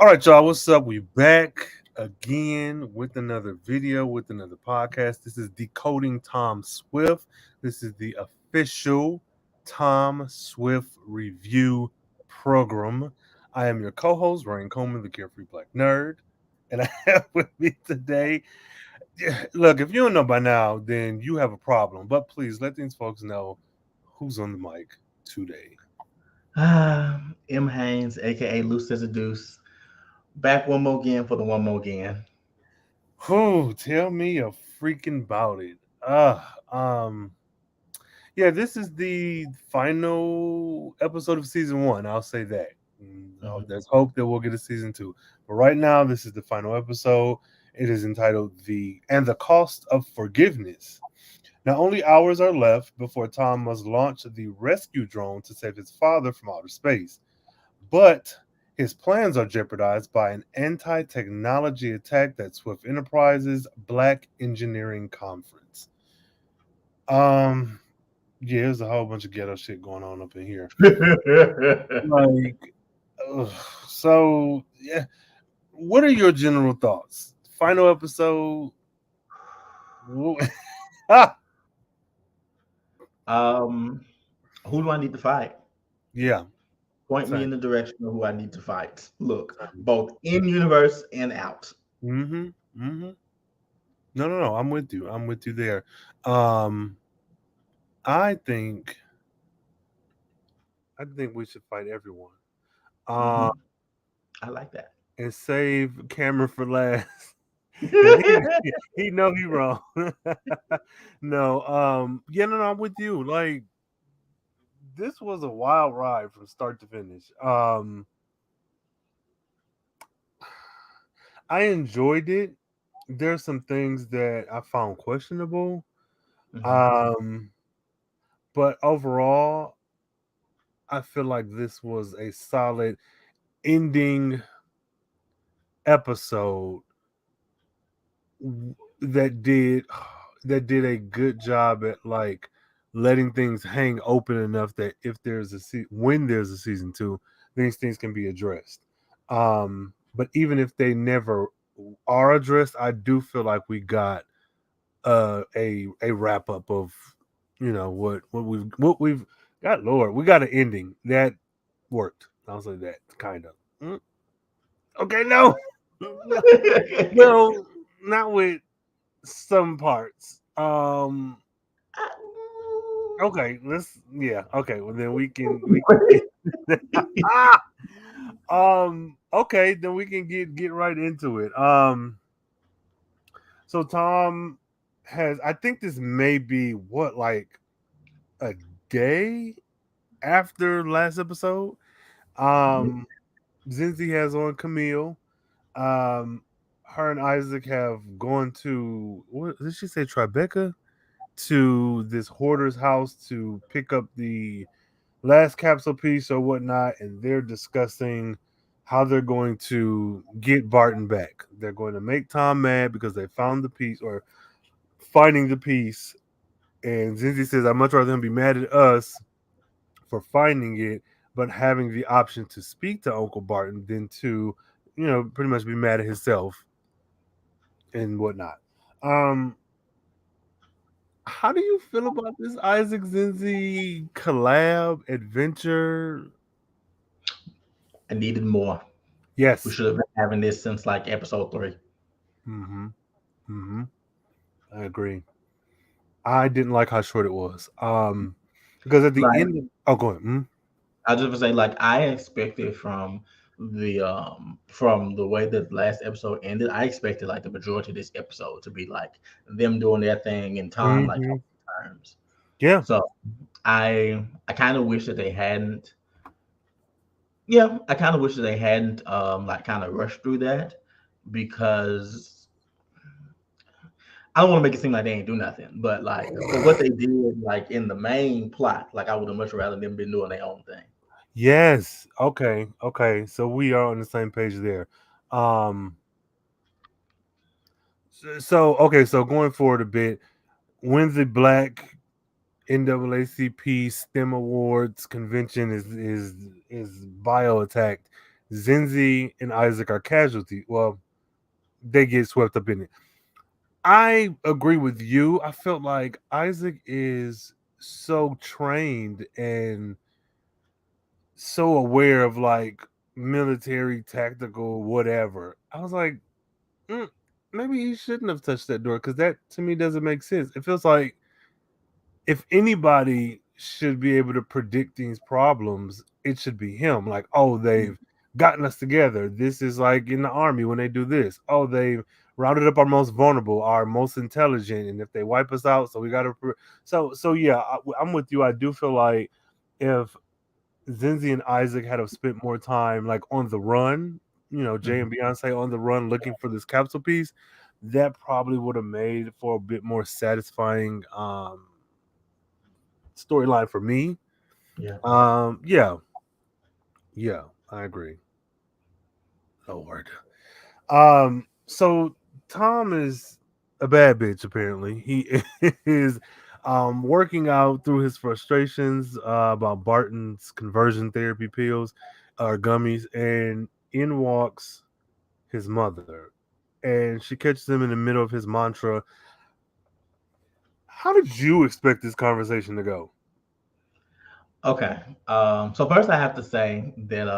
All right, y'all. What's up? We back again with another video, with another podcast. This is Decoding Tom Swift. This is the official Tom Swift review program. I am your co-host, Rhayne Coleman, the Carefree Black Nerd, and I have with me today. Look, if you don't know by now, then you have a problem. But please let these folks know who's on the mic today. M. Haynes, aka Loose as a Deuce, back one more again for the one more again. Who? Tell me a freaking about it. Yeah, this is the final episode of season one. I'll say that. Mhm. There's hope that we'll get a season two, but right now this is the final episode. It is entitled "The Cost of Forgiveness." Now, only hours are left before Tom must launch the rescue drone to save his father from outer space. But his plans are jeopardized by an anti technology attack that Swift Enterprises Black Engineering Conference. Um, yeah, there's a whole bunch of ghetto shit going on up in here. Like, ugh. So, yeah, what are your general thoughts? Final episode. Ah, um, who do I need to fight? yeah, Point me same. in the direction of who I need to fight. Look, both in universe and out. Mm-hmm. Mm-hmm. No, no, no. I'm with you. I'm with you there. Um, I think I think we should fight everyone. Uh, Hmm. I like that. and save Cameron for last. Cause he know he wrong. No, yeah, no, no, I'm with you. Like this was a wild ride from start to finish. I enjoyed it. There's some things that I found questionable. Hmm. Um, but overall, I feel like this was a solid ending episode that did a good job at like letting things hang open enough that if there's when there's a season two, these things can be addressed. But even if they never are addressed, I do feel like we got a wrap up of what we've got. Lord, we got an ending that worked. I'll say that kind of. Okay, no, no, well, not with some parts. Okay, let's yeah. Okay, well then we can get ah. Okay, then we can get right into it. So Tom has. I think this may be what like a day after last episode. Um, Zinzi has on Camille. Um, her and Isaac have gone to what did she say? Tribeca to this hoarder's house to pick up the last capsule piece or whatnot, and they're discussing how they're going to get Barton back. They're going to make Tom mad because they found the piece or finding the piece. And Zinzi says, I'd much rather him be mad at us for finding it, but having the option to speak to Uncle Barton than to, pretty much be mad at himself and whatnot. Um, how do you feel about this Isaac Zinzi collab adventure? I needed more. We Yes. should have been having this since like episode three. Mm-hmm. Mm-hmm. I agree. I didn't like how short it was. Because at the Like end, oh, go ahead. Mhm. I just would say, like I expected from the way that the last episode ended, I expected like the majority of this episode to be like them doing their thing and Tom like coming Mhm. to terms. Yeah. So I kind of wish that they hadn't. Yeah, I kind of wish that they hadn't like kind of rushed through that because I don't want to make it seem like they ain't do nothing, but like for what they did, like in the main plot, like I would have much rather them been doing their own thing. Yes. Okay. Okay. So we are on the same page there. Um. So okay. So going forward a bit, when the Black NAACP STEM Awards convention is bio attacked, Zinzi and Isaac are casualty. Well, they get swept up in it. I agree with you. I felt like Isaac is so trained and so aware of like military, tactical, whatever. I was like, mm, maybe he shouldn't have touched that door because that to me doesn't make sense. It feels like if anybody should be able to predict these problems, it should be him. Like, oh, they've gotten us together. This is like in the army when they do this. Oh, they've rounded up our most vulnerable, our most intelligent, and if they wipe us out, so we got to. So yeah, I'm with you. I do feel like if Zinzi and Isaac had have spent more time like on the run, Jay Mhm. and Beyonce on the run looking for this capsule piece, that probably would have made for a bit more satisfying storyline for me. Yeah. Yeah, yeah, I agree. Lord. So Tom is a bad bitch. Apparently, he is working out through his frustrations about Barton's conversion therapy pills or gummies, and in walks his mother, and she catches him in the middle of his mantra. How did you expect this conversation to go? Okay. So first I have to say that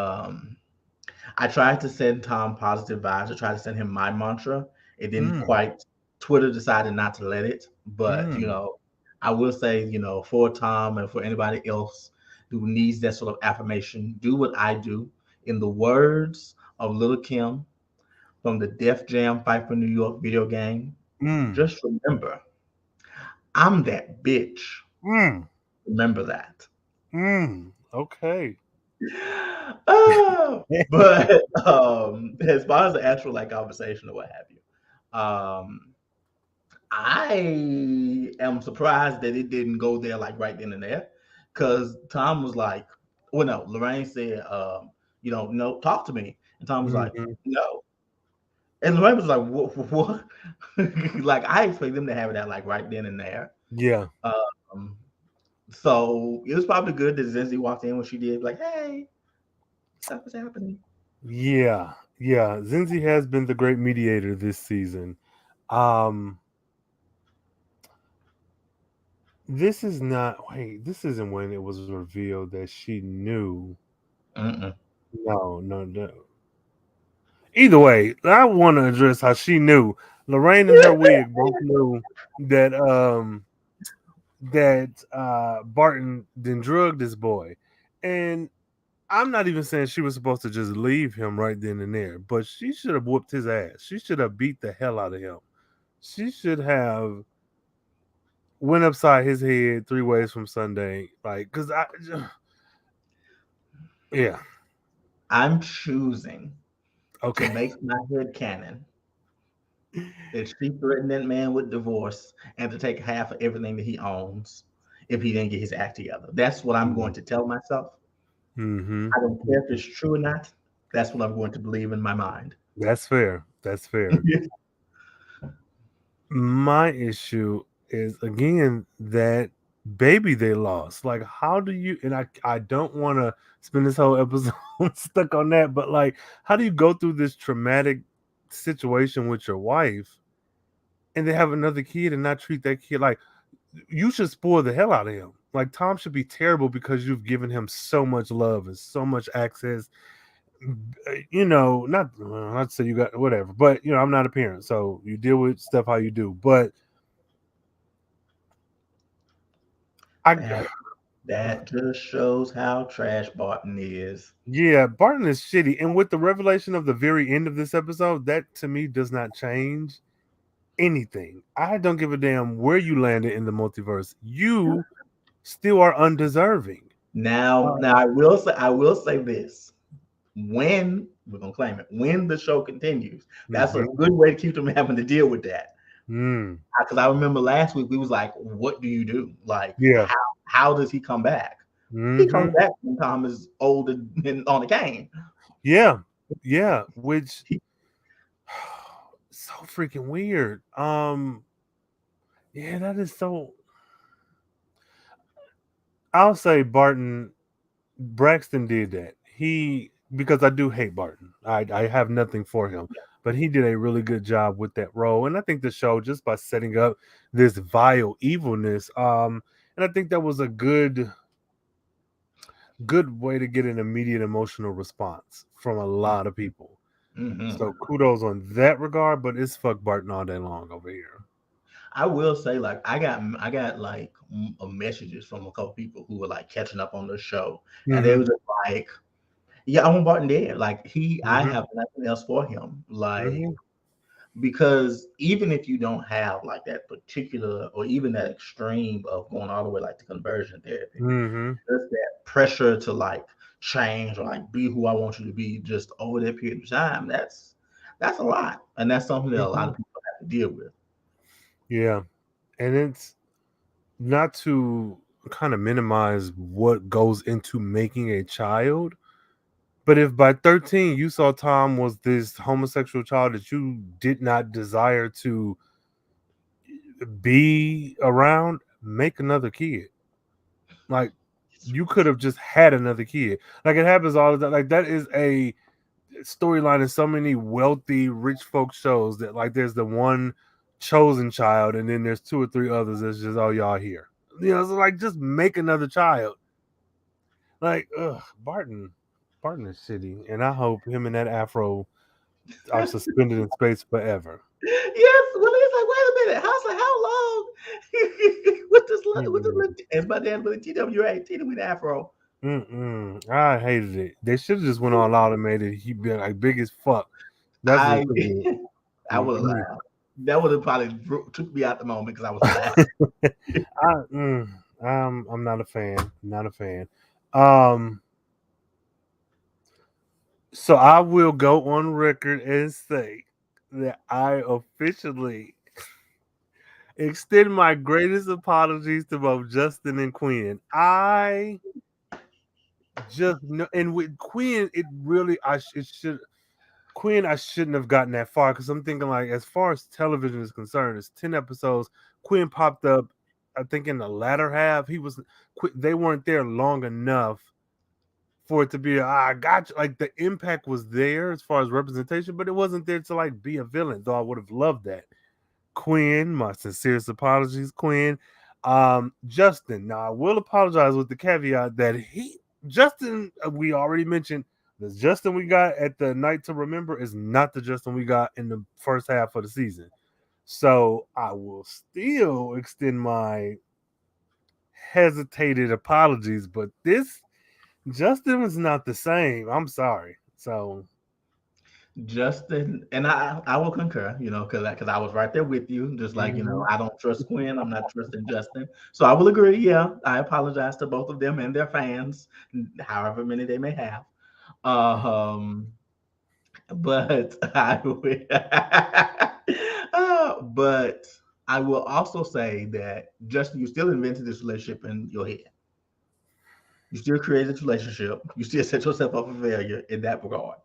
I tried to send Tom positive vibes. I tried to send him my mantra. It didn't Mm, quite. Twitter decided not to let it, but mm, I will say, for Tom and for anybody else who needs that sort of affirmation, do what I do. In the words of Little Kim from the Def Jam Fight for New York video game, mm, just remember, I'm that bitch. mm, Remember that. Okay. But as far as the actual like conversation or what have you, I am surprised that it didn't go there like right then and there, because Tom was like, well, no, Lorraine said, no, talk to me, and Tom was like, Mhm. no, and Lorraine was like, what? Like I expect them to have that like right then and there. Yeah. Um, so it was probably good that Zenzi walked in when she did, like, hey, stuff is happening. Yeah, yeah. Zinzi has been the great mediator this season. Um, this is not. Wait, this isn't when it was revealed that she knew. Mm-mm. No, no, no. Either way, I want to address how she knew. Lorraine and her wig both knew that Barton then drugged this boy, and I'm not even saying she was supposed to just leave him right then and there, but she should have whooped his ass. She should have beat the hell out of him. She should have went upside his head 3 ways from Sunday. Like, cause I, yeah, I'm choosing to okay, make my head canon that she threatened that man with divorce and to take half of everything that he owns if he didn't get his act together. That's what I'm going to tell myself. mm-hmm. I don't care if it's true or not. That's what I'm going to believe in my mind. That's fair. That's fair. My issue is again that baby they lost. Like, how do you? And I don't want to spend this whole episode stuck on that, but like, how do you go through this traumatic situation with your wife and they have another kid and not treat that kid like you should spoil the hell out of him. Like Tom should be terrible because you've given him so much love and so much access. Not to say you got whatever, but I'm not a parent, so you deal with stuff how you do. But I, that that just shows how trash Barton is. yeah, Barton is shitty, and with the revelation of the very end of this episode, that to me does not change anything. I don't give a damn where you landed in the multiverse. You still are undeserving. Now, Uh, now I will say this. When we're gonna claim it, when the show continues, that's a mhm, good way to keep them having to deal with that. mm, Because I remember last week we was like, "What do you do? Like, yeah. how does he come back? He comes Hmm. back when Tom is old and on a cane. Yeah, yeah, which He, so freaking weird. Yeah, that is so. I'll say Barton Braxton did that. He because I do hate Barton. I have nothing for him, but he did a really good job with that role, and I think the show just by setting up this vile evilness, and I think that was a good way to get an immediate emotional response from a lot of people. Hmm. So kudos on that regard, but it's fuck Barton all day long over here. I will say, like, I got like messages from a couple people who were like catching up on the show, and they Mm-hmm. was just like, "Yeah, I want Barton dead. Like I Mm-hmm. have nothing else for him. Like Mm-hmm. because even if you don't have like that particular or even that extreme of going all the way like to conversion therapy, Mm-hmm. there's that pressure to like change or like be who I want you to be just over that period of time. That's a lot, and that's something that a lot Mm-hmm. of people have to deal with. Yeah, and it's not to kind of minimize what goes into making a child, but if by 13 you saw Tom was this homosexual child that you did not desire to be around, make another kid. Like you could have just had another kid. Like it happens all the time. Like that is a storyline in so many wealthy rich folk shows that like there's the one chosen child and then there's two or three others that's just oh y'all here. You know, so like just make another child. Like, ugh, Barton is shitty, and I hope him and that afro are suspended in space forever. Yes, well, he's like, wait a minute, how long with this Mm-mm. little, as my dad with a TWA, Tina with Afro. Mm-mm. I hated it. They should have just went all out and made it. He been like big as fuck. That's what I it should have I would have been. laughed. That would have probably took me out the moment because I was laughing. I, mm, I'm not a fan. Not a fan. Um, so I will go on record and say that I officially extend my greatest apologies to both Justin and Quinn. I just know, and with Quinn, it really it should Quinn. I shouldn't have gotten that far because I'm thinking like as far as television is concerned, it's 10 episodes. Quinn popped up, I think in the latter half. They weren't there long enough for it to be I got you. Like the impact was there as far as representation, but it wasn't there to like be a villain. Though I would have loved that. Quinn, my sincerest apologies, Quinn. Justin. Now I will apologize with the caveat that Justin, we already mentioned the Justin we got at the Night to Remember is not the Justin we got in the first half of the season. So I will still extend my hesitated apologies, but this Justin was not the same. I'm sorry. So Justin and I will concur, because I was right there with you. Just like mhm. I don't trust Quinn, I'm not trusting Justin, so I will agree. Yeah, I apologize to both of them and their fans, however many they may have. Um, but I will, but I will also say that Justin, you still invented this relationship in your head. You still created this relationship. You still set yourself up for failure in that regard.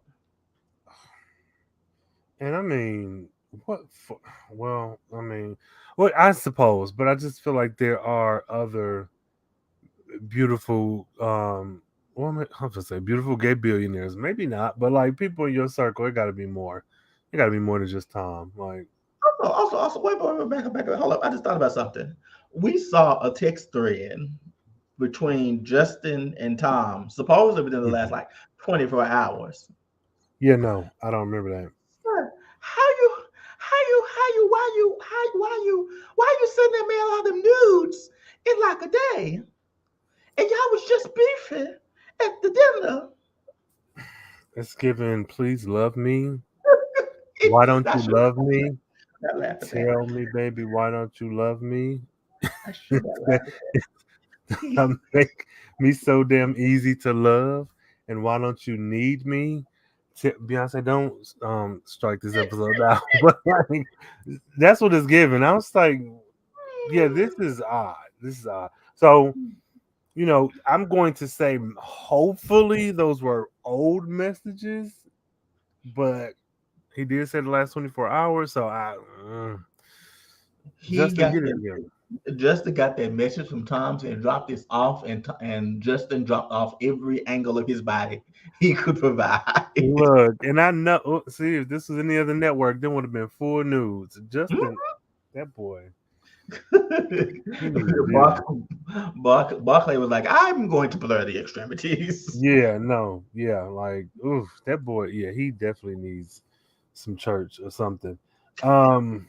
And I mean, what? For, well, I mean, well, I suppose, but I just feel like there are other beautiful, well, I'm gonna say beautiful gay billionaires. Maybe not, but like people in your circle, it got to be more. It got to be more than just Tom. Like, Also, wait, back up. Hold up. I just thought about something. We saw a text thread between Justin and Tom, supposedly within the last mhm. like 24 hours. Yeah, no, I don't remember that. Sir, why you sending that man all them nudes in like a day? And y'all was just beefing at the dinner. It's given. Please love me. Why don't I you should love me? not laugh at that. Tell me, baby, why don't you love me? I should not laugh at that. Make me so damn easy to love. And why don't you need me? Beyonce, don't strike this episode out. But like, that's what it's given. I was like, yeah, this is odd. This is odd. So, I'm going to say hopefully those were old messages, but he did say the last 24 hours. So He Justin, got get it them. together. Justin got that message from Tom and dropped this off, and Justin dropped off every angle of his body he could provide. Look, and I know. See, if this was any other network, then would have been full news. Justin, that boy, he needs Bark, vision. Barclay was like, "I'm going to blur the extremities." Yeah, no, yeah, like, oof, that boy, yeah, he definitely needs some church or something. Um,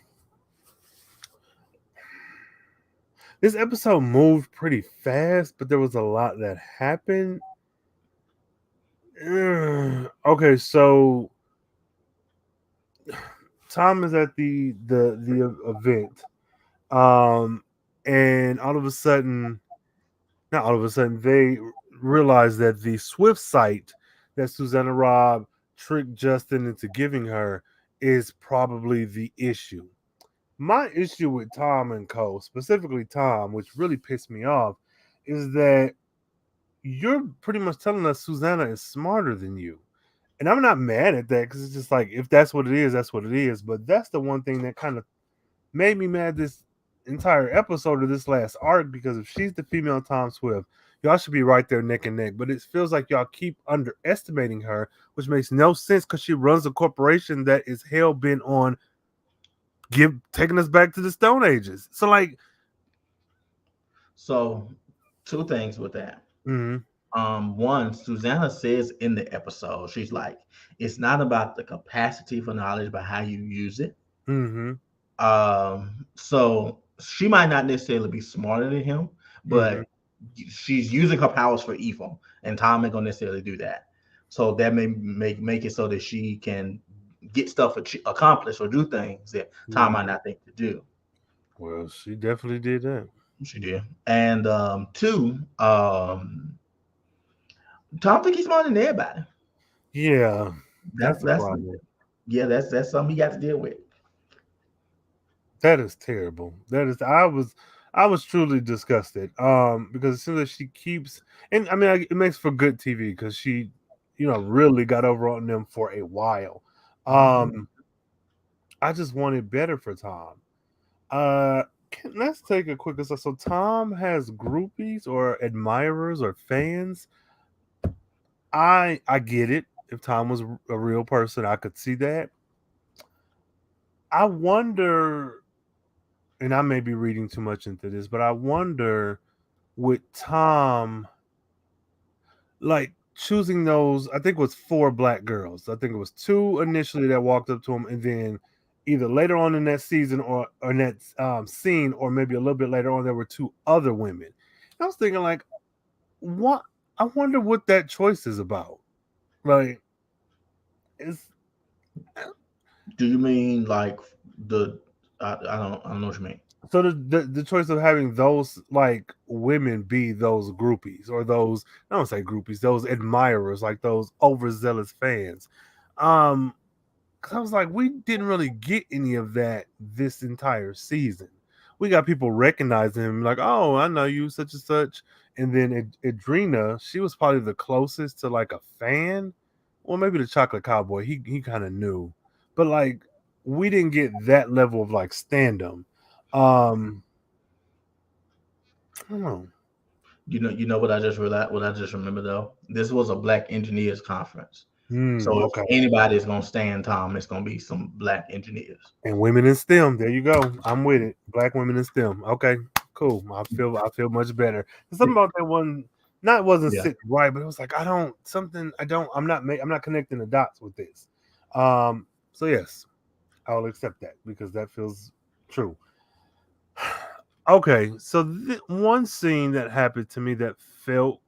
this episode moved pretty fast, but there was a lot that happened. Okay, so Tom is at the event, um, and all of a sudden, not all of a sudden, they realize that the Swift site that Susanna Robb tricked Justin into giving her is probably the issue. My issue with Tom and Co, specifically Tom, which really pissed me off, is that you're pretty much telling us Susanna is smarter than you. And I'm not mad at that because it's just like, if that's what it is, that's what it is. But that's the one thing that kind of made me mad this entire episode of this last arc, because if she's the female Tom Swift, y'all should be right there neck and neck. But it feels like y'all keep underestimating her, which makes no sense because she runs a corporation that is hell bent on taking us back to the Stone Ages. So like, So, two things with that. mm-hmm, One, Susanna says in the episode, she's like, "It's not about the capacity for knowledge, but how you use it." mm-hmm, So she might not necessarily be smarter than him, mm-hmm, but she's using her powers for evil, and Tom ain't gonna necessarily do that. So that may make it so that she can get stuff accomplished or do things that Tom might mm-hmm. not think to do. Well, she definitely did that. She did. And two, Tom think he's smarter than everybody. Yeah, That's that's the that's problem. yeah, that's something he got to deal with. That is terrible. That is, I was truly disgusted. Because as soon as she keeps, and I mean, it makes for good TV because she, really got over on them for a while. Mhm. Um, I just wanted better for Tom. Uh, let's take a quick aside. So Tom has groupies or admirers or fans. I get it. If Tom was a real person, I could see that. I wonder, and I may be reading too much into this, but I wonder with Tom, like choosing those, I think it was four black girls. I think it was two initially that walked up to him, and then either later on in that season or in that scene, or maybe a little bit later on, there were two other women. And I was thinking, like, what? I wonder what that choice is about. Like, it's Do you mean like the? I don't know what you mean. so the choice of having those like women be those groupies, or those, I don't say groupies, those admirers, like those overzealous fans. Um, because I was like, we didn't really get any of that this entire season. We got people recognizing him, like, oh, I know you, such and such. And then Adrena, she was probably the closest to like a fan, or maybe the Chocolate Cowboy. He kind of knew, but like, we didn't get that level of like standum. Um, I don't know. You know what I just realized. What I just remember though. This was a Black Engineers conference. So if Okay. anybody is gonna stand Tom, it's gonna be some Black engineers. And women in STEM. There you go. I'm with it. Black women in STEM. Okay, cool. I feel much better. Something about that one, not wasn't Yeah. sitting right, but it was like, I don't something I don't I'm not connecting the dots with this. So yes, I'll accept that because that feels true. Okay, so one scene that happened to me that felt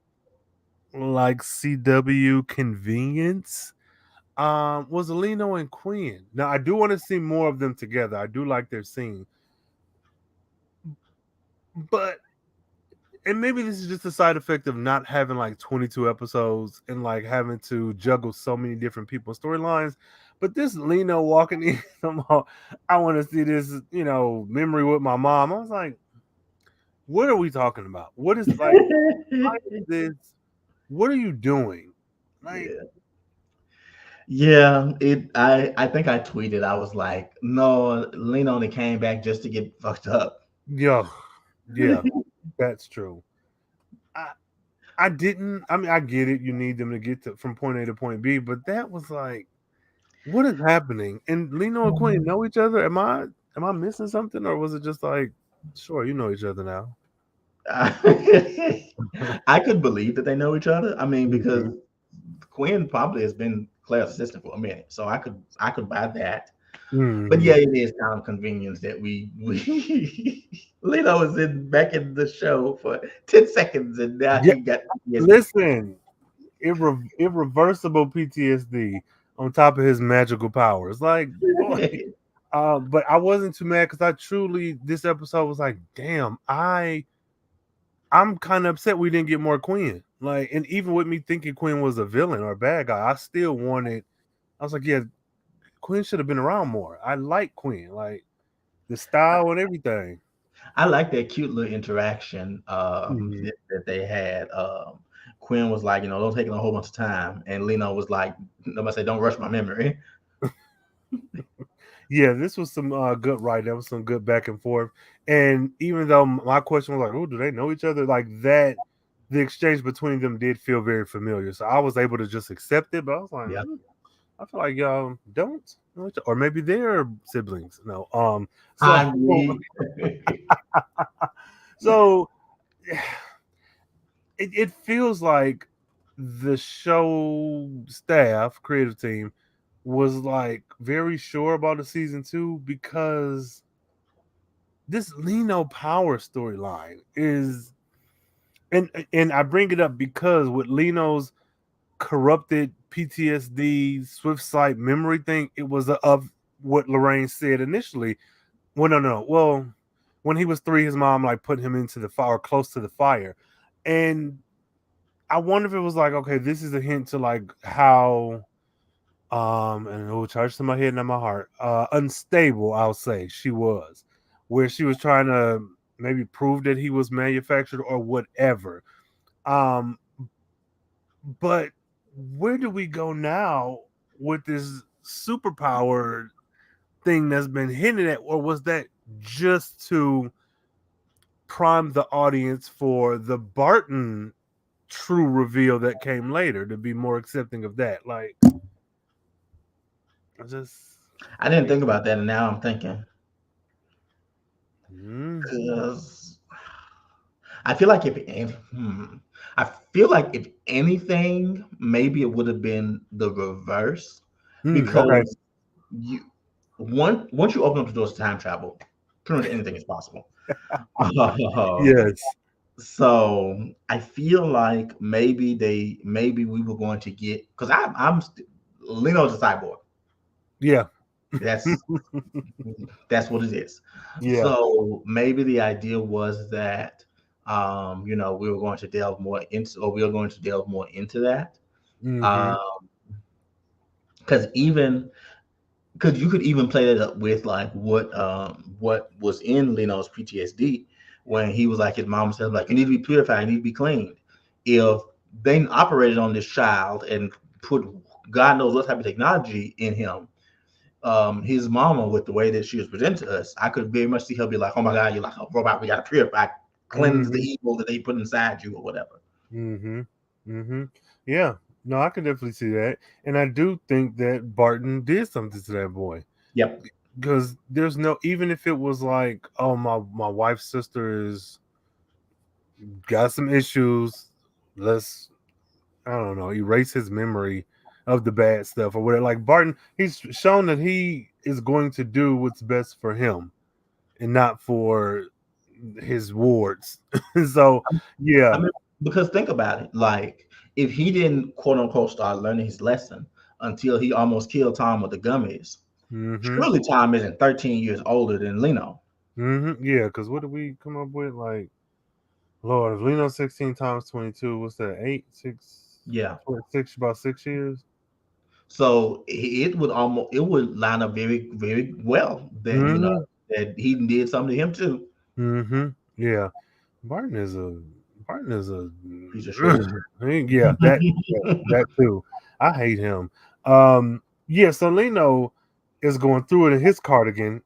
like CW convenience was Lino and Quinn. Now I do want to see more of them together. I do like their scene, but and maybe this is just a side effect of not having like 22 episodes and like having to juggle so many different people's storylines. But this Lino walking in, somehow, I want to see this, memory with my mom. I was like, what are we talking about? What is like, why is this? What are you doing? Like, Yeah. Yeah, I think I tweeted. I was like, no, Lena only came back just to get fucked up. yo. Yeah, that's true. I I didn't. I mean, I get it. You need them to get from point A to point B, but that was like, what is happening? And Lino and Quinn know each other. Am I missing something, or was it just like, sure, you know each other now? I could believe that they know each other. I mean, because Mm-hmm. Quinn probably has been Claire's assistant for a minute, so I could buy that. But Mm-hmm. yeah, it is kind of convenience that we Lino was in back in the show for 10 seconds, and now Yeah. he got PTSD. Listen, irreversible PTSD on top of his magical powers. Like, boy. But I wasn't too mad because I truly this episode was like, damn, I'm kind of upset we didn't get more Quinn. Like, and even with me thinking Quinn was a villain or a bad guy, I still wanted. I was like, yeah, Quinn should have been around more. I like Quinn, like the style and everything. I like that cute little interaction Mhm. that they had. Quinn was like, don't take a whole bunch of time, and Lino was like, nobody say, don't rush my memory. Yeah, this was some good writing. That was some good back and forth. And even though my question was like, "Oh, do they know each other?" Like that, the exchange between them did feel very familiar. So I was able to just accept it. But I was like, Yeah, I feel like y'all don't know each other, or maybe they're siblings. No. So I agree. so it feels like the show staff, creative team, was like very sure about a season two because this Lino Power storyline is, and I bring it up because with Lino's corrupted PTSD Swift Sight memory thing, it was of what Lorraine said initially. Well, no. Well, when he was 3, his mom like put him into the fire, close to the fire, and I wonder if it was like, okay, this is a hint to like how and it will charge to my head and not my heart. Unstable, I'll say she was, where she was trying to maybe prove that he was manufactured or whatever. Um, but where do we go now with this superpower thing that's been hinted at, or was that just to prime the audience for the Barton true reveal that came later to be more accepting of that? Like, I just I didn't think about that, and now I'm thinking mm, because I feel like I feel like if anything, maybe it would have been the reverse okay. because you once you open up the doors to time travel, pretty much anything is possible. Yes. So I feel like maybe we were going to get because Leno's a cyborg. Yeah. That's that's what it is. Yeah. So maybe the idea was that we were going to delve more into or we were going to delve more into that. Mm-hmm. Um because even because you could even play that up with like what was in Leno's PTSD when he was like his mom said like you need to be purified, you need to be cleaned. If they operated on this child and put God knows what type of technology in him, his mama with the way that she was presented to us, I could very much see her be like, "Oh my God, you're like a robot. We got to purify, cleanse the Mm-hmm. evil that they put inside you, or whatever." Mm-hmm. Mm-hmm. Yeah. No, I can definitely see that. And I do think that Barton did something to that boy. Yep. Because there's no, even if it was like, oh, my wife's sister is got some issues, let's, I don't know, erase his memory of the bad stuff or whatever. Like Barton, he's shown that he is going to do what's best for him and not for his wards. So I yeah. mean, because think about it, like if he didn't quote unquote start learning his lesson until he almost killed Tom with the gummies, Mm-hmm. surely Tom isn't 13 years older than Leno. Mm-hmm. Yeah, because what did we come up with? Like, Lord, if Leno 16 times 22, what's that? Eight, six, Yeah. 26, about 6 years. So it would line up very very well that Mm-hmm. that he did something to him too. Mm-hmm. Yeah. Barton is a Barton is a Piece of shit. yeah, that too. I hate him. Yeah, so Leno is going through it in his cardigan.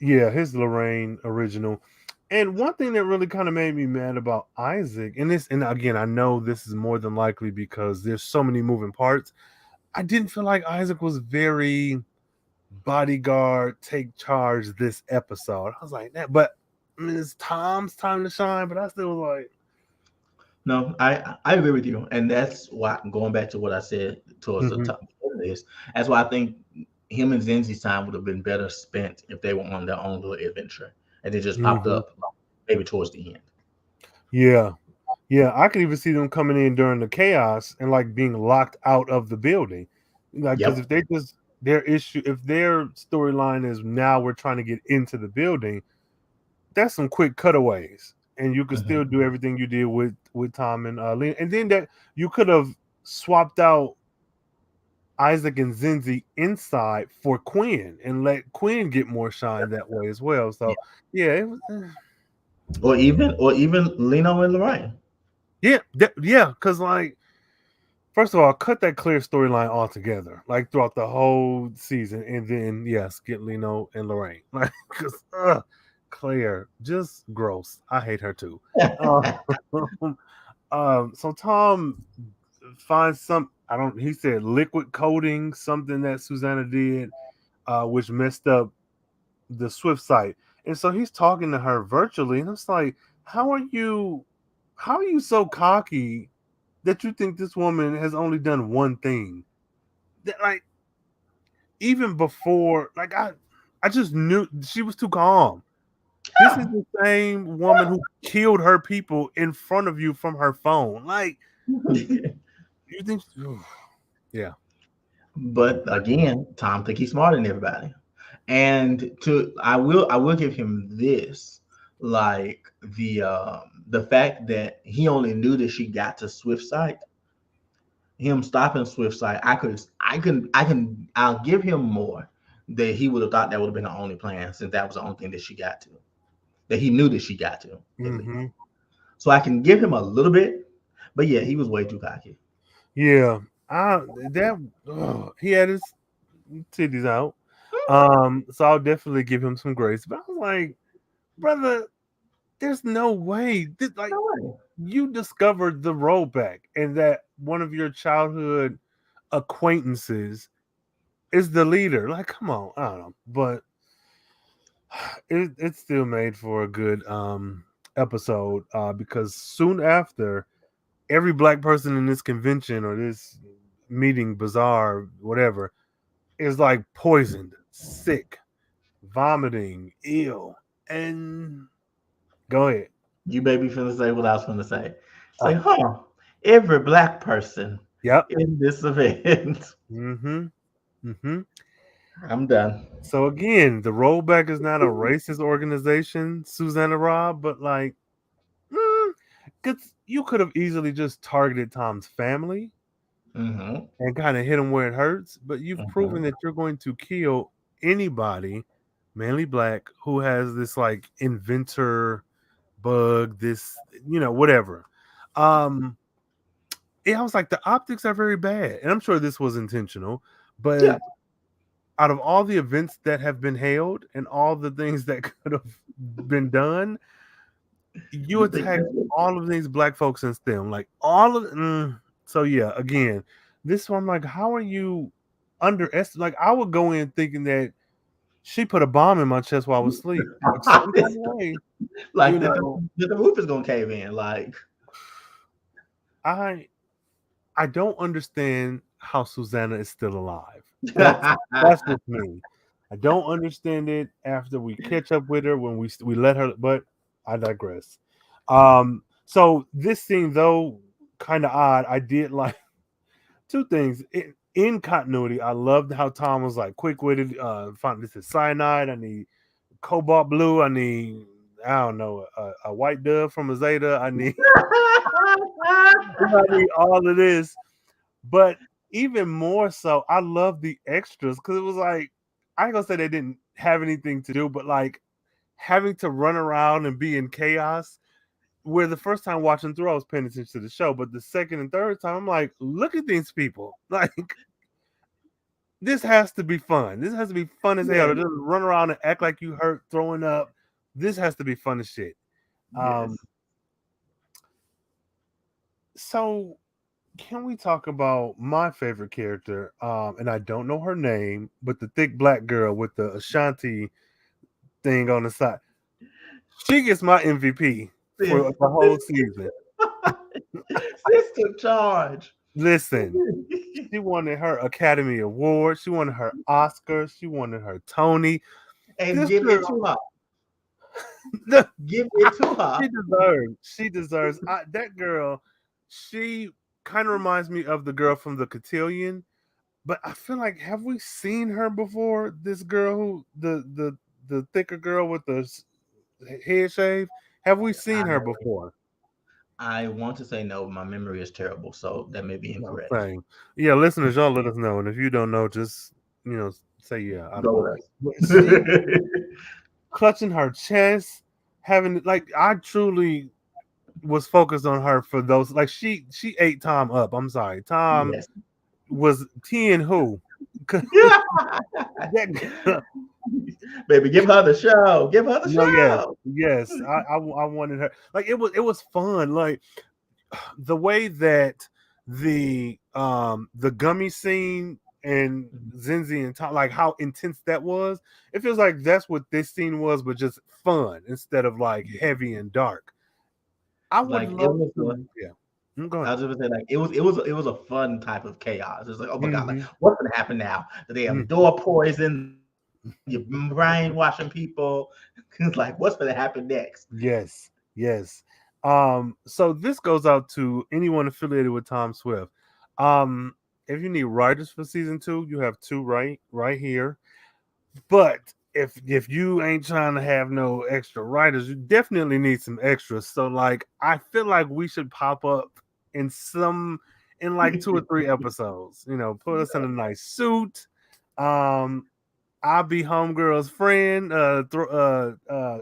Yeah, his Lorraine original. And one thing that really kind of made me mad about Isaac, and this, and again, I know this is more than likely because there's so many moving parts. I didn't feel like Isaac was very bodyguard, take charge this episode. I was like that, but I mean, it's Tom's time to shine. But I still was like, No, I agree with you, and that's why going back to what I said towards the mm-hmm, top of this. That's why I think him and Zenzi's time would have been better spent if they were on their own little adventure, and they just popped mm-hmm. up maybe towards the end. Yeah, yeah. I could even see them coming in during the chaos and like being locked out of the building, like because Yep. if they just their issue, if their storyline is now we're trying to get into the building, that's some quick cutaways, and you could Hmm. still do everything you did with Tom and Lena, and then that you could have swapped out Isaac and Zenzi inside for Quinn and let Quinn get more shine that way as well. Yeah. So yeah, it was, Or even Lino and Lorraine. yeah, yeah, because like first of all, cut that clear storyline altogether, like throughout the whole season, and then yes, get Lino and Lorraine, like because Claire just gross. I hate her too. Uh, so Tom finds some. I don't. He said liquid coating, something that Susanna did, which messed up the Swift site. And so he's talking to her virtually, and it's like, how are you? How are you so cocky that you think this woman has only done one thing? That like even before, like I just knew she was too calm. This is the same woman who killed her people in front of you from her phone. Like you think? Yeah. But again, Tom think he's smarter than everybody. And to I will give him this, like the fact that he only knew that she got to Swift site, him stopping Swift site, I'll give him more that he would have thought that would have been the only plan since that was the only thing that she got to, that he knew that she got to at least. Mm-hmm. So I can give him a little bit, but yeah, he was way too cocky. Yeah. That he had his titties out. So I'll definitely give him some grace. But I was like, brother, there's no way. Like No way. you discovered the rollback and that one of your childhood acquaintances is the leader. Like, come on, I don't know. But it still made for a good episode because soon after every black person in this convention or this meeting, bazaar, whatever, is like poisoned, sick, vomiting, ill, and go ahead. You baby finna say what I was finna say. Say, Oh, huh? Every black person yep. in this event. Mm-hmm. Mm-hmm. I'm done. So again, the rollback is not a racist organization, Susanna Robb, but like, because you could have easily just targeted Tom's family Mm-hmm. and kind of hit him where it hurts, but you've Mm-hmm. proven that you're going to kill anybody, mainly black, who has this like inventor bug, this whatever. Um, yeah, I was like, the optics are very bad, and I'm sure this was intentional, Yeah. but out of all the events that have been held and all the things that could have been done, you You think attacked that? all of these black folks in STEM, like all of. So yeah, again, this one, like, how are you underestimating? Like, I would go in thinking that she put a bomb in my chest while I was asleep, like some kind of way, you Like know. that the roof is gonna cave in. Like I I don't understand how Susanna is still alive. That's just me. I don't understand it after we catch up with her when we let her, but I digress. So this scene though kind of odd. I did like two things in continuity. I loved how Tom was like quick witted. Find this is cyanide. I need cobalt blue. I need I don't know a white dove from a Zeta. I need I need all of this. But even more so, I love the extras because it was like I ain't gonna say they didn't have anything to do, but like having to run around and be in chaos. Where the first time watching through, I was paying attention to the show, but the second and third time, I'm like, look at these people. Like, This has to be fun. This has to be fun as hell. Yes, To just run around and act like you hurt, throwing up. This has to be fun as shit. Um, yes. so can we talk about my favorite character? And I don't know her name, but the thick black girl with the Ashanti thing on the side. She gets my MVP for Sis, the whole season. sis took charge. Listen, she wanted her Academy Award. She wanted her Oscar. She wanted her Tony. And This give it girl, to her. the, Give it to her. she deserves. She deserves. That girl, she kind of reminds me of the girl from the Cotillion. But I feel like, have we seen her before? This girl who the thicker girl with the head shave. Have we seen her I, before? I want to say no, but my memory is terrible, so that may be No, incorrect. same. Yeah, listeners, y'all let us know. And if you don't know, just say yeah. I don't Go know. with But she us. clutching her chest, having like I truly was focused on her for those. Like she ate Tom up. I'm sorry, Tom Yes. was teeing who? That girl, Baby, give her the show. Give her the no, yes, show. yes. I wanted her. Like it was fun. Like the way that the gummy scene and Zinzi and Tom, like how intense that was. It feels like that's what this scene was, but just fun instead of like heavy and dark. I would Like it love was to. Yeah. Go I ahead. was just gonna say, like it was a fun type of chaos. It's like, oh my god, like Mm-hmm. what's gonna happen now? Do they have door poisons? You brainwashing people? It's like, what's gonna happen next? Yes, yes. So this goes out to anyone affiliated with Tom Swift. Um, if you need writers for season two, you have two right here. But if you ain't trying to have no extra writers, you definitely need some extras. So like I feel like we should pop up in some in like two or three episodes. Put us in a nice suit. Um, I'll be homegirl's friend,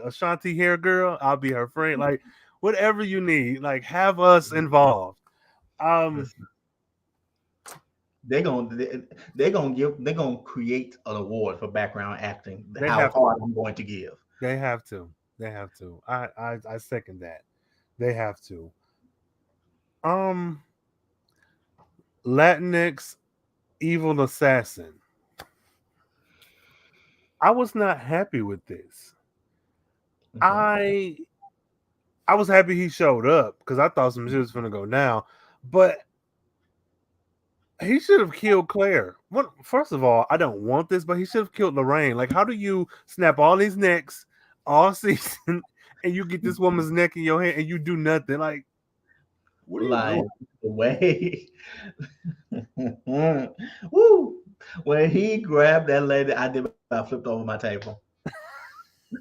Ashanti hair girl. I'll be her friend. Like whatever you need, like have us involved. Um, Listen, they're gonna create an award for background acting. they How have to. hard I'm going to give. They have to. They have to. I second that. They have to. Um, Latinx evil assassin. I was not happy with this. Okay. I I was happy he showed up because I thought some shit was gonna go down, but he should have killed Claire. What? First of all, I don't want this, but he should have killed Lorraine. Like, how do you snap all these necks all season and you get this woman's neck in your hand and you do nothing? Like, what are you Like doing? the way, woo, when he grabbed that lady, I did about flipped over my table.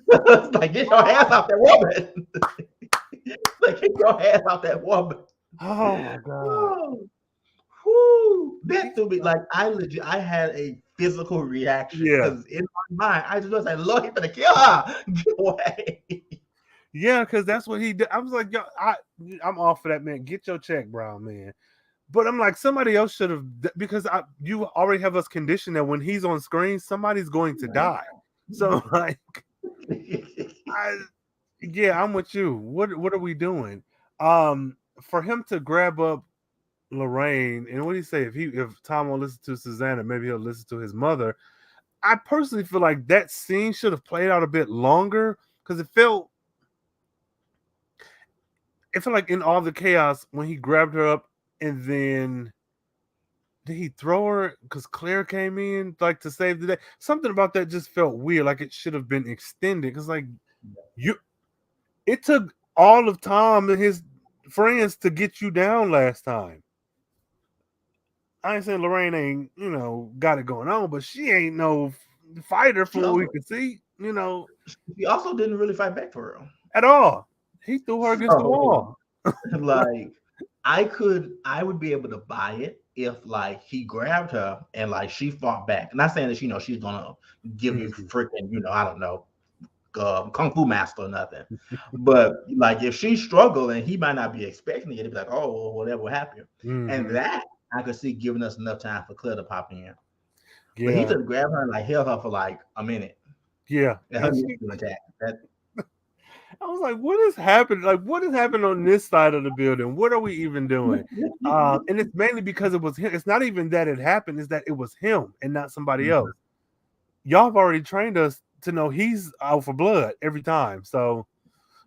It's like, get your hands off that woman. Like, get your hands off that woman. Oh my god. Oh, whoo. That He's threw me like I had a physical reaction yeah. because in my mind I just was like, Lord, he's gonna kill her. Get away. Yeah, because that's what he did. I was like, yo, I'm off for that, man. Get your check, Brown, man. But I'm like, somebody else should have, because you already have us conditioned that when he's on screen, somebody's going to die. So like, I yeah, I'm with you. What are we doing? For him to grab up Lorraine, and what do you say if Tom will listen to Susanna, maybe he'll listen to his mother. I personally feel like that scene should have played out a bit longer because it felt like in all the chaos when he grabbed her up and then did he throw her because Claire came in like to save the day? Something about that just felt weird, like it should have been extended. Because like you, it took all of Tom and his friends to get you down last time. I ain't saying Lorraine ain't got it going on, but she ain't no fighter she from what we also could see, she also didn't really fight back for real. at all. He threw her against the So wall. like I would be able to buy it if like he grabbed her and like she fought back. Not saying that she's gonna give you Mhm. freaking I don't know kung fu master or nothing, but like if she struggled and he might not be expecting it, he'd be like, oh well, whatever happened, and Mhm. that I could see giving us enough time for Claire to pop in. But he Yeah, just grabbed her and like held her for like a minute, yeah. and her And knees she, was intact. That I was like, what is happening? Like, what is happening on this side of the building? What are we even doing? And it's mainly because it was him. It's not even that it happened, it's that it was him and not somebody else. Y'all have already trained us to know he's out for blood every time. So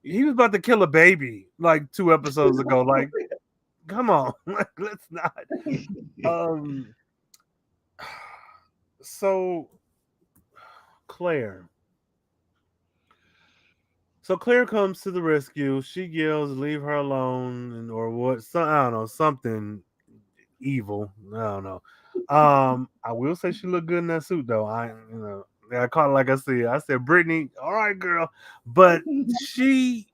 he was about to kill a baby like 2 episodes ago. Like, come on. Like, let's not. Um so Claire. So Claire comes to the rescue. She yells, "Leave her alone," and or what? I don't know, something evil. I don't know. I will say she looked good in that suit, though. I caught it like I said. I said, Brittany, all right, girl, but she.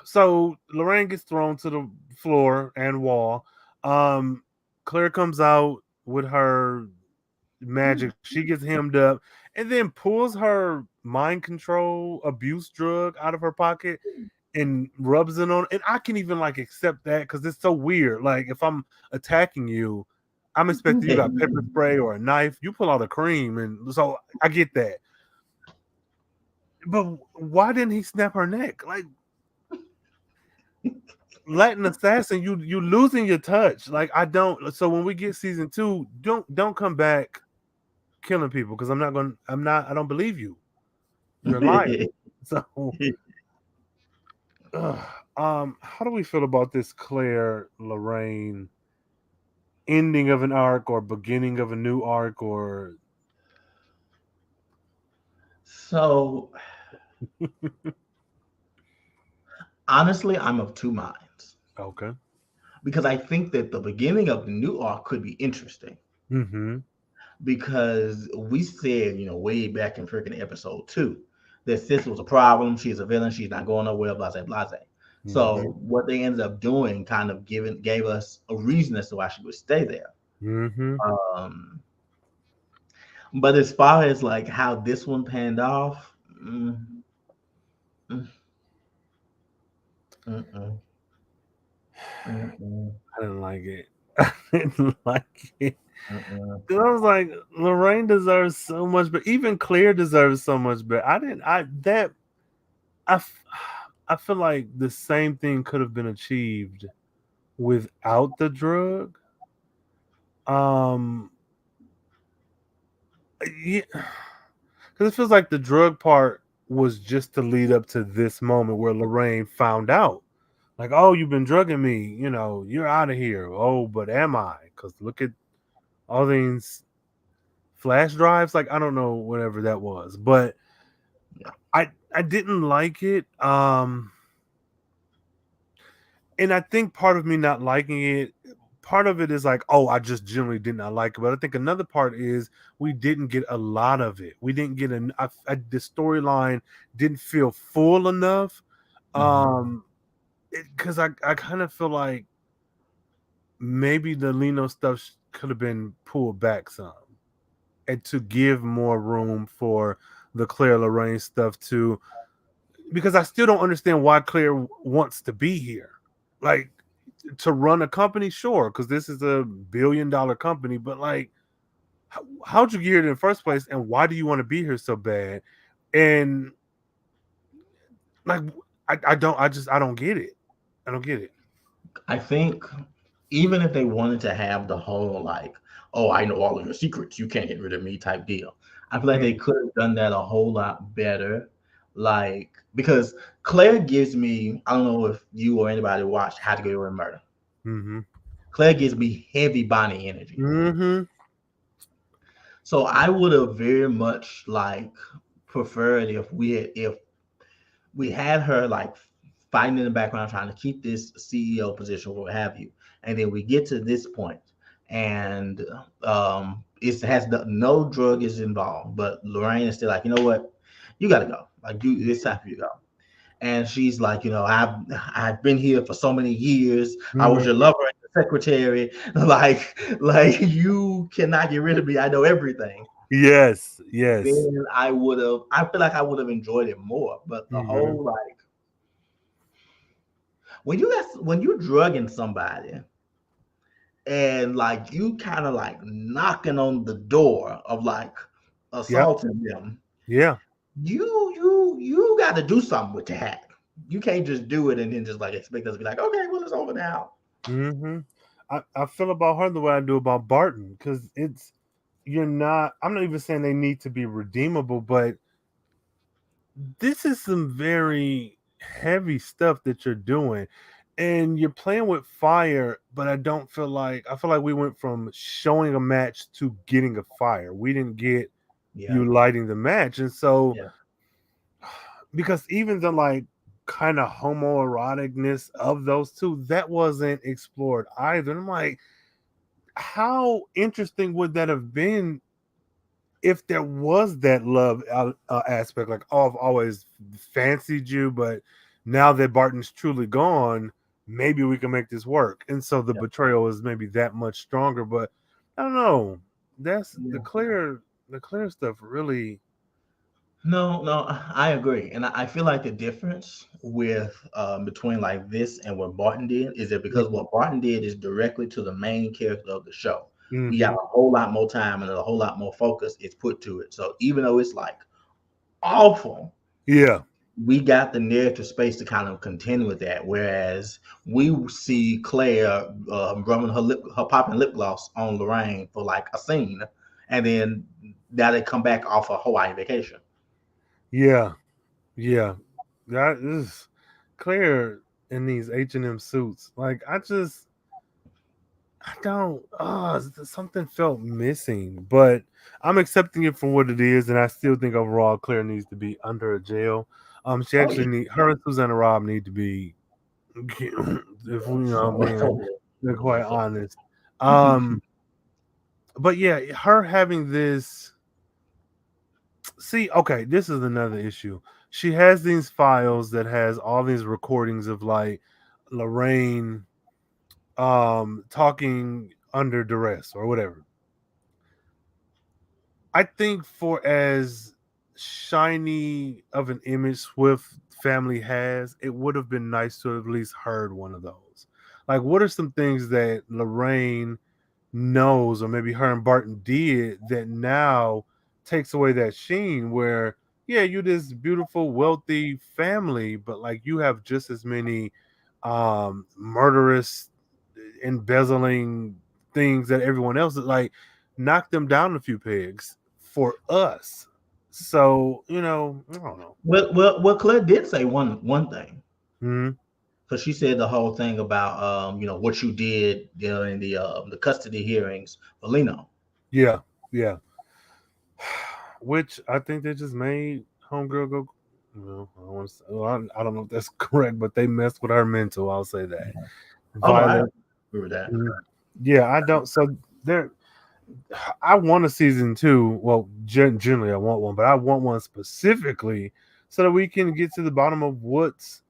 So Lorraine gets thrown to the floor and wall. Um, Claire comes out with her magic. She gets hemmed up and then pulls her mind control abuse drug out of her pocket and rubs it on. And I can even like accept that because it's so weird. Like if I'm attacking you, I'm expecting you got pepper spray or a knife. You pull out a cream, and so I get that. But why didn't he snap her neck? Like Latin assassin, you losing your touch. Like I don't. So when we get season two, don't come back killing people because I'm not. I don't believe you. You're a liar. So, how do we feel about this Claire Lorraine ending of an arc or beginning of a new arc or so honestly, I'm of two minds okay? because I think that the beginning of the new arc could be interesting Mm-hmm. because we said, way back in freaking episode 2 that sis was a problem. She's a villain. She's not going nowhere. Blase, blase. Mm-hmm. So what they ended up doing kind of gave us a reason as to why she would stay there. Mm-hmm. Um, but as far as like how this one panned off, mm, mm, mm, mm, mm, I didn't like it. I didn't like it. mm, mm. 'Cause I was like, Lorraine deserves so much, but even Claire deserves so much. But I didn't. I, f- I feel like the same thing could have been achieved without the drug. Um, yeah, because it feels like the drug part was just to lead up to this moment where Lorraine found out, like, oh, you've been drugging me. You're out of here. Oh, but am I? Because look at all these flash drives. Like, I don't know whatever that was, but Yeah. I didn't like it. And I think part of me not liking it, part of it is like, oh, I just generally did not like it. But I think another part is we didn't get a lot of it. We didn't get the storyline didn't feel full enough. Mhm. Because I kind of feel like maybe the Lino stuff could have been pulled back some and to give more room for the Claire Lorraine stuff too. Because I still don't understand why Claire wants to be here. Like, to run a company, sure, because this is a $1 billion company, but like, how'd you get here in the first place, and why do you want to be here so bad? And like, I don't get it. I don't get it. I think even if they wanted to have the whole like, oh, I know all of your secrets, you can't get rid of me type deal, I feel like they could have done that a whole lot better. Like because Claire gives me, I don't know if you or anybody watched How to Get Away with Murder. Mm-hmm. Claire gives me heavy Bonnie energy. Mm-hmm. So I would have very much like preferred if we had her like fighting in the background trying to keep this CEO position, what have you, and then we get to this point, and it has no drug is involved, but Lorraine is still like, you know what, you got to go, like it's time for you to go. And she's like, I've been here for so many years. I was Mm-hmm. your lover and your secretary. Like you cannot get rid of me. I know everything. Yes. Yes. Then I feel like I would have enjoyed it more. But the Mm-hmm. whole like when you're drugging somebody and like you kind of like knocking on the door of like Yep. assaulting them. Yeah. You got to do something with that. You can't just do it and then just like expect us to be like, okay, well, it's over now. Hmm. I feel about her the way I do about Barton because you're not. I'm not even saying they need to be redeemable, but this is some very heavy stuff that you're doing. And you're playing with fire, but I feel like we went from showing a match to getting a fire. We didn't get Yeah, you lighting the match. And so yeah, because even the like kind of homoeroticness of those two, that wasn't explored either. And I'm like, how interesting would that have been if there was that love aspect? Like, oh, I've always fancied you, but now that Barton's truly gone, maybe we can make this work. And so the yeah, betrayal is maybe that much stronger. But I don't know. That's yeah. the clear stuff really. No, no, I agree, and I feel like the difference with between like this and what Barton did is that because what Barton did is directly to the main character of the show. We got Mm-hmm. a whole lot more time and a whole lot more focus is put to it. So even though it's like awful, Yeah. we got the narrative space to kind of contend with that. Whereas we see Claire rubbing her popping lip gloss on Lorraine for like a scene, and then now they come back off a Hawaii vacation. Yeah. Yeah. That is clear in these H&M suits. Like I don't something felt missing, but I'm accepting it for what it is, and I still think overall Claire needs to be under a jail. She Oh actually yeah, need her and Susanna Robb need to be if we being they're quite honest. Um but yeah, her having this see, okay, this is another issue. She has these files that has all these recordings of like Lorraine talking under duress or whatever. I think for as shiny of an image Swift family has, it would have been nice to have at least heard one of those. Like, what are some things that Lorraine knows, or maybe her and Barton did that now takes away that sheen where, yeah, you're this beautiful, wealthy family, but like you have just as many murderous, embezzling things that everyone else is like, knock them down a few pegs for us. So, I don't know. well, Claire did say one thing. Hmm. So she said the whole thing about what you did during the custody hearings for Lino. Yeah, yeah. Which I think they just made Homegirl go. I don't want to. I don't know if that's correct, but they messed with her mental. I'll say that. Oh no, I Violet. agree with that. Mhm. Yeah, I don't. So there, I want a season two. Well, generally, I want one, but I want one specifically so that we can get to the bottom of what's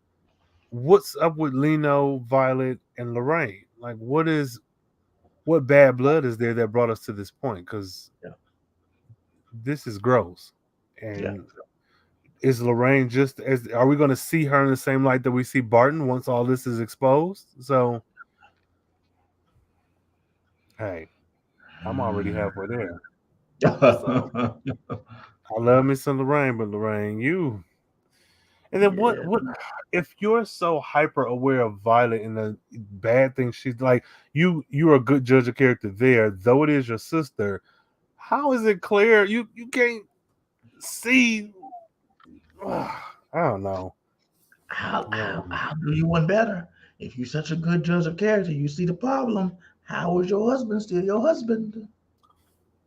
up with Lino, Violet, and Lorraine. Like, what bad blood is there that brought us to this point? Because Yeah, this is gross. yeah. And is Lorraine just as? Are we going to see her in the same light that we see Barton once all this is exposed? So, hey, I'm already halfway there. So I love me some Lorraine, but Lorraine, you. And then what? Yeah. What? If you're so hyper aware of Violet and the bad things she's like, you're a good judge of character there, though it is your sister. How is it clear? You can't see. I don't know. How, how do you one better? If you're such a good judge of character, you see the problem. How is your husband still your husband?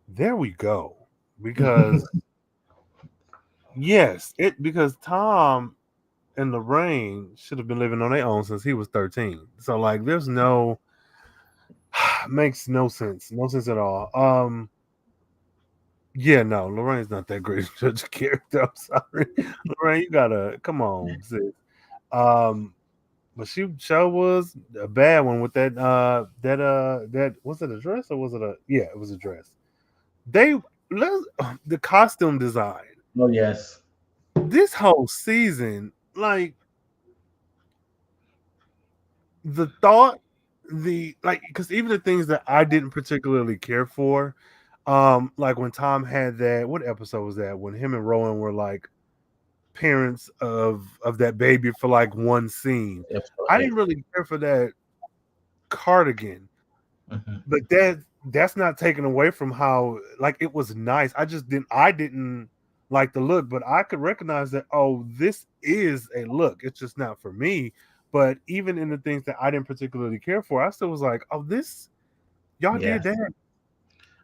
There we go. Because yes, it because Tom and Lorraine should have been living on their own since he was 13. So like, there's no makes no sense, no sense at all. Yeah, no, Lorraine's not that great a judge of character. I'm sorry, Lorraine, you gotta come on, sis. Um, but she show was a bad one with that was it a dress or was it a yeah, it was a dress. They the costume design Oh yes. this whole season, like the thought. the like because even the things that I didn't particularly care for, like when Tom had that, what episode was that? When him and Rowan were like parents of that baby for like one scene. Episode I didn't 8. really care for that cardigan, Hmm. but that's not taken away from how like it was nice. I didn't like the look, but I could recognize that, oh, this is a look. It's just not for me. But even in the things that I didn't particularly care for, I still was like, oh, this y'all did Yes. that.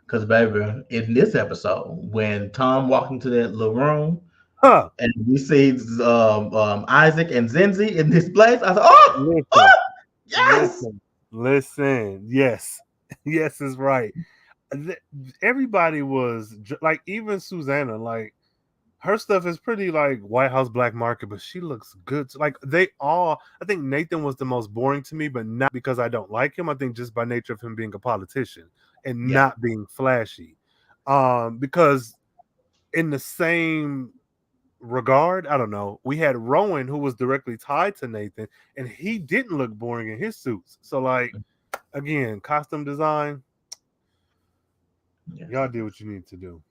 Because, baby, in this episode, when Tom walked into that little room Huh. and we see Isaac and Zenzi in this place, I said, oh, Listen, oh, yes. listen. Yes. Yes is right. Th- Everybody was like, even Susanna, like her stuff is pretty like White House black market, but she looks good. Like they all, I think Nathan was the most boring to me, but not because I don't like him. I think just by nature of him being a politician and Yeah. not being flashy. Because in the same regard, I don't know, we had Rowan who was directly tied to Nathan, and he didn't look boring in his suits. So like again, costume design, Yes. y'all did what you need to do.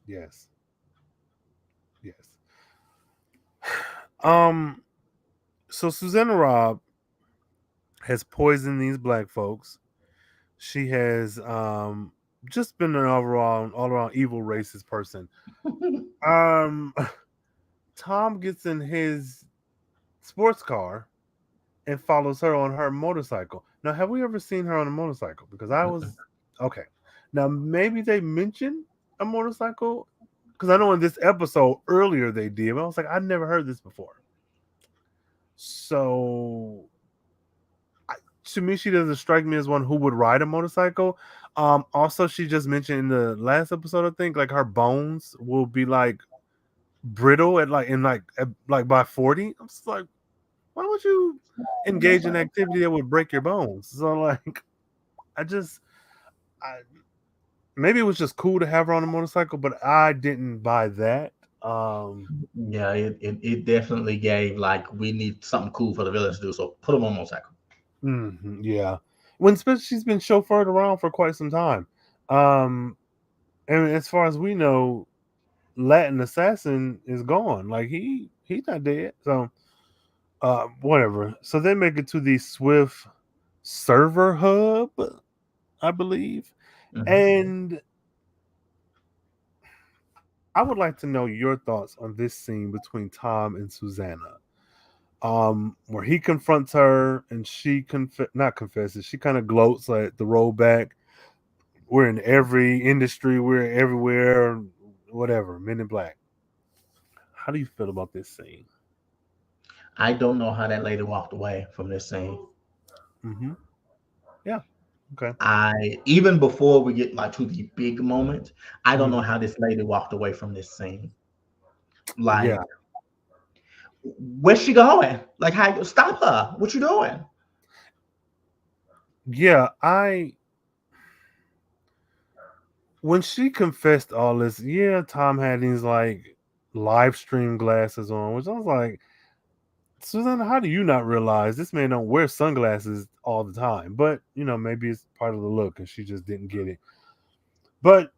Yes, yes. Um, so Susanna Robb has poisoned these black folks. She has just been an overall all around evil racist person. Um Tom gets in his sports car and follows her on her motorcycle. Now, have we ever seen her on a motorcycle? Because I Mm-mm. was okay. Now maybe they mentioned a motorcycle because I know in this episode earlier they did, but I was like, I've never heard this before. So I, to me, she doesn't strike me as one who would ride a motorcycle. Also, she just mentioned in the last episode, I think, like her bones will be like brittle at like by 40. I'm just like, why would you engage in activity that would break your bones? So like, I just, I maybe it was just cool to have her on a motorcycle, but I didn't buy that. Yeah, it definitely gave like we need something cool for the villains to do, so put them on motorcycle. Yeah, when especially she's been chauffeured around for quite some time. Um, and as far as we know, Latin assassin is gone. Like he's not dead. So whatever. So they make it to the Swift server hub, I believe. Hmm. And I would like to know your thoughts on this scene between Tom and Susanna. Where he confronts her and she not confesses, she kind of gloats like the rollback. We're in every industry, we're everywhere, whatever, men in black. How do you feel about this scene? I don't know how that lady walked away from this scene. Mm-hmm. Yeah. Okay. I even before we get like to the big moment, I don't know Mhm. how this lady walked away from this scene. Yeah. Like, where's she going? Like, how stop her? What you doing? Yeah. I When she confessed all this, yeah, Tom had these like live stream glasses on, which I was like, Susanna, how do you not realize this man don't wear sunglasses all the time? But maybe it's part of the look, and she just didn't get it. But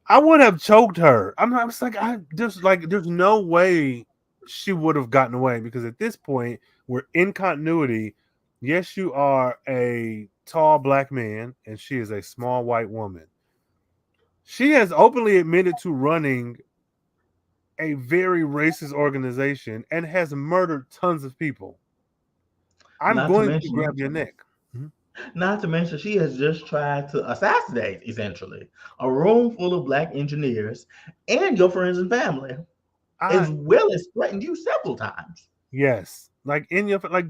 I would have choked her. I was like, there's no way she would have gotten away because at this point we're in continuity. Yes, you are a tall black man, and she is a small white woman. She has openly admitted to running a very racist organization and has murdered tons of people. I'm Not to going to mention, grab your neck. Mhm. not to mention, she has just tried to assassinate essentially a room full of black engineers and your friends and family, I as well as threatened you several times. Yes, like in your like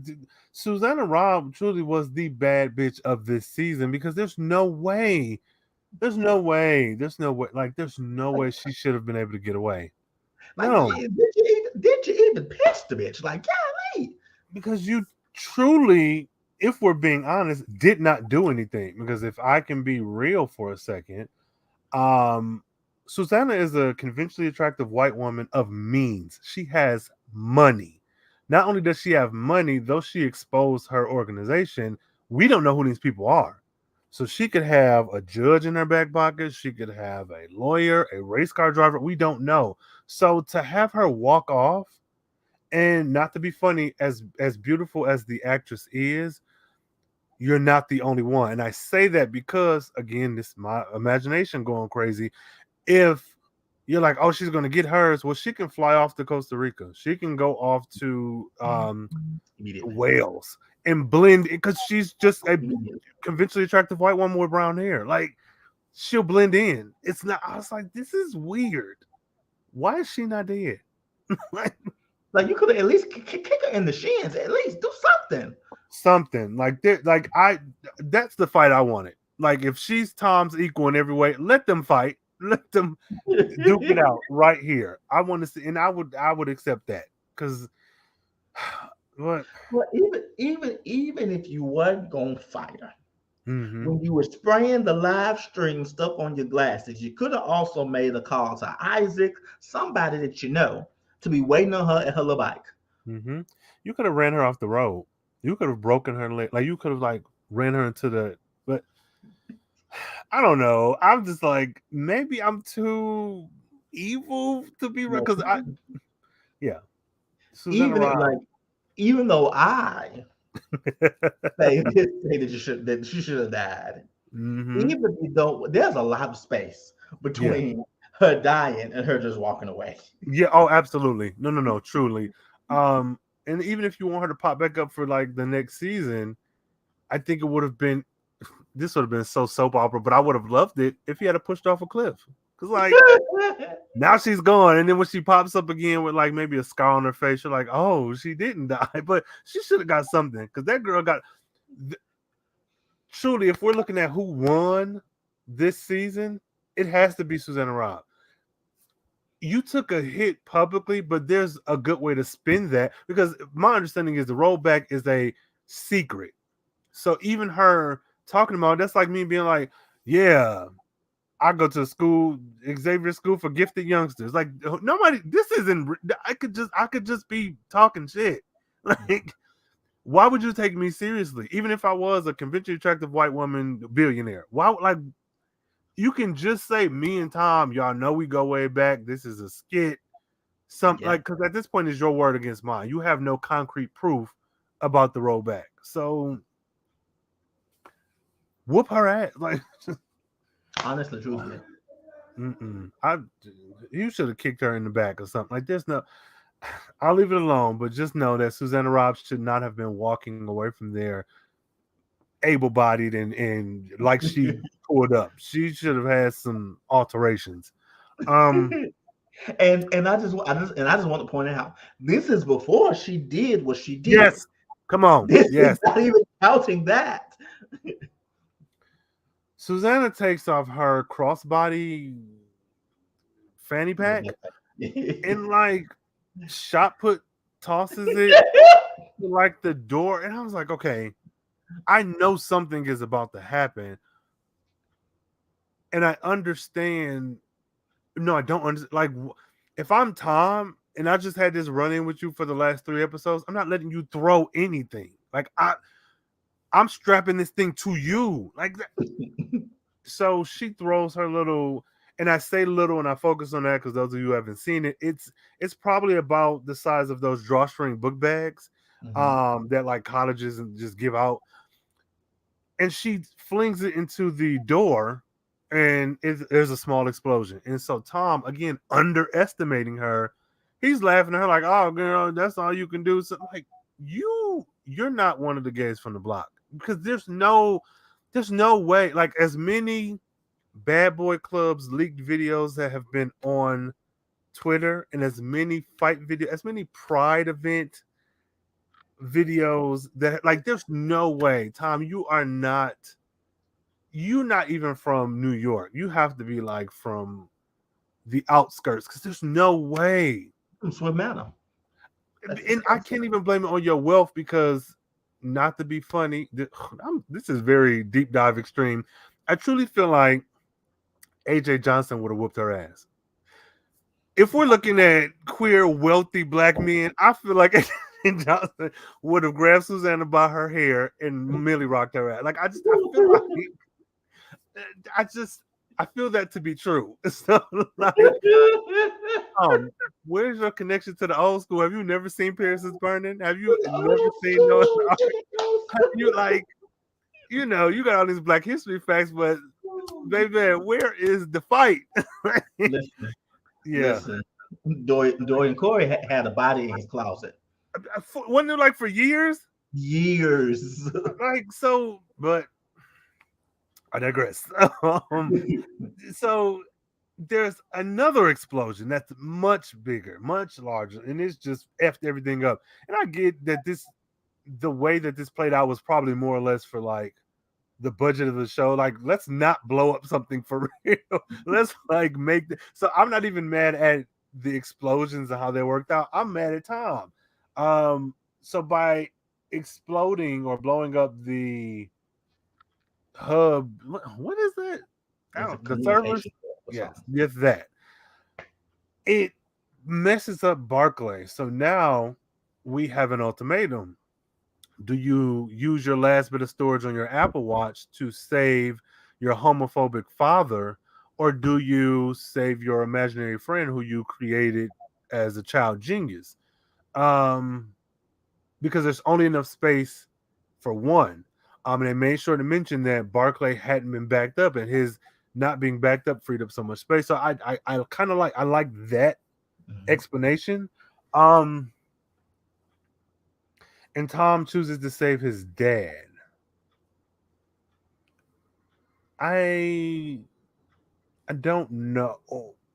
Susanna Robb truly was the bad bitch of this season because there's no way, like there's no Like, way she should have been able to get away. like, No, did you even pitch the bitch? Like, golly. because you truly, if we're being honest, did not do anything. Because if I can be real for a second, um, Susanna is a conventionally attractive white woman of means. She has money. Not only does she have money, though she exposed her organization, We don't know who these people are. So she could have a judge in her back pocket. She could have a lawyer, a race car driver. We don't know. So to have her walk off, and not to be funny, as beautiful as the actress is, you're not the only one. And I say that because, again, this is my imagination going crazy. If you're like, oh, she's going to get hers, well, she can fly off to Costa Rica. She can go off to Immediately. Wales and blend because she's just a Immediately. conventionally attractive white woman with brown hair. Like, she'll blend in. It's not, I was like, this is weird. Why is she not dead? Like, Like you could have at least kick her in the shins. At least do something. something like that. Like, that's the fight I wanted. Like, if she's Tom's equal in every way, let them fight. Let them duke it out right here. I want to see, and I would accept that because what? Well, even if you wasn't gonna fight her, Mm-hmm. when you were spraying the live stream stuff on your glasses, you could have also made a call to Isaac, somebody that you know, to be waiting on her at her little bike. Mm-hmm. You could have ran her off the road. You could have broken her leg. Like, you could have like ran her into the. But I don't know. I'm just like, maybe I'm too evil to be right No, because yeah, Susanna even Rob. like even though I say that she should have died, Mm-hmm. even if you don't, there's a lot of space Yeah. between her dying and her just walking away. Yeah. Oh, absolutely. No, no, no. Truly. And even if you want her to pop back up for like the next season, I think it would have been this would have been so soap opera, but I would have loved it if he had pushed off a cliff. Cause like now she's gone, and then when she pops up again with like maybe a scar on her face, you're like, oh, she didn't die, but she should have got something because that girl got. Truly, if we're looking at who won this season, it has to be Susanna Robb. You took a hit publicly, but there's a good way to spin that because my understanding is the rollback is a secret. So even her talking about that's like me being like, yeah, I go to school, Xavier School for Gifted Youngsters. Like nobody, this isn't. I could just be talking shit. Like, why would you take me seriously? Even if I was a conventionally attractive white woman billionaire, why? Like, you can just say me and Tom, y'all know we go way back. This is a skit. Some Yeah, like because at this point it's your word against mine. You have no concrete proof about the rollback. So whoop her ass. Like, honestly, truthfully. I you should have kicked her in the back or something. Like, there's no. I'll leave it alone, but just know that Susanna Robb should not have been walking away from there able-bodied and like she pulled up. She should have had some alterations. Um, And I just want to point out this is before she did what she did. yes, come on, This is yes. not even counting that. Susanna takes off her crossbody fanny pack and like shot put tosses it to like the door, and I was like, okay, I know something is about to happen, and I understand. No, I don't understand. Like, if I'm Tom and I just had this run in with you for the last 3 episodes, I'm not letting you throw anything. Like, I'm strapping this thing to you. Like that. So she throws her little, and I say little and I focus on that because those of you who haven't seen it, it's probably about the size of those drawstring book bags Mhm. that like colleges and just give out. And she flings it into the door, and there's a small explosion. And so Tom, again, underestimating her, he's laughing at her like, "Oh, girl, that's all you can do." So like, you're not one of the gays from the block because there's no way. Like, as many bad boy clubs leaked videos that have been on Twitter, and as many as many pride event videos that like, there's no way, Tom, you're not even from New York. You have to be like from the outskirts because there's no way. From Swift Manor. That's And I disgusting. can't even blame it on your wealth because, not to be funny, this is very deep dive extreme. I truly feel like AJ Johnson would have whooped her ass. If we're looking at queer, wealthy black men, I feel like Dwayne Johnson would have grabbed Susanna by her hair and Millie rocked her ass. Like I feel like I just I feel that to be true. So like um where's your connection to the old school? Have you never seen Paris is Burning? Have you never seen Noah's Ark? Have you like you got all these Black History facts, but baby, where is the fight? Listen, Yeah. listen. Dorian Corey had a body in his closet. Wasn't it like for years? Years. Like so, but I digress. um, so there's another explosion that's much bigger, much larger, and it's just effed everything up. And I get that the way that this played out was probably more or less for like the budget of the show. Like, let's not blow up something for real. Let's like so I'm not even mad at the explosions and how they worked out. I'm mad at Tom. So by exploding or blowing up the hub, what is that? I It's a don't the servers. communication or Yes, something. yes, that it messes up Barclay. So now we have an ultimatum. Do you use your last bit of storage on your Apple Watch to save your homophobic father, or do you save your imaginary friend who you created as a child genius? Um, because there's only enough space for one. And they made sure to mention that Barclay hadn't been backed up, and his not being backed up freed up so much space. So I kind of like that Mhm. explanation. Um, and Tom chooses to save his dad. I I don't know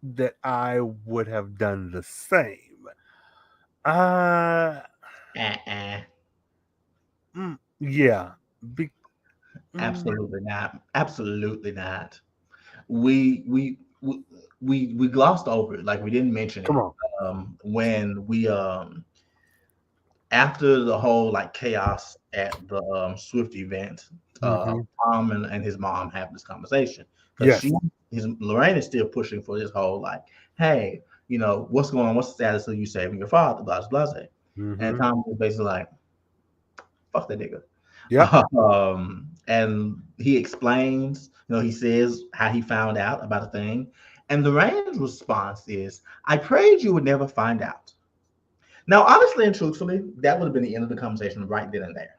that I would have done the same. Uh, Uh-uh. yeah. Be, mm, Absolutely not. Absolutely not. We we we we glossed over it, like we didn't mention Come it. on. When we after the whole like chaos at the Swift event, Mm-hmm. Tom and his mom have this conversation because Yes. his Lorraine is still pushing for this whole like, hey, what's going on? What's the status of you saving your father? Blah blah blah. And Mm-hmm. Tom was basically like, fuck that nigga. Yep. And he explains, he says how he found out about a thing. And Lorraine's response is, I prayed you would never find out. Now, honestly and truthfully, that would have been the end of the conversation right then and there.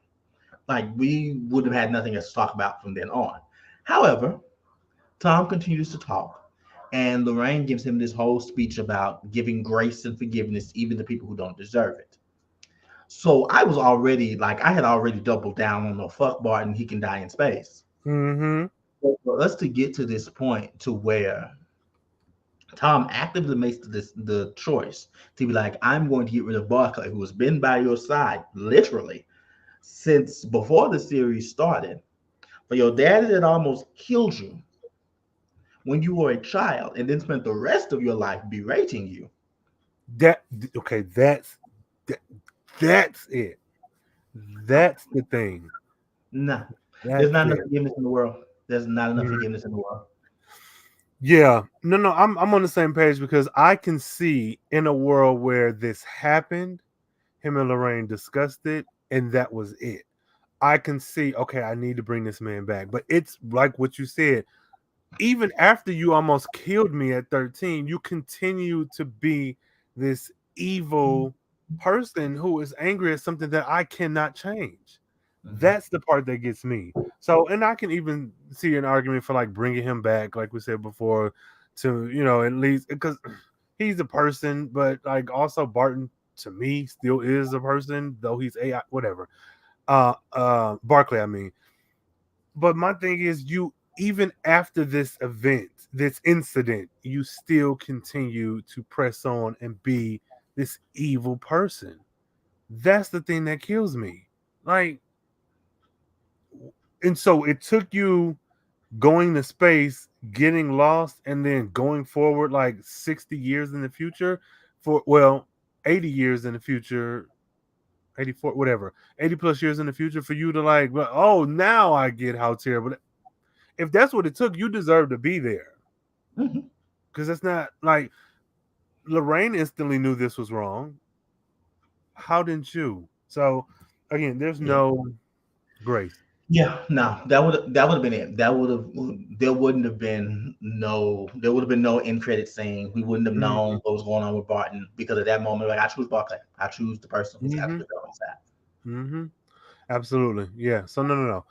Like, we would have had nothing else to talk about from then on. However, Tom continues to talk, and Lorraine gives him this whole speech about giving grace and forgiveness even to people who don't deserve it. So I was already like, I had already doubled down on the fuck Barton, he can die in space. Mm-hmm. So for us to get to this point to where Tom actively makes the choice to be like, I'm going to get rid of Barclay, who has been by your side literally since before the series started. For your dad that almost killed you when you were a child and then spent the rest of your life berating you. That okay. That, that's it. That's the thing. Nah, there's That's not enough it. forgiveness in the world. There's not enough Mhm. forgiveness in the world. Yeah. No. I'm on the same page because I can see in a world where this happened, him and Lorraine discussed it, and that was it. I can see, okay, I need to bring this man back. But it's like what you said, even after you almost killed me at 13, you continue to be this evil person who is angry at something that I cannot change. Mhm. That's the part that gets me. So, and I can even see an argument for like bringing him back, like we said before, to, at least because he's a person, but like also Barton to me still is a person, though he's AI, whatever. Barkley, I mean. But my thing is, you even after this event, this incident, you still continue to press on and be this evil person. That's the thing that kills me. Like, and so it took you going to space, getting lost, and then going forward like 60 years in the future for, well, 80 years in the future, 84, whatever, 80 plus years in the future for you to like, well, oh, now I get how terrible. If that's what it took, you deserve to be there. Mhm. Because it's not like Lorraine instantly knew this was wrong. How didn't you? So again, there's Yeah. no grace. Yeah, no, that would have been it. That would have there wouldn't have been no there would have been no end credit scene. We wouldn't have Mm-hmm. known what was going on with Barton because at that moment, like I choose Barclay. I choose the person who's Mm-hmm. actually on side. Mm-hmm. Absolutely. Yeah. So no.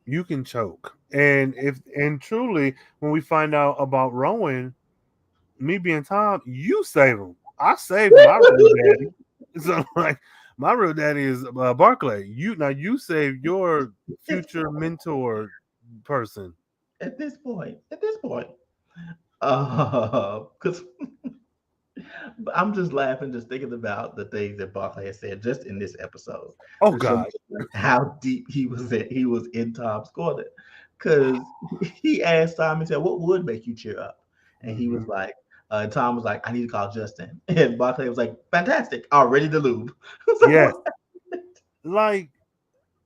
You can choke. And truly, when we find out about Rowan, me being Tom, you save him. I saved my real daddy. So like my real daddy is Barclay. You save your It's future mentor person. at this point, because I'm just laughing just thinking about the things that Barclay has said just in this episode Oh to show me God. like, how deep he was in Tom's corner. Because he asked Tom, he said, "What would make you cheer up?" And he was Hmm. like, Tom was like, "I need to call Justin." And Barclay was like, "Fantastic, already the lube." Yes. So, Like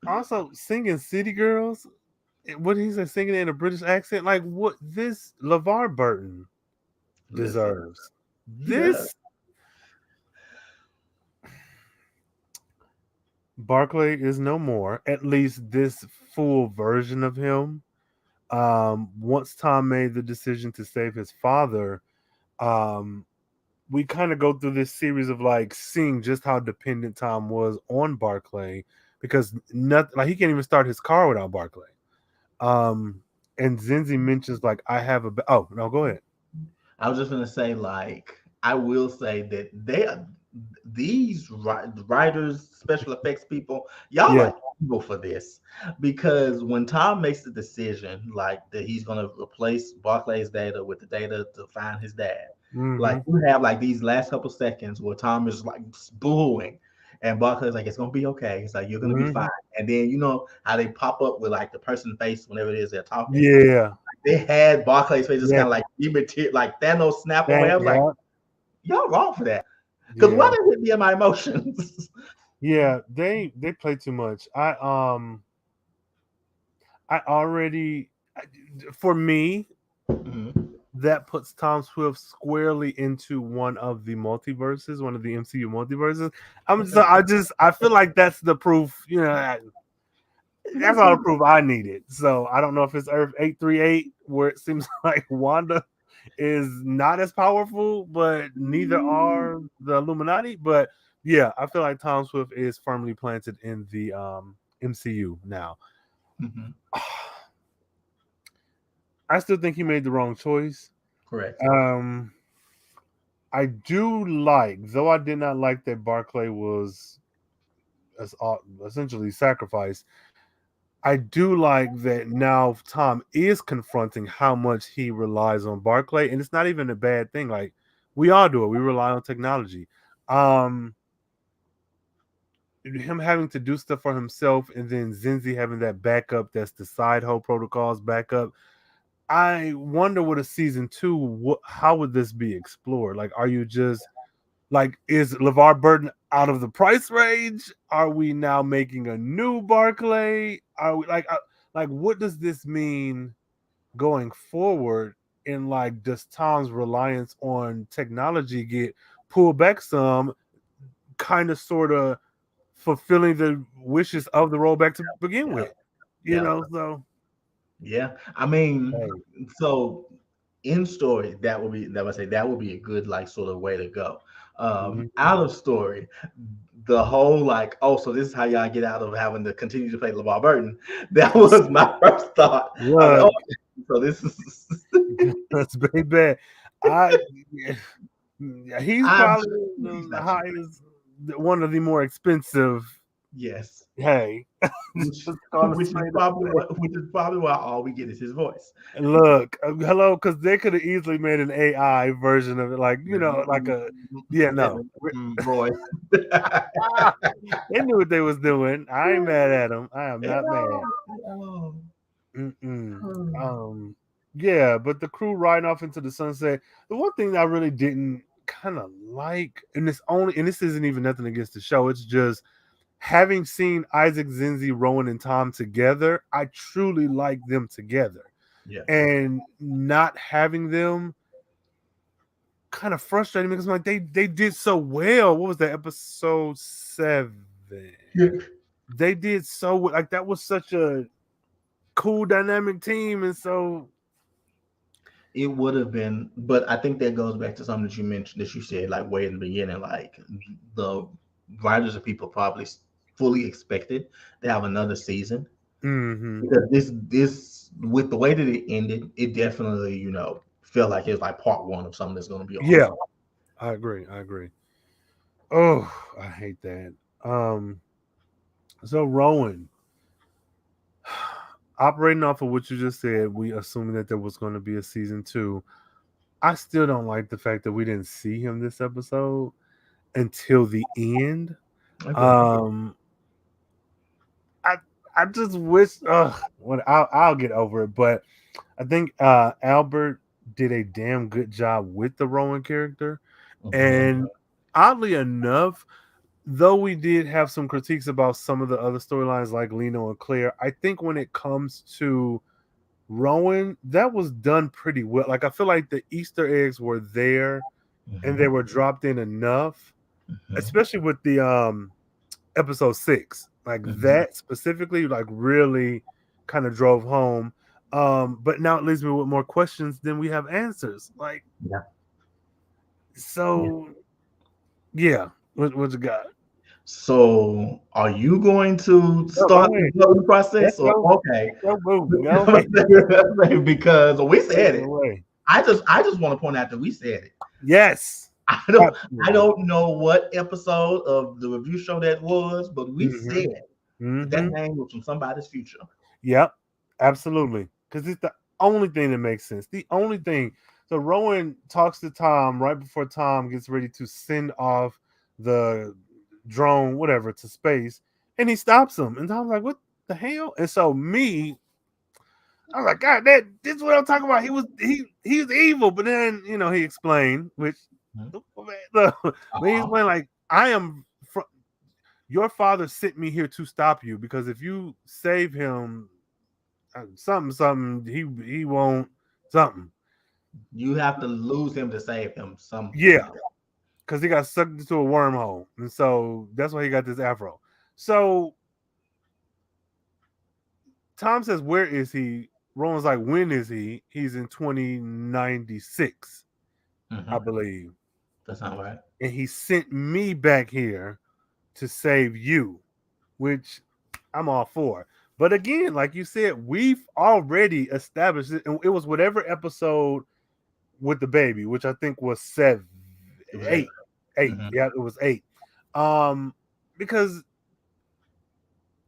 also singing City Girls. What he said, singing in a British accent. Like what this LeVar Burton listen, deserves. he does. This Barclay is no more. At least this full version of him. Once Tom made the decision to save his father, um, we kind of go through this series of like seeing just how dependent Tom was on Barclay because nothing like he can't even start his car without Barclay. Um, and Zinzi mentions like I have a oh no go ahead. I was just gonna say, like, I will say that they are these writers, special effects people, y'all Yeah. are evil for this because when Tom makes the decision, like that he's gonna replace Barclay's data with the data to find his dad, like Mm-hmm. you have like these last couple seconds where Tom is like booing. And Barclay's like, it's gonna be okay. He's like, you're gonna be Mm-hmm. fine. And then you know how they pop up with like the person face whenever it is they're talking, Yeah. they had Barclay's face just Yeah. kind of like like Thanos snap away. That, I was like, yeah. y'all wrong for that. Because why Yeah. did it hit me in my emotions? Yeah. They play too much. I already for me Mhm. that puts Tom Swift squarely into one of the multiverses, one of the MCU multiverses. I feel like that's the proof. That's all the Listen, proof I needed. So I don't know if it's Earth 838 where it seems like Wanda is not as powerful, but neither are the Illuminati. But yeah, I feel like Tom Swift is firmly planted in the MCU now. mhm, I still think he made the wrong choice. correct. Um, I do like, though I did not like that Barclay was essentially sacrificed. I do like that now Tom is confronting how much he relies on Barclay, and it's not even a bad thing. Like we all do it. We rely on technology. Um, him having to do stuff for himself, and then Zinzi having that backup. That's the side hoe protocols backup. I wonder what a season two. How would this be explored? Like, are you just like is LeVar Burton out of the price range? Are we now making a new Barclay? Are we like what does this mean going forward? And like does Tom's reliance on technology get pulled back some, kind of sort of fulfilling the wishes of the rollback to begin Yeah, with? yeah, So yeah. I mean, hey. so in story, that would say that would be a good like sort of way to go. Mhm. Out of story, the whole like, oh, so this is how y'all get out of having to continue to play LeVar Burton. That was my first thought. I was like, Look, oh, so this is that's very bad. I he's I'm probably sure he's the not cheap. highest, one of the more expensive. Yes. Hey, Which just call it straight up. which is probably why all we get is his voice. Look, hello, because they could have easily made an AI version of it, like like a yeah, no. Voice. Ah, they knew what they was doing. I ain't mad at them. I am not mad. Oh. Mm-mm. Oh. Yeah, but the crew riding off into the sunset. The one thing I really didn't kind of like, and this isn't even nothing against the show. It's just having seen Isaac, Zinzi, Rowan, and Tom together. I truly like them together, Yes. and not having them kind of frustrating because like they did so well. What was that, episode 7? Yeah. They did so like that was such a cool dynamic team, and so It would have been, but I think that goes back to something that you mentioned, that you said like way in the beginning, like the writers and people probably fully expected to have another season, mm-hmm. because this with the way that it ended, it definitely felt like it was like part one of something that's going to be Yeah, ongoing. I agree. Oh, I hate that. So Rowan, operating off of what you just said, we assuming that there was going to be a season 2. I still don't like the fact that we didn't see him this episode until the end. I agree. Um, I I just wish. When I'll get over it, but I think Albert did a damn good job with the Rowan character, Hmm. and oddly enough, though we did have some critiques about some of the other storylines like Lino and Claire, I think when it comes to Rowan, that was done pretty well. Like I feel like the Easter eggs were there and they Hmm. were dropped in enough, Hmm. especially with the episode 6. Like Hmm. that specifically, like really kind of drove home. But now it leaves me with more questions than we have answers. Like Yeah. Yeah. so, yeah. What you got? So, are you going to Go start the ahead. voting Let's process, or go. okay? Let's go. Boom. Go ahead. Because we Take said it it. away. I just want to point out that we said it. Yes. I don't I Absolutely. don't know what episode of the review show that was, but we Mm-hmm. said that Mm-hmm. name was from somebody's future. Yep. Absolutely. Because it's the only thing that makes sense. The only thing. So Rowan talks to Tom right before Tom gets ready to send off the drone, whatever, to space, and he stops him. And Tom's like, "What the hell?" And so I was like, "God, this is what I'm talking about. He was evil." But then he explained, which Mhm. but he Uh-huh. explained like, "I am your father sent me here to stop you because if you save him, something he won't something." You have to lose him to save him. Something Yeah, like that. because he got sucked into a wormhole, and so that's why he got this afro. So Tom says, "Where is he?" Rowan's like, "When is he?" He's in 2096, I Hmm. believe, That sounds right. and he sent me back here to save you, which I'm all for. But again, like you said, we've already established it, and it was whatever episode with the baby, which I think was It was eight. eight, eight. Hmm. Yeah, it was 8. Um, because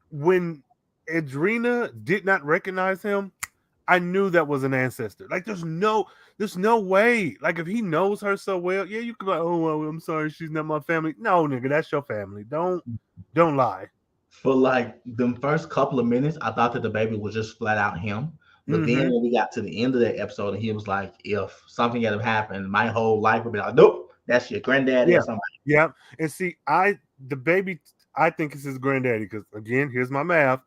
when Adrena did not recognize him, I knew that was an ancestor. Like, there's no way. Like, if he knows her so well, yeah, you could be like, oh, well, I'm sorry, she's not my family. No, nigga, that's your family. Don't lie. For like the first couple of minutes, I thought that the baby was just flat out him. But then Mm-hmm. when we got to the end of that episode, and he was like, "If something had happened, my whole life would be like, nope, that's your granddaddy or Yeah, somebody." yeah. And see, the baby, I think it's his granddaddy because again, here's my math.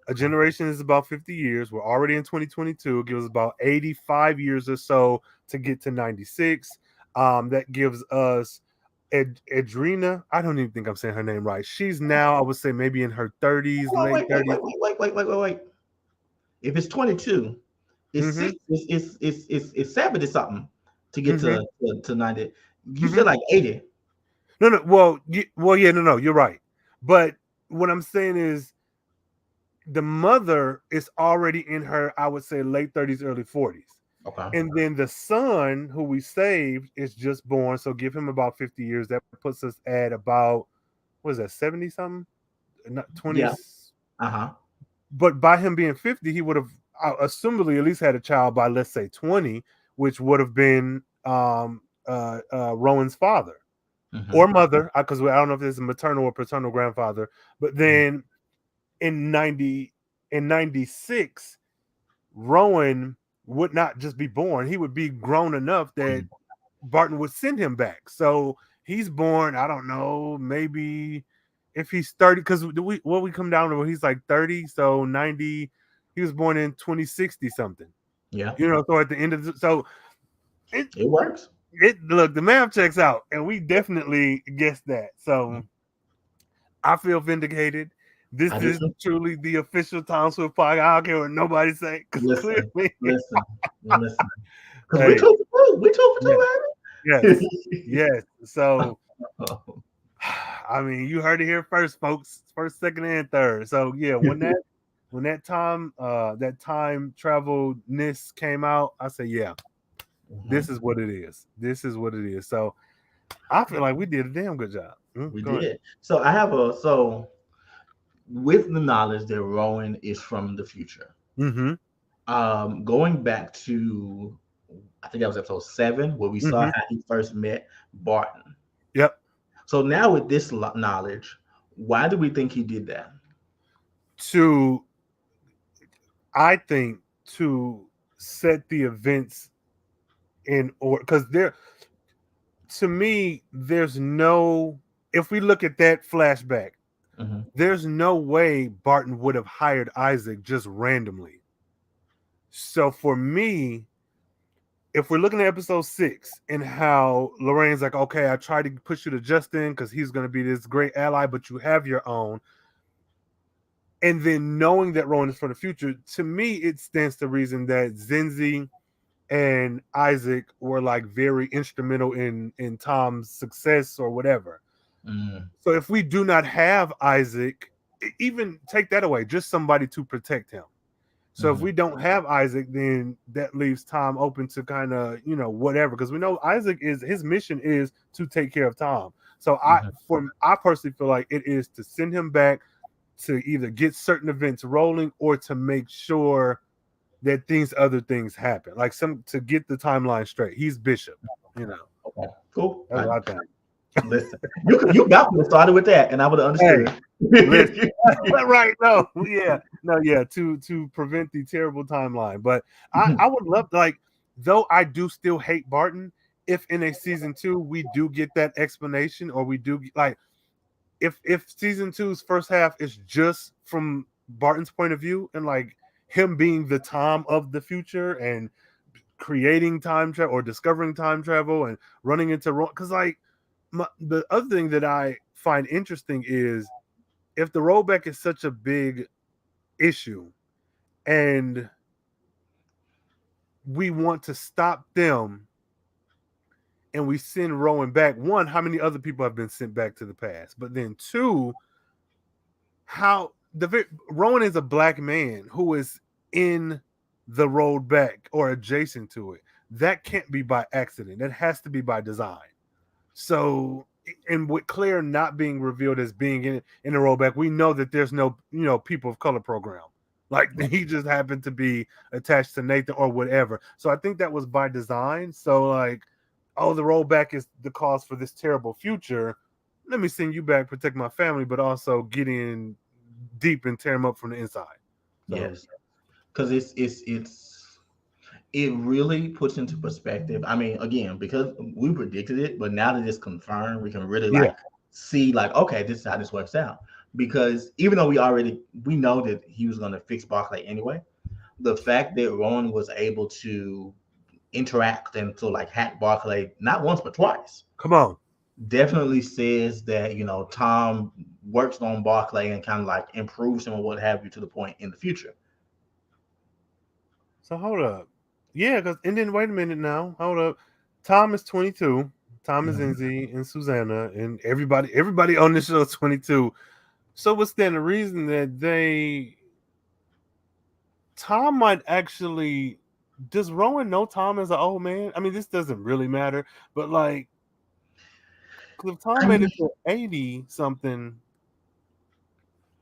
A generation is about 50 years. We're already in 2022. It gives us about 85 years or so to get to 96. That gives us Edrina. I don't even think I'm saying her name right. She's now, I would say, maybe in her 30s, Oh, late wait, wait, 30s. wait, wait, wait, wait, wait, wait, wait. If it's 22, it's Mm-hmm. six. It's 70 something to get Mm-hmm. to 90. You Mm-hmm. said like 80. No, no. Well, yeah, no, no. You're right. But what I'm saying is the mother is already in her, I would say, late 30s, early 40s. Okay. And then the son who we saved is just born. So give him about 50 years. That puts us at about, what is that, 70 something? Not 20. Yeah. Uh huh. But by him being 50, he would have, assumably, at least had a child by, let's say, 20, which would have been Rowan's father Hmm. or mother, because I don't know if there's a maternal or paternal grandfather. But then in 96, Rowan would not just be born; he would be grown enough that Barton would send him back. So he's born. I don't know, maybe if he's 30, because we come down to when he's like 30, so 90. He was born in 2060 something. Yeah, So at the end of so it it works. Look, the math checks out, and we definitely guessed that. So I feel vindicated. I This do is too. truly the official Tom Swift podcast. I don't care what nobody say, because Listen, clearly, listen, listen. Because we hey, two for two. We two yes, for yes, two, yes. So, baby. I mean, you heard it here first, folks. First, second, and third. So, yeah, when that time travel ness came out, I said, yeah, this Mhm. is what it is. This is what it is. So, I feel like we did a damn good job. We Go ahead. did. So I have a so with the knowledge that Rowan is from the future. Mm-hmm. Going back to I think that was episode 7 where we saw Mm-hmm. how he first met Barton. Yep. So now with this knowledge, why do we think he did that? To I think to set the events in order, because there, to me, there's no. If we look at that flashback, Hmm. there's no way Barton would have hired Isaac just randomly. So for me, if we're looking at episode 6 and how Lorraine's like, okay, I tried to push you to Justin because he's going to be this great ally, but you have your own. And then knowing that Rowan is for the future, to me, it stands to reason that Zenzi and Isaac were like very instrumental in Tom's success or whatever. Mm, So if we do not have Isaac, even take that away, just somebody to protect him. So if hmm. we don't have Isaac, then that leaves Tom open to kind of, whatever, because we know Isaac is his mission is to take care of Tom. So Hmm. I personally feel like it is to send him back to either get certain events rolling or to make sure that other things happen, like some to get the timeline straight. He's Bishop, you know. Okay, cool. That's what I think. Listen, you got me started with that, and I would have Hey, understood. listen, right? No, yeah, no, yeah. To prevent the terrible timeline, but I would love to, like, though I do still hate Barton. If in a season 2 we do get that explanation, or we do like if season two's first half is just from Barton's point of view and like him being the Tom of the future and creating time travel or discovering time travel and running into wrong, because like the other thing that I find interesting is if the rollback is such a big issue and we want to stop them and we send Rowan back, one, how many other people have been sent back to the past? But then two, how Rowan is a black man who is in the rollback or adjacent to it. That can't be by accident. That has to be by design. So, and with Claire not being revealed as being in the rollback, we know that there's no people of color program. Like he just happened to be attached to Nathan or whatever. So I think that was by design. So like, oh, the rollback is the cause for this terrible future. Let me send you back, protect my family, but also get in deep and tear them up from the inside. So Yes, because it really puts into perspective. I mean, again, because we predicted it, but now that it's confirmed, we can really yeah, like see like, okay, this is how this works out. Because even though we know that he was going to fix Barclay anyway, the fact that Rowan was able to interact and to like hack Barclay not once but twice come on. definitely says that Tom works on Barclay and kind of like improves him or what have you to the point in the future. So hold up. Yeah, because and then wait a minute now. Hold up. Tom is 22. Tom is Mhm. Enzi and Susanna and everybody on this show is 22. So what's then the reason that Tom might actually, does Rowan know Tom as an old man? I mean, this doesn't really matter, but like, 'cause if Tom I made mean, it to 80 something,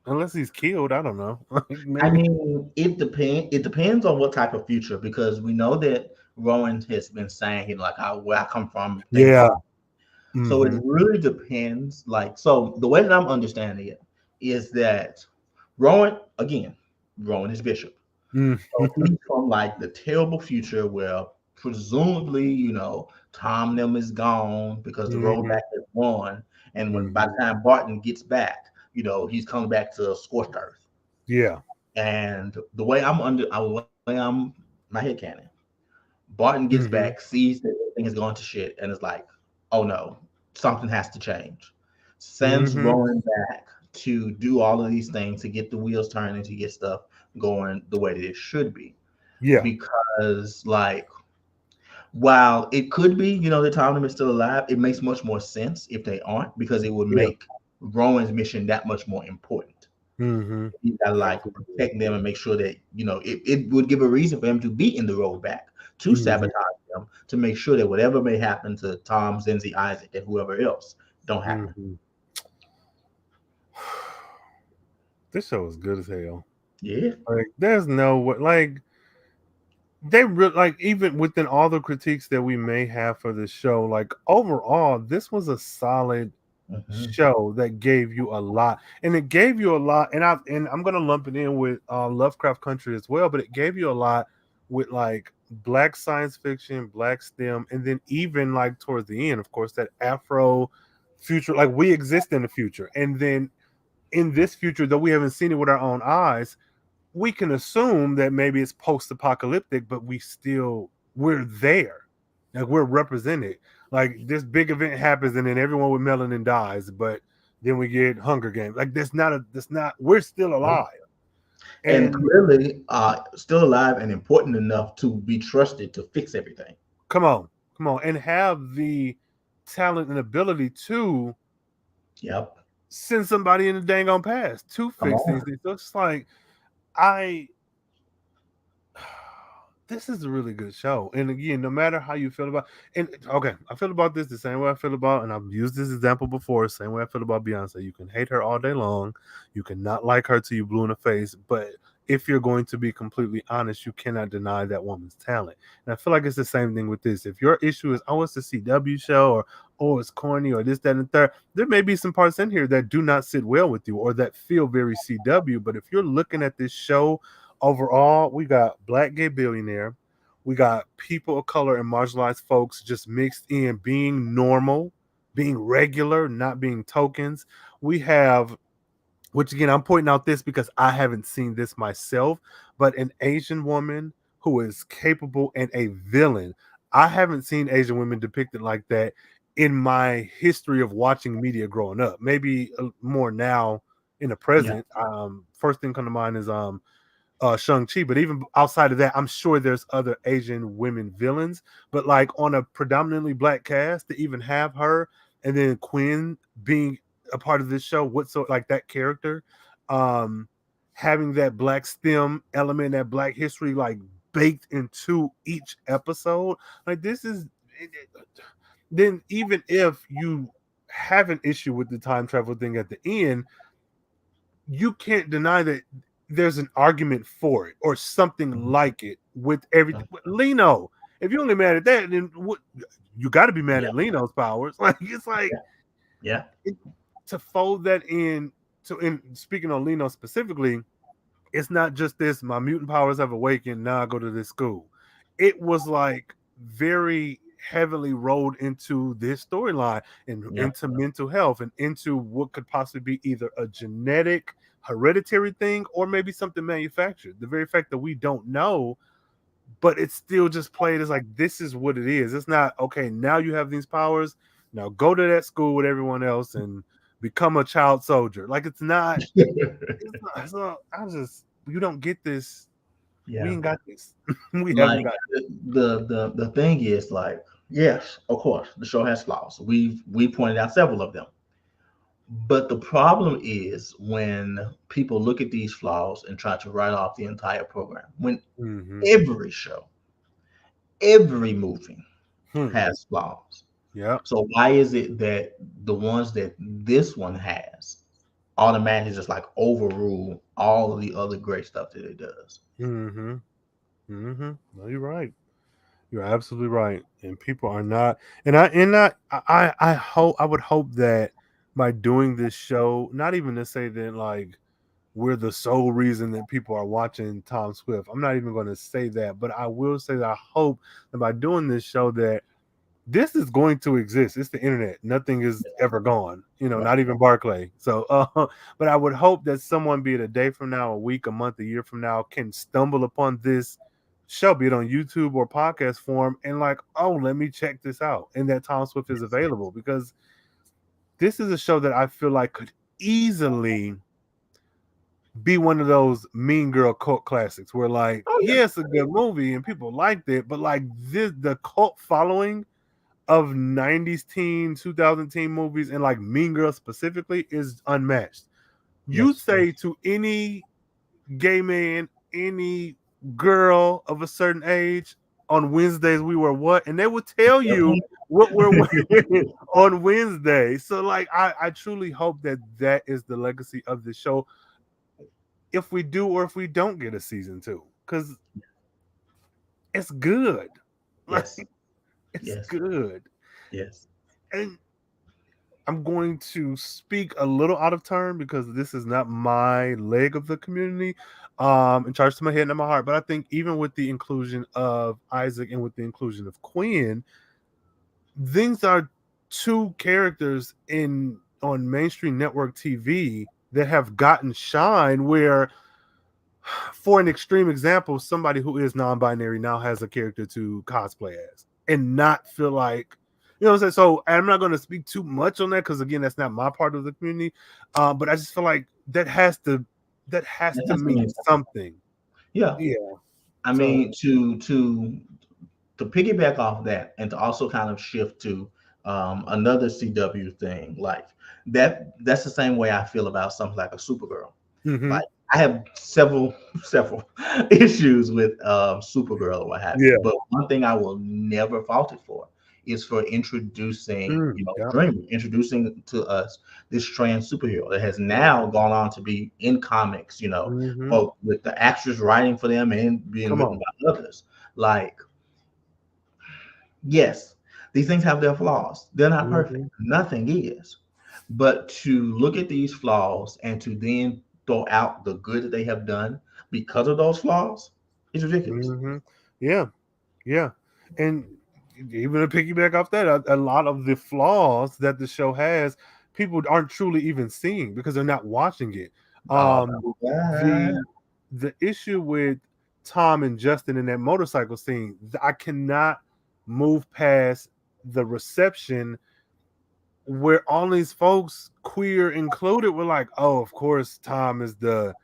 unless he's killed, I don't know. Like I maybe. mean, it depends. It depends on what type of future, because we know that Rowan has been saying, like, where I come from, things Yeah. like. So it Mm-hmm. really depends. Like, so the way that I'm understanding it is that Rowan is Bishop. So Mm-hmm. he's from like the terrible future where presumably, Tom them is gone because the Mm-hmm. rollback has won. And when by Mm-hmm. the time Barton gets back, he's coming back to scorched earth. Yeah. And the way I'm my head canon, Barton gets Mm-hmm. back, sees that everything has gone to shit, and is like, "Oh no, something has to change." Sends Mm-hmm. Rowan back to do all of these things to get the wheels turning, to get stuff going the way that it should be. Yeah. Because, like, while it could be, the Tottenham is still alive, it makes much more sense if they aren't, because it would Yeah. make Rowan's mission that much more important. Mm-hmm. You gotta like Absolutely. protect them and make sure that it would give a reason for him to be in the road back to Mm-hmm. sabotage them, to make sure that whatever may happen to Tom, Zenzi, Isaac, and whoever else don't happen. Mm-hmm. This show is good as hell. Yeah. Like, there's no way. Like, they really, like, even within all the critiques that we may have for this show, like, overall, this was a solid Hmm. show that gave you a lot, and it gave you a lot. And I'm gonna lump it in with Lovecraft Country as well, but it gave you a lot with like black science fiction, black STEM, and then even like towards the end, of course, that Afro future. Like, we exist in the future, and then in this future, though we haven't seen it with our own eyes, we can assume that maybe it's post-apocalyptic, but we're there, like, we're represented. Like, this big event happens, and then everyone with melanin dies, but then we get Hunger Games. Like, that's not we're still alive. And And clearly, still alive and important enough to be trusted to fix everything. come on, come on, and have the talent and ability to Yep. send somebody in the dang on past to Come fix these on. things. So it's like, I this is a really good show. And again, no matter how you feel about, and okay, I feel about this the same way I feel about, and I've used this example before, same way I feel about Beyonce. You can hate her all day long, you cannot like her till you blue in the face, but if you're going to be completely honest, you cannot deny that woman's talent. And I feel like it's the same thing with this. If your issue is, oh, it's a CW show, or oh, it's corny, or this, that, and the third, there may be some parts in here that do not sit well with you or that feel very CW. But if you're looking at this show overall, we got black gay billionaire, we got people of color and marginalized folks just mixed in, being normal, being regular, not being tokens. We have, which again, I'm pointing out this because I haven't seen this myself, but an Asian woman who is capable and a villain. I haven't seen Asian women depicted like that in my history of watching media growing up. Maybe more now in the Yeah. present. First thing come to mind is Shang-Chi, but even outside of that, I'm sure there's other Asian women villains. But like on a predominantly black cast, to even have her and then Quinn being a part of this show, what so like that character, um, having that black STEM element, that black history like baked into each episode, like this is then even if you have an issue with the time travel thing at the end, you can't deny that there's an argument for it or something Mhm. like it with everything. Lino, if you're only mad at that, then what? You got to be mad Yeah. at Lino's powers. Like, it's like Yeah. Yeah. it, to fold that in. To in speaking on Lino specifically, it's not just this. My mutant powers have awakened. Now I go to this school. It was like very heavily rolled into this storyline and Yeah. into mental health and into what could possibly be either a genetic hereditary thing or maybe something manufactured. The very fact that we don't know, but it's still just played as like this is what it is. It's not okay. Now you have these powers. Now go to that school with everyone else and become a child soldier. Like, it's not. It's not. I just, you don't get this. We Yeah. ain't got this. We haven't Like got. the thing is, like, yes, of course, the show has flaws. We pointed out several of them. But the problem is when people look at these flaws and try to write off the entire program. When Mm-hmm. every show, every movie Hmm. has flaws. Yep. So why is it that the ones that this one has automatically just like overrule all of the other great stuff that it does? Mm-hmm. Mm-hmm. No, you're right. You're absolutely right. And people are not. And I hope, I would hope that by doing this show, not even to say that like we're the sole reason that people are watching Tom Swift. I'm not even going to say that, but I will say that I hope that by doing this show that this is going to exist. It's the internet. Nothing is ever gone. Right. Not even Barclay. So, but I would hope that someone, be it a day from now, a week, a month, a year from now, can stumble upon this show, be it on YouTube or podcast form, and like, oh, let me check this out. And that Tom Swift is available, because this is a show that I feel like could easily be one of those Mean Girl cult classics where, like, Oh yeah. yeah, it's a good movie and people liked it, but like this, the cult following of 90s teen, 2000 teen movies, and like Mean Girl specifically, is unmatched. You Yes. say to any gay man, any girl of a certain age, on Wednesdays we were what, and they will tell you what we're wearing on Wednesday. So like, I truly hope that that is the legacy of the show, if we do or if we don't get a season two, because it's good. Like, Yes. it's Yes. good. Yes. And I'm going to speak a little out of turn because this is not my leg of the community, in charge to my head and my heart. But I think even with the inclusion of Isaac and with the inclusion of Quinn, these are two characters in on mainstream network TV that have gotten shine where, for an extreme example, somebody who is non-binary now has a character to cosplay as and not feel like, you know what I'm saying? So I'm not going to speak too much on that because again, that's not my part of the community. But I just feel like that has to That's mean something. something. Yeah. Yeah. I So. mean, to piggyback off that and to also kind of shift to another CW thing, like that's the same way I feel about something like a Supergirl. Hmm. Like I have several issues with Supergirl or what have you, Yeah. but one thing I will never fault it for is for introducing, Yeah. Dreamer, introducing to us this trans superhero that has now gone on to be in comics, Hmm. both with the actors writing for them and being Come written on. by others. Like, yes, these things have their flaws. They're not perfect. Hmm. Nothing is. But to look at these flaws and to then throw out the good that they have done because of those flaws is ridiculous. Hmm. Yeah. Yeah. And even to piggyback off that, a lot of the flaws that the show has, people aren't truly even seeing because they're not watching it. Oh, Um, God. the the issue with Tom and Justin in that motorcycle scene, I cannot move past the reception where all these folks, queer included, were like, "Oh, of course, Tom is the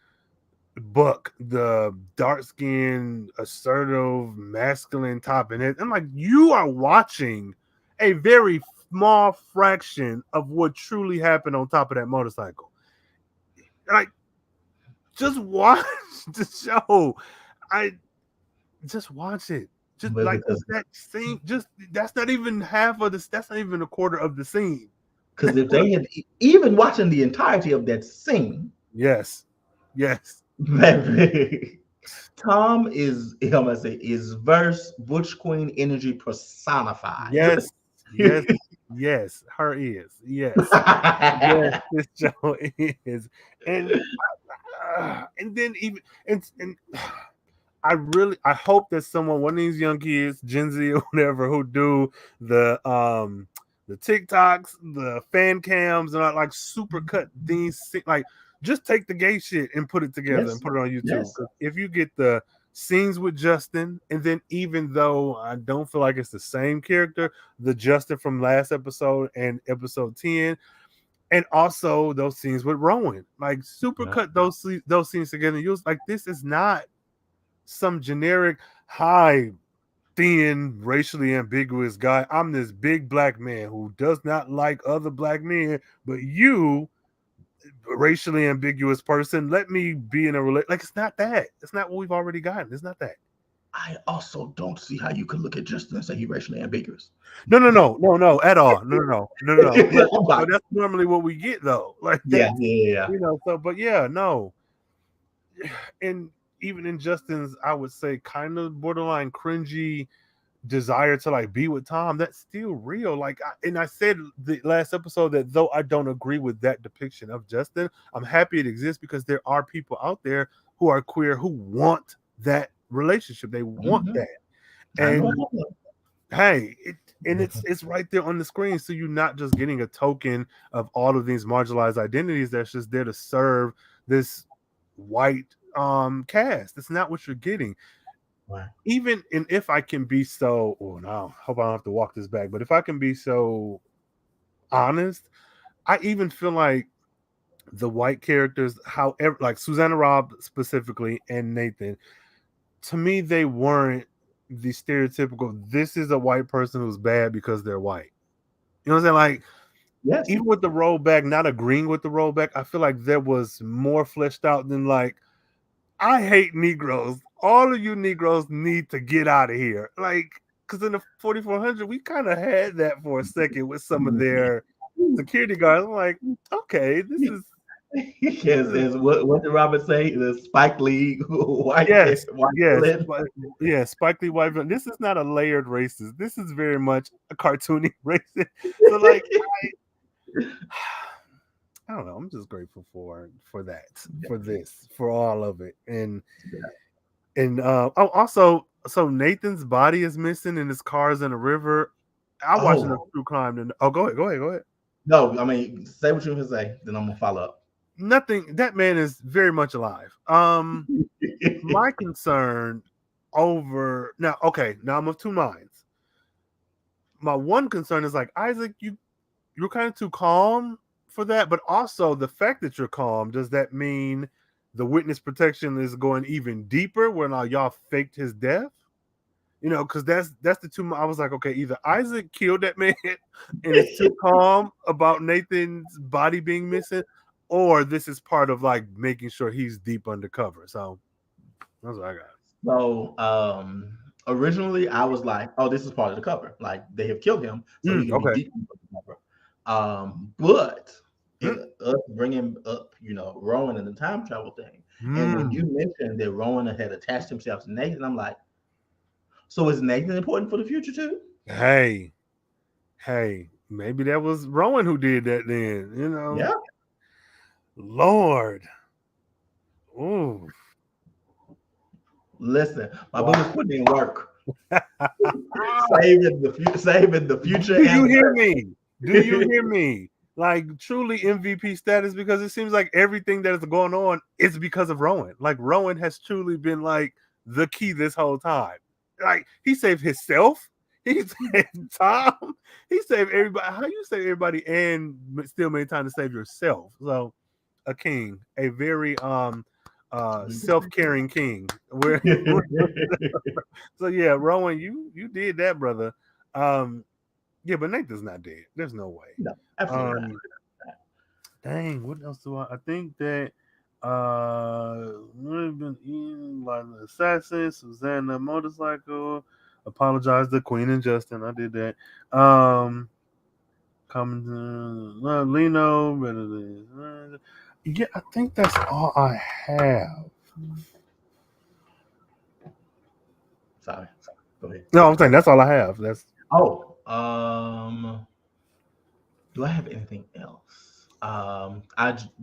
Buck, the dark skinned, assertive, masculine top." And it, I'm like, you are watching a very small fraction of what truly happened on top of that motorcycle. Like, just watch the show. I just watch it. Just But like because that scene. Just that's not even half of this. That's not even a quarter of the scene. if they had even watching the entirety of that scene, Yes, yes, baby, Tom is, I'm gonna say, is verse Butch Queen energy personified. yes, yes, yes. Her is yes. Yes, this show is, and and then even and I hope that someone, one of these young kids, Gen Z or whatever, who do the TikToks, the fan cams, and like super cut these like just take the gay shit and put it together and Yes, put it on YouTube. yes. Because if you get the scenes with Justin, and then even though I don't feel like it's the same character, the Justin from last episode and episode 10, and also those scenes with Rowan, like super Yeah. cut those scenes together. You was like, this is not some generic high thin racially ambiguous guy. I'm this big black man who does not like other black men, but you, racially ambiguous person, let me be in a relate. Like, it's not that. It's not what we've already gotten. It's not that. I also don't see how you could look at Justin and say he's racially ambiguous. No, no, no, no, no, at all. No, no, no, no, no, no. I'm But like, that's normally what we get though. Like yeah, that's, yeah, yeah. so. But yeah, no. And even in Justin's, I would say, kind of borderline cringy desire to like be with Tom, that's still real. Like, and I said the last episode that though I don't agree with that depiction of Justin, I'm happy it exists because there are people out there who are queer who want that relationship. They want Mhm. that, I know. and hey, it's right there on the screen. So you're not just getting a token of all of these marginalized identities that's just there to serve this white cast. That's not what you're getting. Right. even and if I can be so, oh no, hope I don't have to walk this back, but if I can be so honest, I even feel like the white characters, however, like Susanna Robb specifically and Nathan, to me, they weren't the stereotypical, this is a white person who's bad because they're white. You know what I'm saying? Like, Yes. even with the rollback, not agreeing with the rollback, I feel like there was more fleshed out than like, I hate Negroes. All of you Negroes need to get out of here. Like, because in the 4400, we kind of had that for a second with some of their security guards. I'm like, okay, this is Yes, yes. What did Robert say? The Spike Lee yes, white yes, villain. yeah. Spike Lee white villain. This is not a layered racist. This is very much a cartoony racist. So like, I don't know. I'm just grateful for that, for this, for all of it, and oh, also, so Nathan's body is missing, and his car is in a river. I watch enough Oh true crime. And oh, go ahead. no! I mean, say what you want to say, then I'm gonna follow up. Nothing. That man is very much alive. My concern over now. Okay, now I'm of two minds. My one concern is like, Isaac, you're kind of too calm for that, but also the fact that you're calm, does that mean the witness protection is going even deeper when y'all faked his death? You know, because that's the two. I was like, okay, either Isaac killed that man and is too calm about Nathan's body being missing, or this is part of like making sure he's deep undercover. So that's what I got. So originally I was like, oh, this is part of the cover. Like they have killed him, so he can be Okay. deep in the cover. But Mm, us bringing up, Rowan and the time travel thing, and when mm. you mentioned that Rowan had attached himself to Nathan, I'm like, so is Nathan important for the future too? Hey, hey, maybe that was Rowan who did that then. Yeah. Lord. Ooh. Listen, my book is Wow. putting in work, saving the future Do and you the hear present. me? Do you hear me? Like truly MVP status, because it seems like everything that is going on is because of Rowan. Like Rowan has truly been like the key this whole time. Like he saved himself, he saved Tom, he saved everybody. How you save everybody and still maintain time to save yourself? So a king, a very self-caring king. Where so yeah, Rowan, you did that, brother. Um yeah, but Nathan's not dead. There's no way. No, absolutely not. Um, dang, what else do I think that would have been eaten by the assassin, Susanna motorcycle, apologize to Queen and Justin. I did that. Coming to Lino, better than yeah, I think that's all I have. Sorry. Go ahead. No, I'm saying that's all I have. That's Oh, do I have anything else?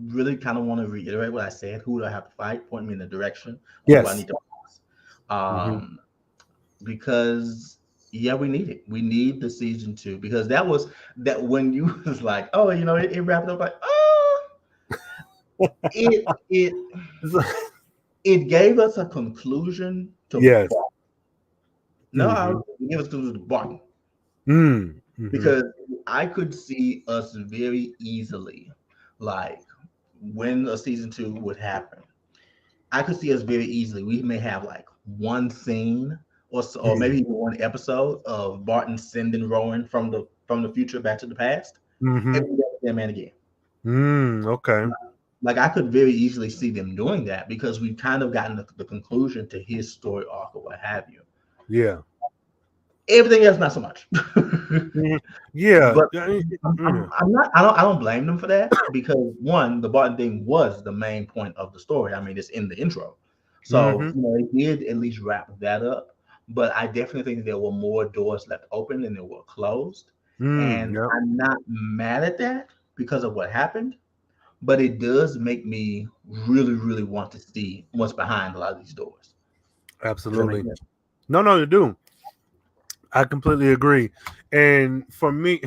Really kind of want to reiterate what I said. Who do I have to fight? Point me in the direction of who I yes. need to box. Mm-hmm. Because yeah, we need it. We need the season two because that was that when you was like, oh, it wrapped up like, oh, it it gave us a conclusion to yes. no, I Mm-hmm. give us to the bottom Mm-hmm. because I could see us very easily, like when a season two would happen. I could see us very easily. We may have like one scene or maybe even one episode of Barton sending Rowan from the future back to the past, Mm-hmm. and we get that man again. Okay. Like I could very easily see them doing that because we've kind of gotten the conclusion to his story arc or what have you. Yeah. Everything else, not so much. Mhm. Yeah. But Yeah. I'm not. I don't blame them for that because one, the Barton thing was the main point of the story. I mean, it's in the intro, so Mhm. they did at least wrap that up. But I definitely think there were more doors left open than there were closed, and Yep. I'm not mad at that because of what happened. But it does make me really, really want to see what's behind a lot of these doors. Does that make Absolutely. sense? No, you do. I completely agree. And for me,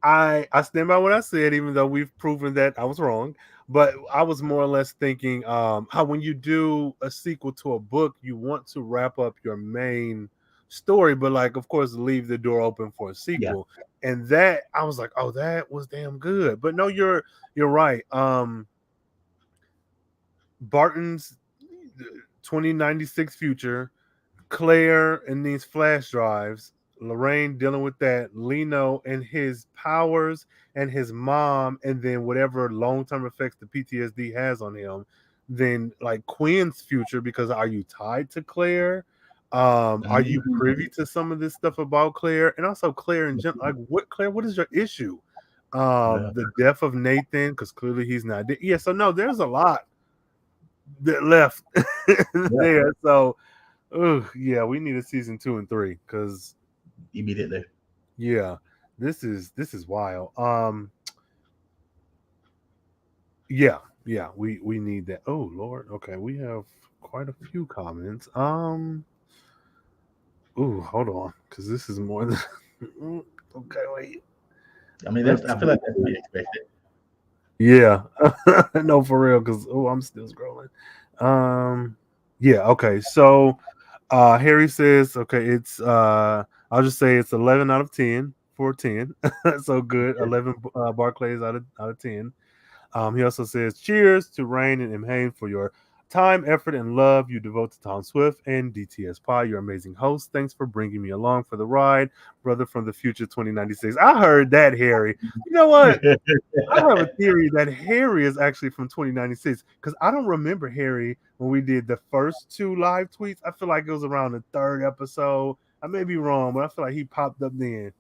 I stand by what I said, even though we've proven that I was wrong. But I was more or less thinking how when you do a sequel to a book, you want to wrap up your main story, but like of course leave the door open for a Yeah. sequel. And that I was like, oh, that was damn good. But no, you're right. Barton's 2096 future, Claire and these flash drives, Lorraine dealing with that, Lino and his powers, and his mom, and then whatever long term effects the PTSD has on him. Then like Quinn's future, because are you tied to Claire? Are you Mhm. privy to some of this stuff about Claire? And also Claire and like what Claire, what is your issue? Yeah. The death of Nathan, because clearly he's not dead. Yeah, so no, there's a lot that left Yeah. there. So yeah, we need a season 2 and 3 because Immediately. yeah, this is wild. Yeah, yeah, we need that. Oh Lord, okay, we have quite a few comments. Ooh, hold on, because this is more than. Okay, wait. I mean, that's. Let's I feel like that's to be see. expected. Yeah, no, for real, because oh, I'm still scrolling. Um, yeah, okay, so Harry says, okay, it's I'll just say it's 11 out of 10 for 10. So good. 11 Barclays out of 10. He also says, cheers to Rhayne and M. Haynes for your time, effort, and love you devote to Tom Swift and DTS Pie, your amazing host. Thanks for bringing me along for the ride, brother from the future 2096. I heard that, Harry. You know what? I have a theory that Harry is actually from 2096 because I don't remember Harry when we did the first two live tweets. I feel like it was around the third episode. I may be wrong, but I feel like he popped up then.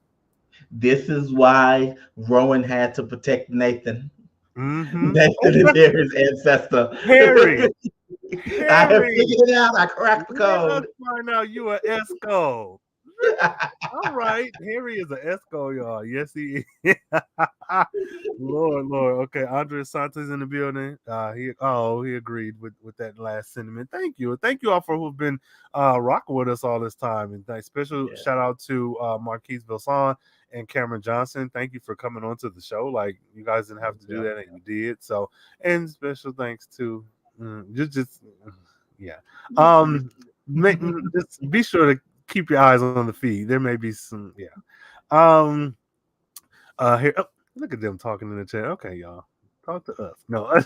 This is why Rowan had to protect Nathan. Mm-hmm. Oh, Nathan is that's Harry's ancestor. Harry. I have Harry. figured it out. I cracked the Let us code. find out you are Esco. All right. Harry is an Esco, y'all. Yes, he is. Lord, Lord. Okay, Andre Santos in the building. He agreed with that last sentiment. Thank you. Thank you all for who've been rocking with us all this time. And special Yeah, shout out to Marquise Vilsón and Cameron Johnson. Thank you for coming on to the show. Like you guys didn't have to do yeah. that and you did. So and special thanks to just yeah. Just be sure to keep your eyes on the feed. There may be some yeah. Um here look at them talking in the chat. Okay, y'all. Talk to us. No.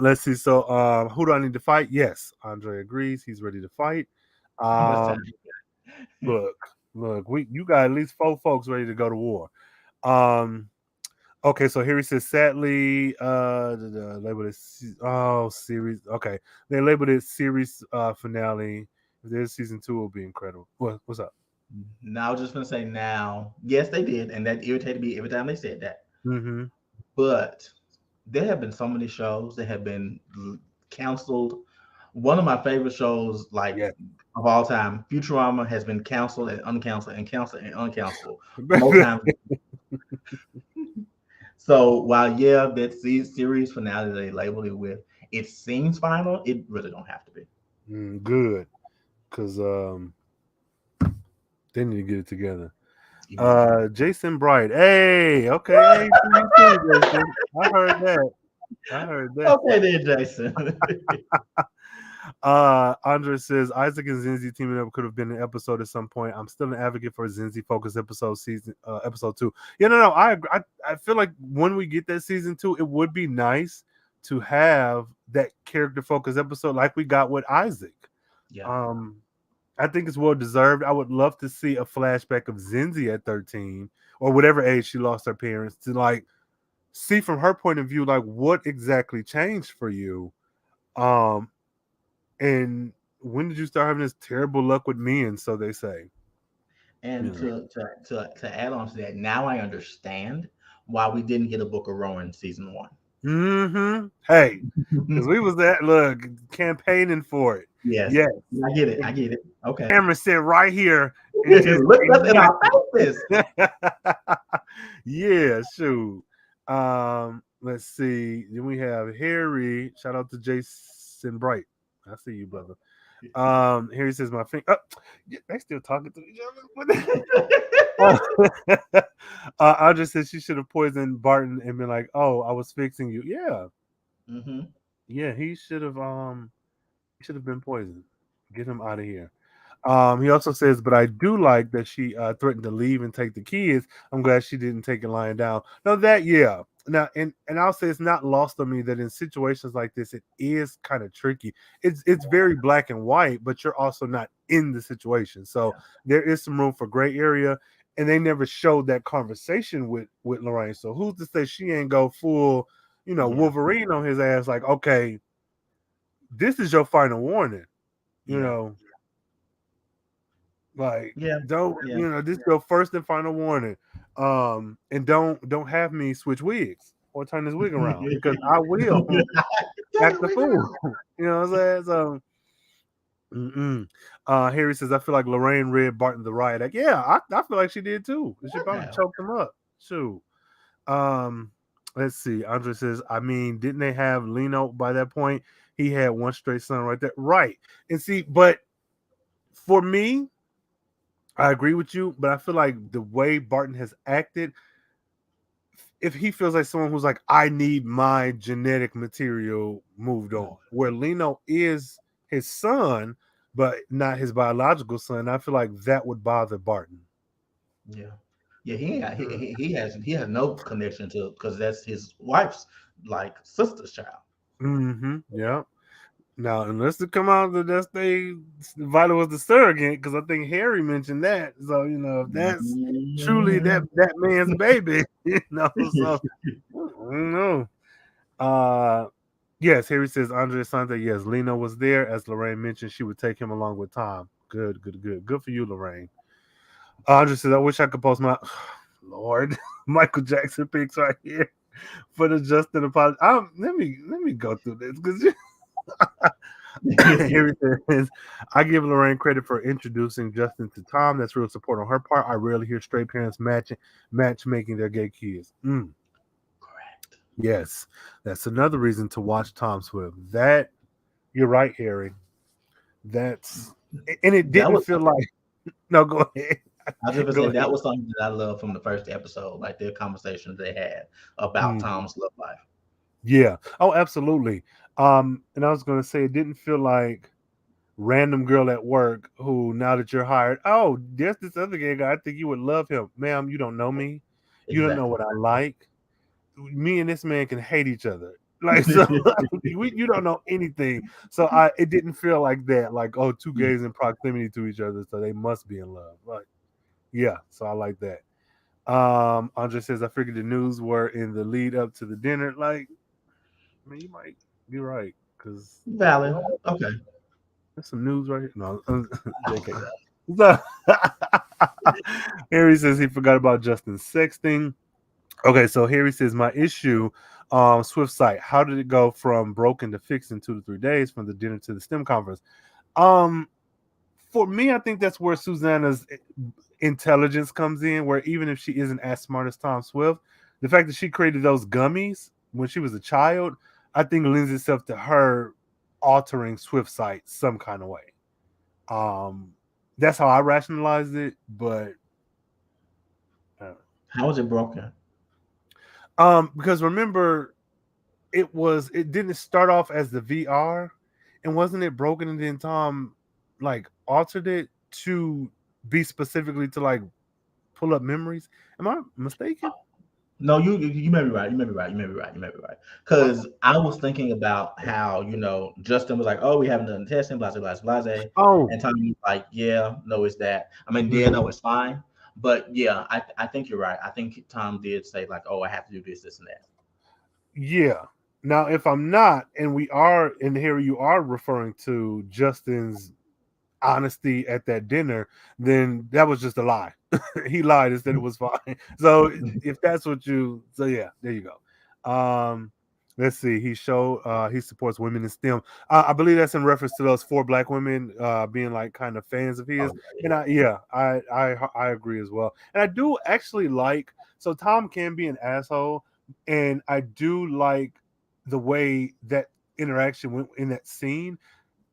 Let's see. So who do I need to fight? Yes, Andre agrees. He's ready to fight. How much time? Um look, look, we you got at least 4 folks ready to go to war. Um Okay, so here he says, sadly, labeled it series. Okay, they labeled it series finale. If there's season 2, it will be incredible. What's up? Now, I was just gonna say now, yes, they did, and that irritated me every time they said that. Mm-hmm. But there have been so many shows that have been canceled. One of my favorite shows, like Yeah. of all time, Futurama, has been canceled and uncanceled and canceled and uncanceled more times. So while yeah, that series finale they labeled it with, it seems final. It really don't have to be. Good, because they need to get it together. Immediately. Jason Bright. Hey, okay, I ain't see you too, Jason. I heard that. I heard that. Okay, then, Jason. Andre says Isaac and Zinzi teaming up could have been an episode at some point. I'm still an advocate for a Zinzi focus episode 2. Yeah, no, I feel like when we get that season 2, it would be nice to have that character focus episode like we got with Isaac. Yeah. Um, I think it's well deserved. I would love to see a flashback of Zinzi at 13 or whatever age she lost her parents to like see from her point of view like what exactly changed for you. Um, and when did you start having this terrible luck with men? So they say. And Yeah. to add on to that, now I understand why we didn't get a Book of Rowan season one. Mm-hmm. Hey, because we was that look campaigning for it. Yes, Yes. I get it. I get it. Okay. Camera sit right here and just Look us in our immaculate. faces. Yeah, shoot. Let's see. Then we have Harry. Shout out to Jason Bright. I see you, brother. Here he says my finger. Oh, yeah, they still talking to each other. Audrey says she should have poisoned Barton and been like, "Oh, I was fixing you." Yeah, Hmm. yeah, he should have been poisoned. Get him out of here. He also says, but I do like that she threatened to leave and take the kids. I'm glad she didn't take it lying down. No, that yeah. Now, and I'll say it's not lost on me that in situations like this, it is kind of tricky. It's very black and white, but you're also not in the situation, so Yeah. there is some room for gray area. And they never showed that conversation with Lorraine. So who's to say she ain't go full, Yeah. Wolverine on his ass? Like, okay, this is your final warning. You Yeah. know, like, Yeah. don't Yeah. this is your first and final warning. And don't have me switch wigs or turn this wig around because I will Turn act the the wig fool. around. You know what I'm saying? So mm-mm. Harry says, I feel like Lorraine read Barton the riot act. Yeah, I feel like she did too. She probably Yeah. choked him up. Shoot. Um, let's see. Andre says, I mean, didn't they have Lino by that point? He had one straight son right there. Right. And see, but for me, I agree with you, but I feel like the way Barton has acted, if he feels like someone who's like, I need my genetic material moved on, where Lino is his son, but not his biological son, I feel like that would bother Barton. Yeah. Yeah. He ain't got, Mm. he has no connection to because that's his wife's like sister's child. Mm-hmm. Yeah. Now, unless they come out that they Violet was the surrogate, because I think Harry mentioned that. So if that's truly Mhm. that man's baby, So I don't know. Uh, yes, Harry says Andre Sante. Yes, Lena was there. As Lorraine mentioned, she would take him along with Tom. Good, good, good. Good for you, Lorraine. Andre says, I wish I could post my Lord Michael Jackson pics right here for the Justin apology. Let me go through this because here it is. I give Lorraine credit for introducing Justin to Tom. That's real support on her part. I rarely hear straight parents matchmaking their gay kids. Correct. Yes, that's another reason to watch Tom Swift. That you're right, Harry. That's and it That didn't was feel like no. Go ahead. I was just Go saying ahead. that was something that I love from the first episode, like their conversations they had about Mhm. Tom's love life. Yeah. Oh, absolutely. And I was going to say it didn't feel like random girl at work who now that you're hired, oh, there's this other gay guy. I think you would love him, ma'am. You don't know me. You don't know Exactly. what I like. Me and this man can hate each other. Like so, you don't know anything. So it didn't feel like that. Like oh, two gays in proximity to each other, so they must be in love. Like yeah, so I like that. Andre says I figured the news were in the lead up to the dinner. Like, I mean, you might be right because Valid. Okay. there's some news right here. No, JK. So, Harry says he forgot about Justin sexting. Okay, so Harry says my issue, Swift site. How did it go from broken to fixed in 2 to 3 days from the dinner to the STEM conference? Um, for me, I think that's where Susanna's intelligence comes in. Where even if she isn't as smart as Tom Swift, the fact that she created those gummies when she was a child, I think lends itself to her altering Swift site some kind of way. Um, that's how I rationalized it, but uh, How was it broken? because remember it didn't start off as the VR, and wasn't it broken, and then Tom like altered it to be specifically to like pull up memories. Am I mistaken? No, you may be right. You may be right. You may be right. You may be right. Because I was thinking about how Justin was like, "Oh, we haven't done the testing, blah blah blah blah," Oh, and Tommy was like, "Yeah, no, it's that. I mean, yeah, mhm. no, it's fine." But yeah, I think you're right. I think Tom did say like, "Oh, I have to do this and that." Yeah. Now, if I'm not, and we are, and here you are referring to Justin's honesty at that dinner, then that was just a lie. He lied and said it was fine. So if that's what so yeah, there you go. Let's see. He supports women in STEM. I believe that's in reference to those four black women being like kind of fans of Oh his. yeah, And I agree as well. And I do actually like so Tom can be an asshole, and I do like the way that interaction went in that scene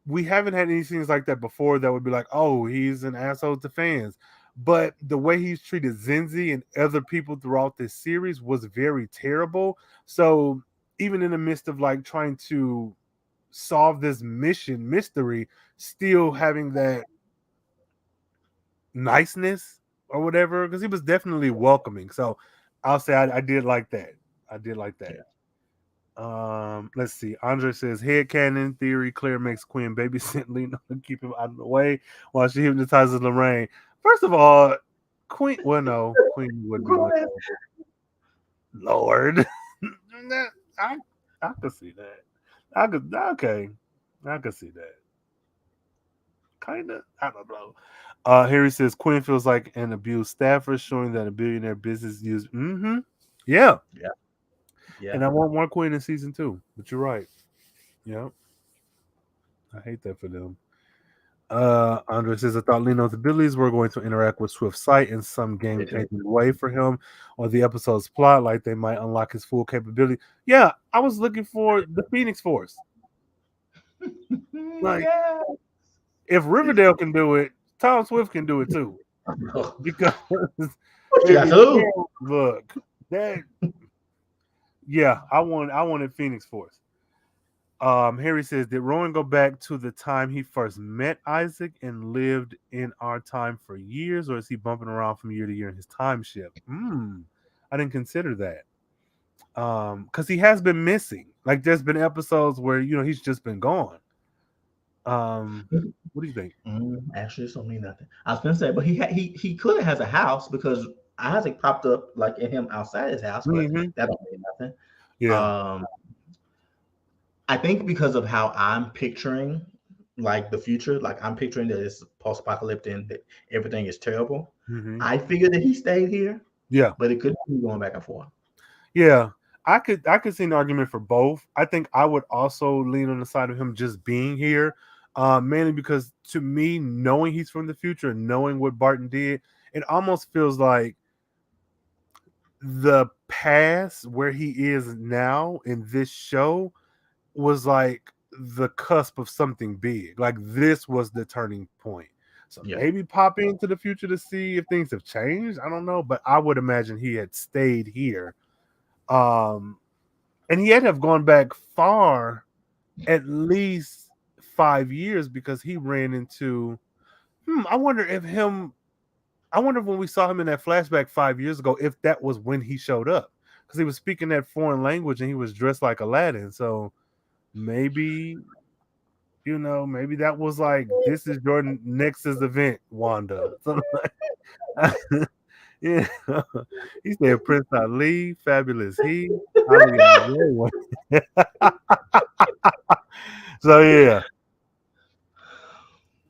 we haven't had any scenes like that before that would be like, oh, he's an asshole to fans. But the way he's treated Zenzi and other people throughout this series was very terrible. So even in the midst of like trying to solve this mission mystery, still having that niceness or whatever, because he was definitely welcoming. So I'll say I did like that. I did like that. Yeah. Let's see. Andre says head canon theory. Claire makes Quinn babysit Lena to keep him out of the way while she hypnotizes Lorraine. First of all, Queen. Well, no, Queen wouldn't be Grown Lena. ass. Lord, I I could see that. I could okay. I could see that. Kinda. I don't know. Harry says Quinn feels like an abused staffer, showing that a billionaire business use. Mm-hmm. Yeah, Yeah. and Yeah. I want more Quinn in season 2. But you're right. Yeah, I hate that for them. Andre says, I thought Leno's abilities were going to interact with Swift's sight in some Me game too. changing way for him or the episode's plot, like they might unlock his full capability. Yeah, I was looking for the Phoenix Force. Like, Yeah. if Riverdale can do it, Tom Swift can do it too. Because, What you got baby, to do? look, that, yeah, I wanted Phoenix Force. Harry says, did Rowan go back to the time he first met Isaac and lived in our time for years, or is he bumping around from year to year in his time ship? I didn't consider that. Because he has been missing. Like there's been episodes where he's just been gone. What do you think? Actually, this don't mean nothing. I was gonna say, but he clearly has a house because Isaac popped up like in him outside his house, but Hmm. that don't mean nothing. Yeah. Um, I think because of how I'm picturing like the future, like I'm picturing that it's post-apocalyptic and that everything is terrible. Hmm. I figured that he stayed here, Yeah. but it could be going back and forth. Yeah. I could see an argument for both. I think I would also lean on the side of him just being here, mainly because to me, knowing he's from the future and knowing what Barton did, it almost feels like the past where he is now in this show was like the cusp of something big. Like this was the turning point. So Yeah. maybe pop into the future to see if things have changed. I don't know, but I would imagine he had stayed here. Um, and he had to have gone back far, at least 5 years, because he ran into. I wonder if him. I wonder if when we saw him in that flashback 5 years ago, if that was when he showed up, because he was speaking that foreign language and he was dressed like Aladdin. So maybe maybe that was like this is your next event, Wanda. Something like yeah. He said Prince Ali, fabulous he, Ali on the one. So yeah.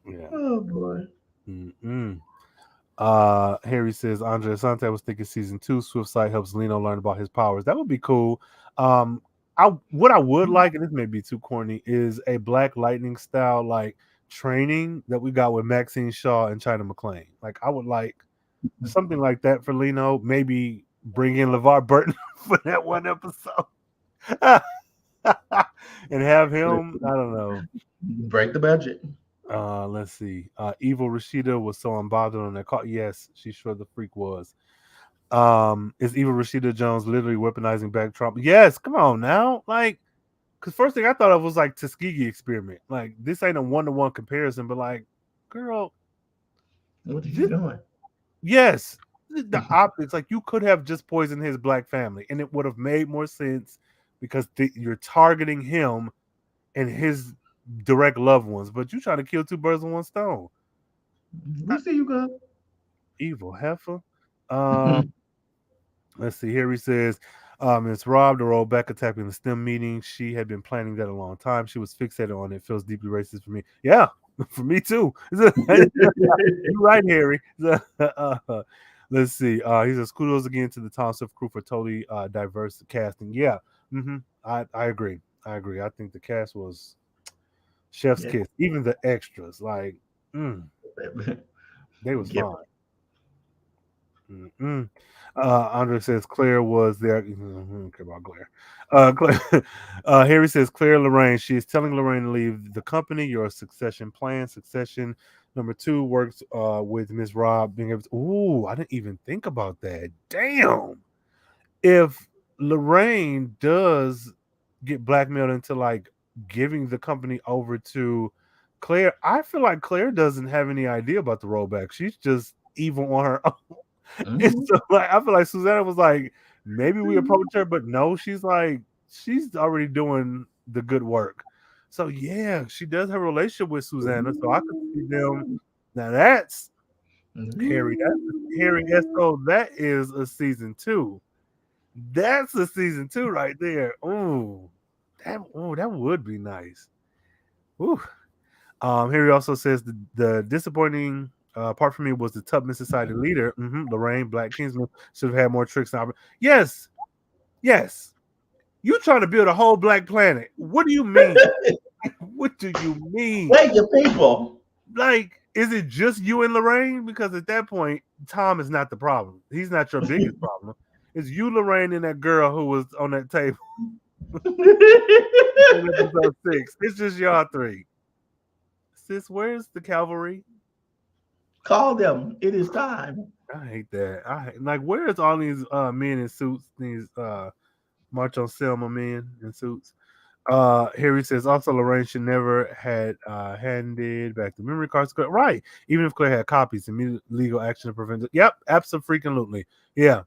Yeah. Oh boy. Mm-mm. Harry says Andre Asante was thinking season 2. Swift Sight helps Lino learn about his powers. That would be cool. I what I would like, and this may be too corny, is a Black Lightning style like training that we got with Maxine Shaw and China McClain. Like I would like something like that for Lino. Maybe bring in LeVar Burton for that one episode. And have him, I don't know. Break the budget. Let's see. Evil Rashida was so unbothered on that call. Yes, she sure the freak was. Is Evil Rashida Jones literally weaponizing back Trump? Yes, come on now. Like, because first thing I thought of was like Tuskegee experiment. Like, this ain't a one-to-one comparison, but like, girl, What are you this doing? yes. The optics, like you could have just poisoned his black family, and it would have made more sense because you're targeting him and his direct loved ones, but you trying to kill two birds with one stone. We see you go. Evil heifer. Um, let's see. Here he says, it's Rob, the rollback attacking the STEM meeting. She had been planning that a long time. She was fixated on it. Feels deeply racist for me. Yeah, for me too. You're right, Harry. Let's see. He says, kudos again to the Tom Swift crew for totally diverse casting. Yeah, I agree. I agree. I think the cast was chef's Yeah. kiss. Even the extras, like, mm, they was Give fine. Mm-mm. Andre says Claire was there. I don't care about Claire. Claire Harry says Claire Lorraine. She is telling Lorraine to leave the company. Your succession plan. Succession number 2 works with Miss Rob being able to. Ooh, I didn't even think about that. Damn. If Lorraine does get blackmailed into like giving the company over to Claire, I feel like Claire doesn't have any idea about the rollback. She's just evil on her own. It's Mhm. so, like I feel like Susanna was like, maybe we approach her, but no, she's like she's already doing the good work. So yeah, she does have a relationship with Susanna. So I could see them. Ooh. Now that's Harry. That's Harry Ooh. Esco. That is a season 2. That's a season 2 right there. That would be nice. Ooh. Harry also says the disappointing part for me was the Tubman Society leader, Lorraine Black Kingsman, should have had more tricks. Yes, yes. You trying to build a whole black planet? What do you mean? What do you mean? Wake your people. Like, is it just you and Lorraine? Because at that point, Tom is not the problem. He's not your biggest problem. It's you, Lorraine, and that girl who was on that table in episode 6. It's just y'all three. Sis, where's the cavalry? Call them. It is time. I hate that. Like, where's all these men in suits? These March on Selma men in suits. Harry says also Lorraine should never had handed back the memory cards. Right. Even if Claire had copies, immediate legal action to prevent it. Yep, absolutely. Yeah,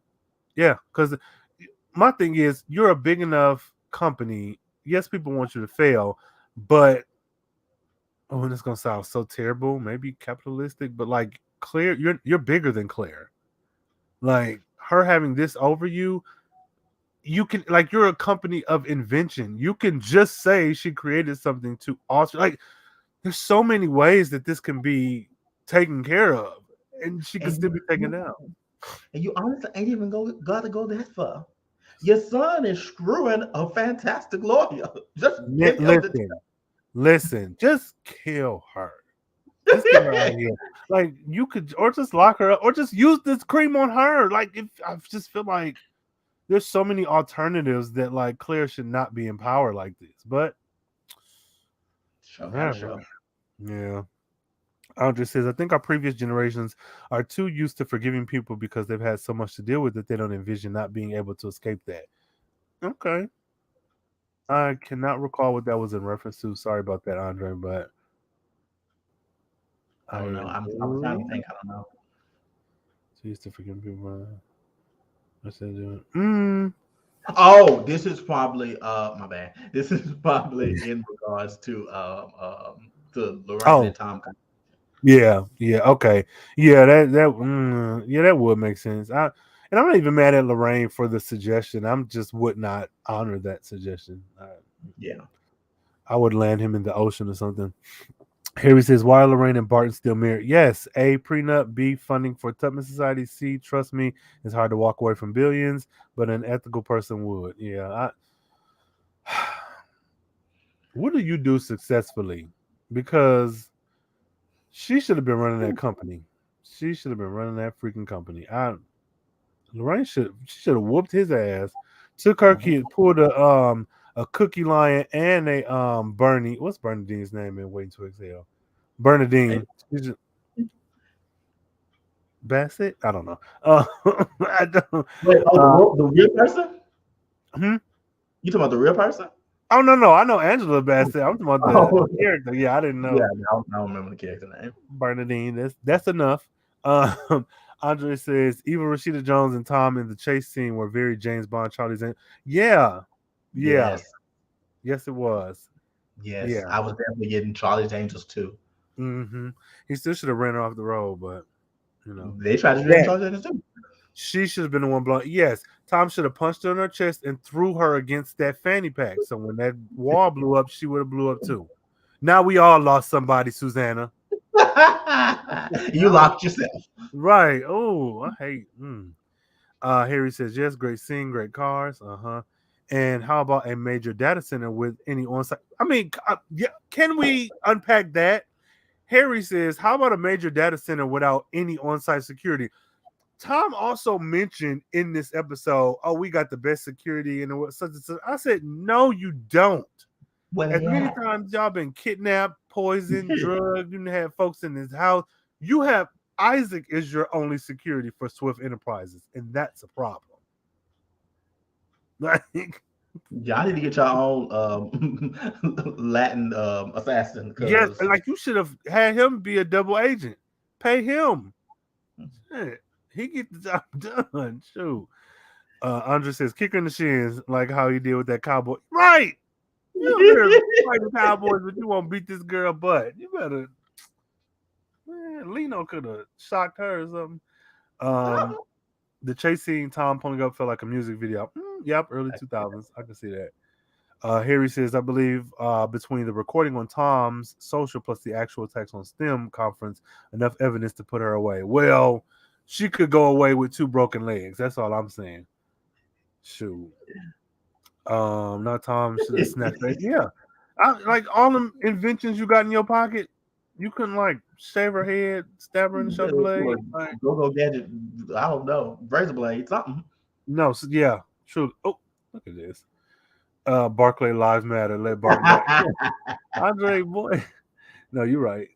yeah. Because my thing is, you're a big enough company. Yes, people want you to fail, but oh, and it's gonna sound so terrible, maybe capitalistic, but like Claire, you're bigger than Claire. Like her having this over you, you can like you're a company of invention. You can just say she created something to alter. Like there's so many ways that this can be taken care of, and she could And still be taken down. you honestly ain't even gotta go that far. Your son is screwing a fantastic lawyer. Just give him the Listen, just kill her. Just get her out of here. Like you could, or just lock her up, or just use this cream on her. Like if I just feel like there's so many alternatives that like Claire should not be in power like this. But show gotta yeah, show. yeah. Andre says, I think our previous generations are too used to forgiving people because they've had so much to deal with that they don't envision not being able to escape that. Okay. I cannot recall what that was in reference to. Sorry about that, Andre, but I don't I know. I'm trying to am think. I don't know. too used to forgiving people. What's that doing? Mm. Oh, this is probably my bad. This is probably in regards to Lorraine Oh, and Tom. yeah, yeah, okay, yeah, yeah, that would make sense. And I'm not even mad at Lorraine for the suggestion. I'm just would not honor that suggestion. Yeah. I would land him in the ocean or something. Harry says, why are Lorraine and Barton still married? Yes. A, prenup. B, funding for Tubman Society. C, trust me, it's hard to walk away from billions, but an ethical person would. Yeah. What do you do successfully? Because she should have been running that company. She should have been running that freaking company. Lorraine should have whooped his ass. Took her Mhm. kid, pulled a cookie lion and a Bernie. What's Bernadine's name in Waiting to Exhale? And Bernadine. Bassett? I don't know. I don't. wait, oh, Uh, the real person? hmm? You talking about the real person? Oh no, I know Angela Bassett. I'm talking about the Oh, character. Yeah, I didn't yeah. know I don't remember the character name. Bernadine. That's enough. Um, Andre says even Rashida Jones and Tom in the chase scene were very James Bond, Charlie's. Yeah, yeah, Yes, yes, it was. yes. Yeah. I was definitely getting Charlie's Angels too. hmm He still should have ran her off the road, but you know. They tried to do that in Yeah, Charlie's Angels too. she should have been the one blown. Yes, Tom should have punched her in her chest and threw her against that fanny pack. So when that wall blew up, she would have blew up too. Now we all lost somebody, Susanna. You locked yourself. Right. Oh, I hate. Harry says yes. Great scene, great cars. Uh-huh. And how about a major data center with any on-site? I mean, yeah. Can we unpack that? Harry says, how about a major data center without any on-site security? Tom also mentioned in this episode, "Oh, we got the best security and what such and such." I said, "No, you don't. Where As they many at? times y'all been kidnapped, poisoned, drugged, you have folks in this house. You have Isaac is your only security for Swift Enterprises, and that's a problem." Like, Y'all need to get your own Latin assassin yes, because and like you should have had him be a double agent. Pay him. Shit, he get the job done. Shoot. Andre says, "Kicker in the shins, like how he did with that cowboy." Right. You over there fighting cowboys, but you won't beat this girl butt. You better, man. Leno could have shocked her or something. Um, the chase scene, Tom pulling up felt like a music video. Yep, early 2000s. I can see that. Harry says, "I believe between the recording on Tom's social plus the actual text on STEM conference, enough evidence to put her away." Well, she could go away with two broken legs. That's all I'm saying. Shoot. Not Tom should have snapped that. Yeah. Like all them inventions you got in your pocket, you couldn't like shave her head, stab her in the shoulder blade. Like, go gadget. I don't know, razor blade, something. no, so, yeah, true. Oh, look at this. Barclay Lives Matter. Let Barton die. Yeah, Andre, boy. No, you're right.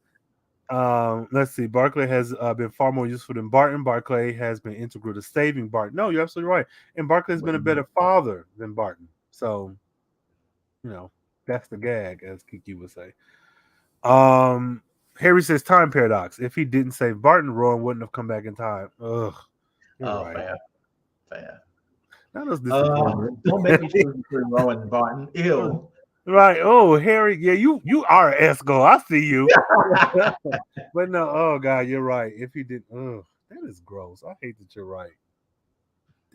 Let's see. Barclay has been far more useful than Barton. Barclay has been integral to saving Barton. No, you're absolutely right. And Barclay has been a better father than Barton. So, you know, that's the gag, as Kiki would say. Um, Harry says time paradox. If he didn't save Barton, Rowan wouldn't have come back in time. Ugh, you're Oh, right. fair, fair. That was disappointing. Don't make me choose between Rowan and Barton. Ew. Right. Oh, Harry. Yeah, you are an Esco. I see you. But no. Oh God, you're right. If he did, ugh, that is gross. I hate that you're right.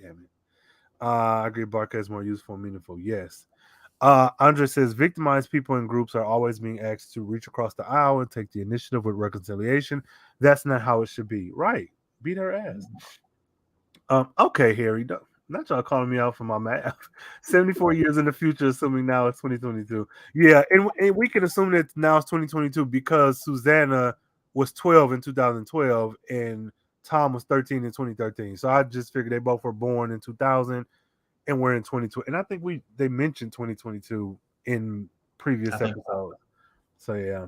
Damn it. I agree. Barca is more useful and meaningful. Yes. Andre says victimized people in groups are always being asked to reach across the aisle and take the initiative with reconciliation. That's not how it should be. Right. Beat her ass. Okay, Harry. Not y'all calling me out for my math. 74 years in the future, assuming now it's 2022. Yeah, and we can assume that now it's 2022 because Susanna was 12 in 2012 and Tom was 13 in 2013. So I just figured they both were born in 2000 and we're in 2020. And I think they mentioned 2022 in I previous think episodes. So yeah.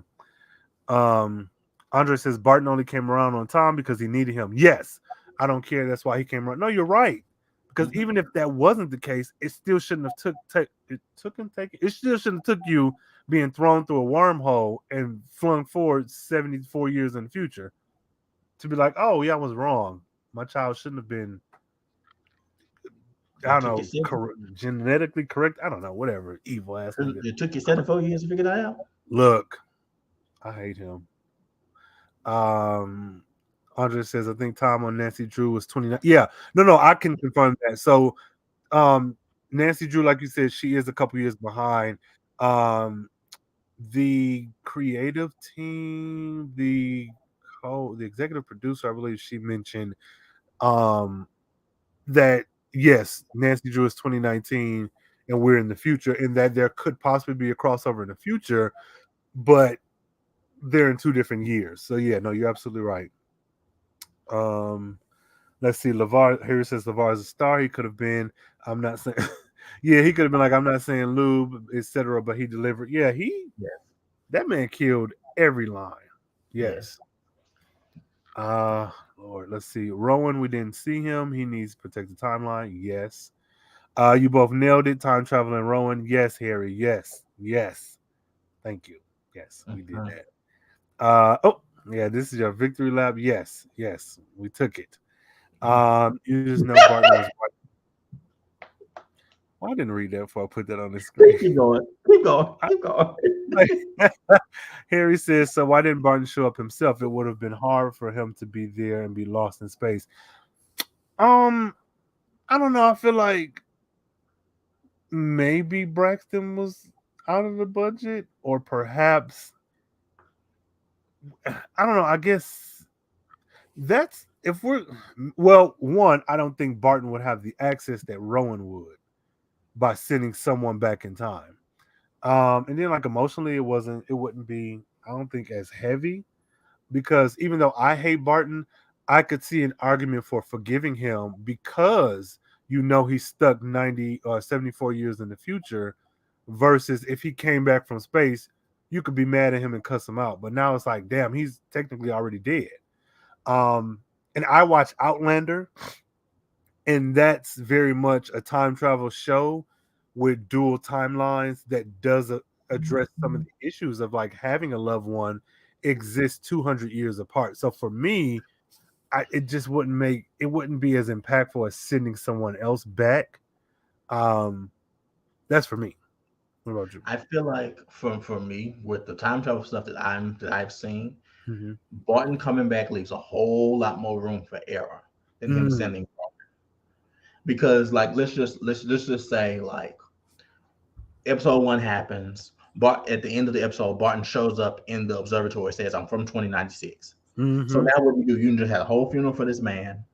Um, Andre says Barton only came around on time because he needed him. Yes, I don't care. That's why he came around. No, you're right. Because Mhm. even if that wasn't the case, it still shouldn't have it still shouldn't have took you being thrown through a wormhole and flung forward 74 years in the future to be like, oh yeah, I was wrong. My child shouldn't have been, I It don't took you know, genetically correct. I don't know, whatever. Evil ass nigga. it took you 74 years to figure that out. Look, I hate him. Um, Andre says, I think Tom on Nancy Drew was 29. Yeah, no, I can confirm that. So, um, Nancy Drew, like you said, she is a couple years behind. Um, the creative team, the executive producer, I believe she mentioned, um, that yes, Nancy Drew is 2019, and we're in the future, and that there could possibly be a crossover in the future, but they're in two different years. So yeah, no, you're absolutely right. Um, let's see. LeVar here says LeVar is a star. He could have been. I'm not saying. Yeah, he could have been like I'm not saying lube, etc. But he delivered. Yeah, Yes, that man killed every line. yes. Yes. Lord, let's see. Rowan, we didn't see him. He needs to protect the timeline. Yes. You both nailed it. Time traveling Rowan. Yes, Harry. Yes. Yes. Thank you. Yes, we did Mhm. that. Oh, yeah, this is your victory lap. Yes, yes, we took it. You just know Barton was right. Well, I didn't read that before I put that on the screen. Keep going. Keep going. I, Keep going. like, Harry says, so why didn't Barton show up himself? It would have been hard for him to be there and be lost in space. Um, I don't know. I feel like maybe Braxton was out of the budget, or perhaps I don't know. I guess that's if we're well. One, I don't think Barton would have the access that Rowan would by sending someone back in time. And then like emotionally, it wouldn't be. I don't think as heavy because even though I hate Barton, I could see an argument for forgiving him because he's stuck 90 or 74 years in the future versus if he came back from space, you could be mad at him and cuss him out. But now it's like, damn, he's technically already dead. Um, and I watch Outlander, and that's very much a time travel show with dual timelines that does address some of the issues of like having a loved one exist 200 years apart. So for me, it just wouldn't be as impactful as sending someone else back. Um, that's for me. What about you? I feel like for me with the time travel stuff that I've seen, Mm-hmm. Barton coming back leaves a whole lot more room for error than him Mm, sending. Because like let's just say like episode one happens. Bart at the end of the episode, Barton shows up in the observatory, says, "I'm from 2096." So mm-hmm. now what do? You can just have a whole funeral for this man.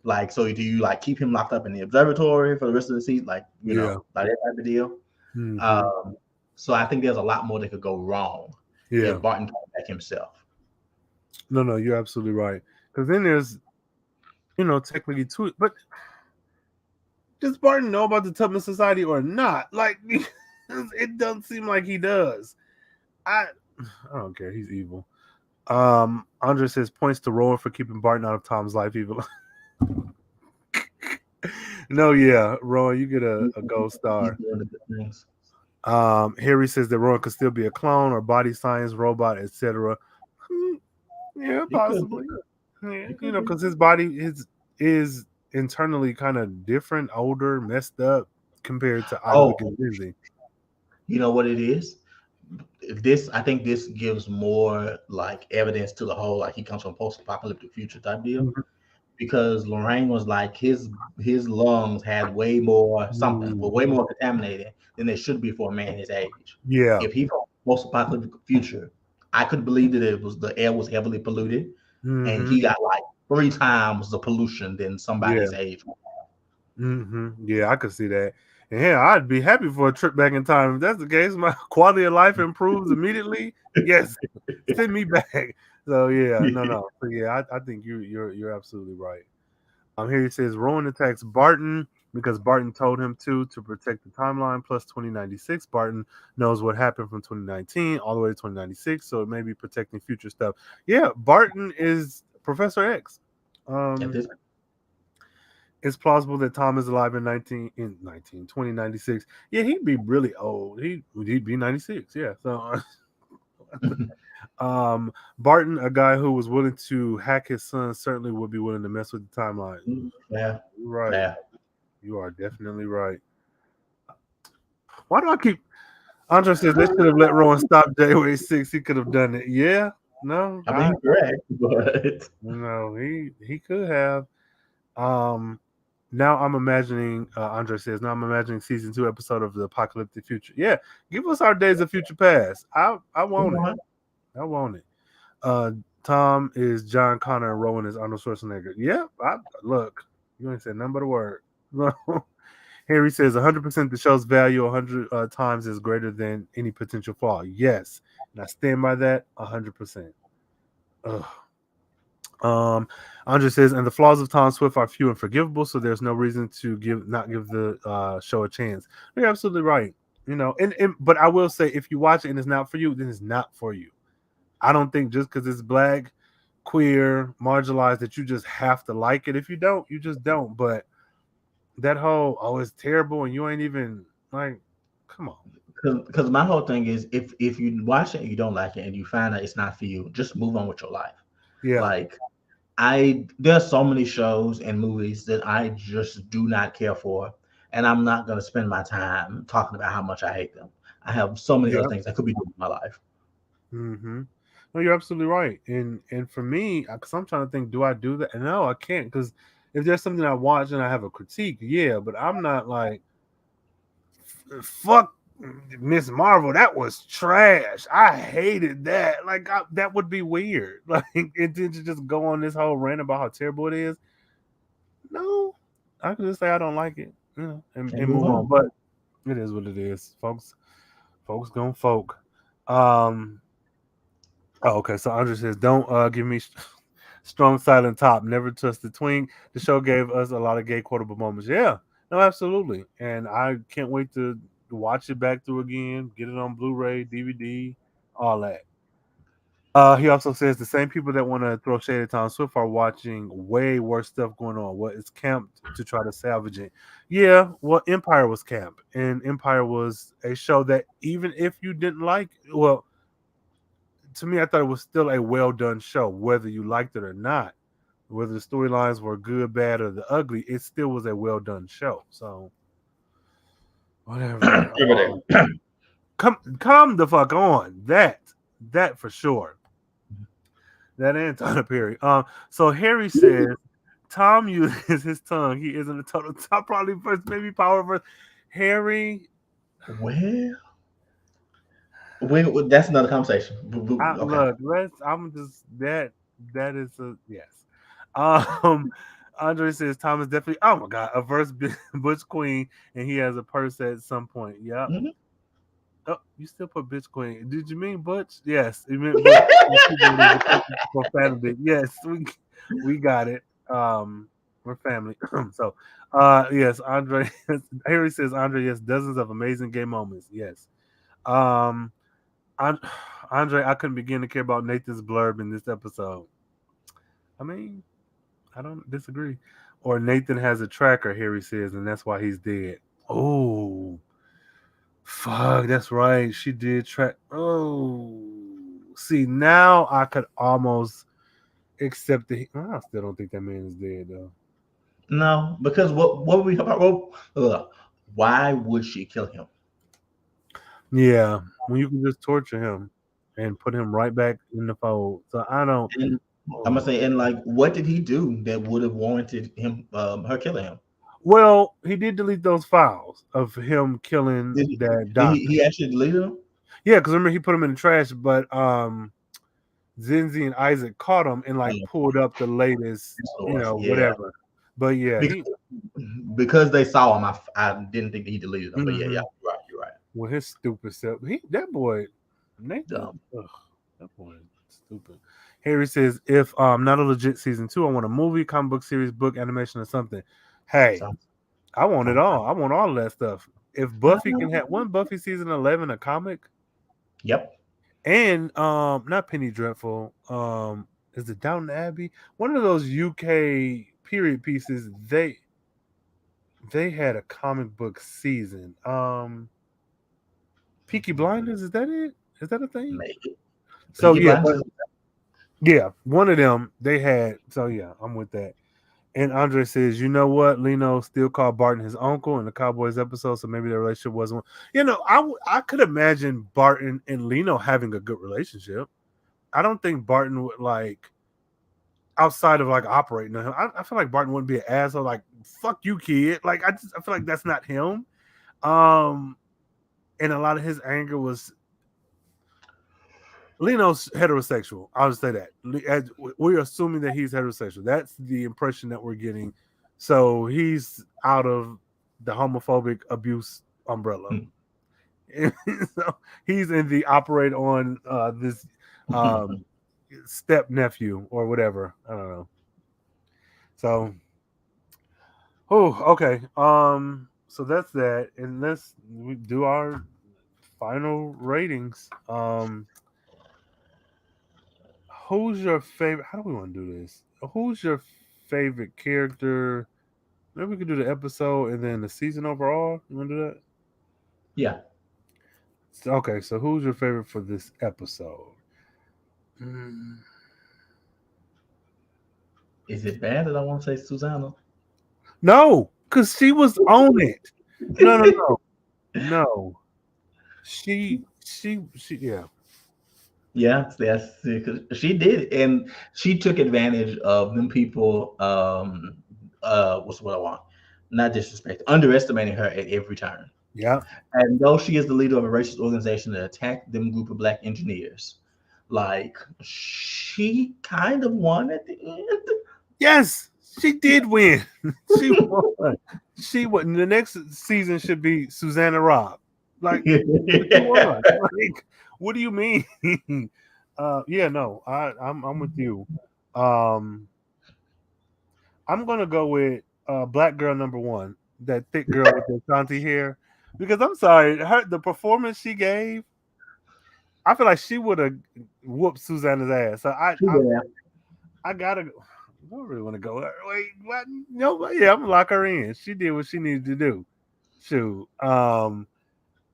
Like, so do you like keep him locked up in the observatory for the rest of the season? Like, Yeah. like that type of deal. Mm-hmm. Um, so I think there's a lot more that could go wrong Yeah. if Barton comes back himself. No, no, you're absolutely right. Because then there's, technically two, but does Barton know about the Tubman Society or not? Like, it doesn't seem like he does. I, I don't care. He's evil. Andre says points to Rowan for keeping Barton out of Tom's life evil. No, yeah, Rowan, you get a gold He's star. doing the good things. Harry says that Rowan could still be a clone or body science robot, etc. Yeah, He could, possibly. Yeah, he could be. because his body is internally kind of different, older, messed up compared to Oh, Odwick and Lindsay. you know what it is? This I think this gives more like evidence to the whole like he comes from post-apocalyptic future type deal Mhm. because Lorraine was like his lungs had way more something were way more contaminated than they should be for a man his age. Yeah. If he from post-apocalyptic future, I could believe that it was the air was heavily polluted and Hmm. he got like 3 times the pollution than Yeah. somebody's age. Yeah, I could see that. And yeah, I'd be happy for a trip back in time. If that's the case, my quality of life improves immediately. Yes, send me back. So yeah, no. So yeah, I think you're absolutely right. Here he says Rowan attacks Barton because Barton told him to protect the timeline plus 2096. Barton knows what happened from 2019 all the way to 2096, so it may be protecting future stuff. Yeah, Barton is Professor X. At Um, this it's plausible that Tom is alive in 2096. Yeah, he'd be really old. He'd be 96. Yeah. So Barton, a guy who was willing to hack his son, certainly would be willing to mess with the timeline. yeah, Right. yeah. You are definitely right. Why do I keep Andre says they should have let Rowan stop January 6. He could have done it. Yeah. No, I mean, he's correct, but no, he could have. Um Now I'm imagining, Andre says, now I'm imagining season 2 episode of the apocalyptic future. Yeah, give us our days of future past. I you want it. know I want it. Uh, Tom is John Connor and Rowan is Arnold Schwarzenegger. Yeah, look, you ain't said nothing but a word. Harry says 100% the show's value 100 times is greater than any potential flaw. Yes, and I stand by that 100%. Ugh. Um, Andre says, and the flaws of Tom Swift are few and forgivable, so there's no reason to not give the show a chance. You're absolutely right. And but I will say, if you watch it and it's not for you, then it's not for you. I don't think just because it's black, queer, marginalized that you just have to like it. If you don't, you just don't. But that whole it's terrible and you ain't even like, come on. because my whole thing is if you watch it and you don't like it and you find out it's not for you, just move on with your life. Yeah, Like there's so many shows and movies that I just do not care for, and I'm not gonna spend my time talking about how much I hate them. I have so many other yeah. things I could be doing with my life. Mm-hmm. No, you're absolutely right. And for me, because I'm trying to think, do I do that? And no, I can't. Because if there's something I watch and I have a critique, yeah, but I'm not like fuck Miss Marvel. That was trash. I hated that. Like that would be weird. Like and then to just go on this whole rant about how terrible it is. No, I can just say I don't like it, And and move move on. on. But it is what it is, folks. Folks gonna folk. Um. Oh, okay. So Andre says, "Don't give me." Strong silent top, never trusted twink. The show gave us a lot of gay quotable moments. Yeah, no, absolutely. And I can't wait to watch it back through again, get it on Blu-ray, DVD, all that. He also says the same people that want to throw shade at Tom Swift are watching way worse stuff going on. What is camped to try to salvage it? Yeah, well, Empire was camp, and Empire was a show that even if you didn't like, well, to me, I thought it was still a well done show, whether you liked it or not, whether the storylines were good, bad, or the ugly. It still was a well done show. So whatever. Come the fuck on that for sure. That and Tyler Perry. So Harry says Tom uses his tongue. He isn't a total top, probably first, maybe power verse. Harry, Well, that's another conversation. Okay. look, I'm just that is a yes. Um, Andre says Tom is definitely. Oh my god, a verse Butch Queen, and he has a purse at some point. Yep. Mhm. Oh, you still put bitch queen. Did you mean Butch? Yes, you meant Butch. Profanity. Yes, we got it. We're family. So, yes, Andre. Harry says Andre. Yes, dozens of amazing gay moments. Yes. Um, An- Andre, I couldn't begin to care about Nathan's blurb in this episode. I mean, I don't disagree. Or Nathan has a tracker. Harry says, and that's why he's dead. Oh. Fuck, that's right. She did track. Oh, see, now I could almost accept the. I still don't think that man is dead though. No, because what were we talking about? Why would she kill him? Yeah, when you can just torture him and put him right back in the fold. So I don't. And I'm gonna Oh. say, and like, what did he do that would have warranted him, her killing him? Well, he did delete those files of him killing Did he? that Did he? doctor. He actually deleted them. Yeah, because remember he put them in the trash, but Zinzi and Isaac caught him and like pulled up the latest, Yeah, whatever. But yeah, because, he. because they saw him. I didn't think that he deleted them, but yeah, Mhm. you're right. You're right. With his stupid self. That boy, Nathan, Dumb. ugh, that boy is stupid. Harry says, if not a legit season two, I want a movie, comic book series, book, animation, or something. Hey, So, I want it um, all. I want all of that stuff. If Buffy can have one Buffy season 11 a comic, yep. and not Penny Dreadful, is it Downton Abbey? One of those UK period pieces, they had a comic book season. Peaky Blinders, is that it? Is that a thing? Maybe. So Peaky yeah, Blinders. but yeah, one of them they had. So yeah, I'm with that. And Andre says, you know what? Lino still called Barton his uncle in the Cowboys episode, so maybe their relationship wasn't. I could imagine Barton and Lino having a good relationship. I don't think Barton would like outside of like operating on him. I feel like Barton wouldn't be an asshole. Like fuck you, kid. Like I feel like that's not him. Um, and a lot of his anger was Leno's heterosexual. I'll just say that. We're assuming that he's heterosexual. That's the impression that we're getting. So he's out of the homophobic abuse umbrella. So he's in the operate on this step nephew or whatever. I don't know. So, okay. So that's that, and let's we do our final ratings. Who's your favorite? How do we want to do this? Who's your favorite character? Maybe we could do the episode and then the season overall. You want to do that? Yeah. Okay, so who's your favorite for this episode? Mm, Is it bad that I want to say Susanna? no, because she was on it. No, no, no, no. She. Yeah, Yeah, that's 'cause she did, and she took advantage of them people. What's what I want? Not disrespect, underestimating her at every turn. yeah. And though she is the leader of a racist organization that attacked them group of black engineers, like she kind of won at the end. Yes, she did win. She won. She won. The next season should be Susanna Robb. Like, she won. Like, what do you mean? Yeah, no, I'm with you. Um, I'm gonna go with black girl number one, that thick girl with the Shanti hair, because I'm sorry, the performance she gave, I feel like she would have whooped Susanna's ass. So She would have. I gotta. I don't really want to go. Wait, what? No, yeah, I'm gonna lock her in. She did what she needed to do. Shoot.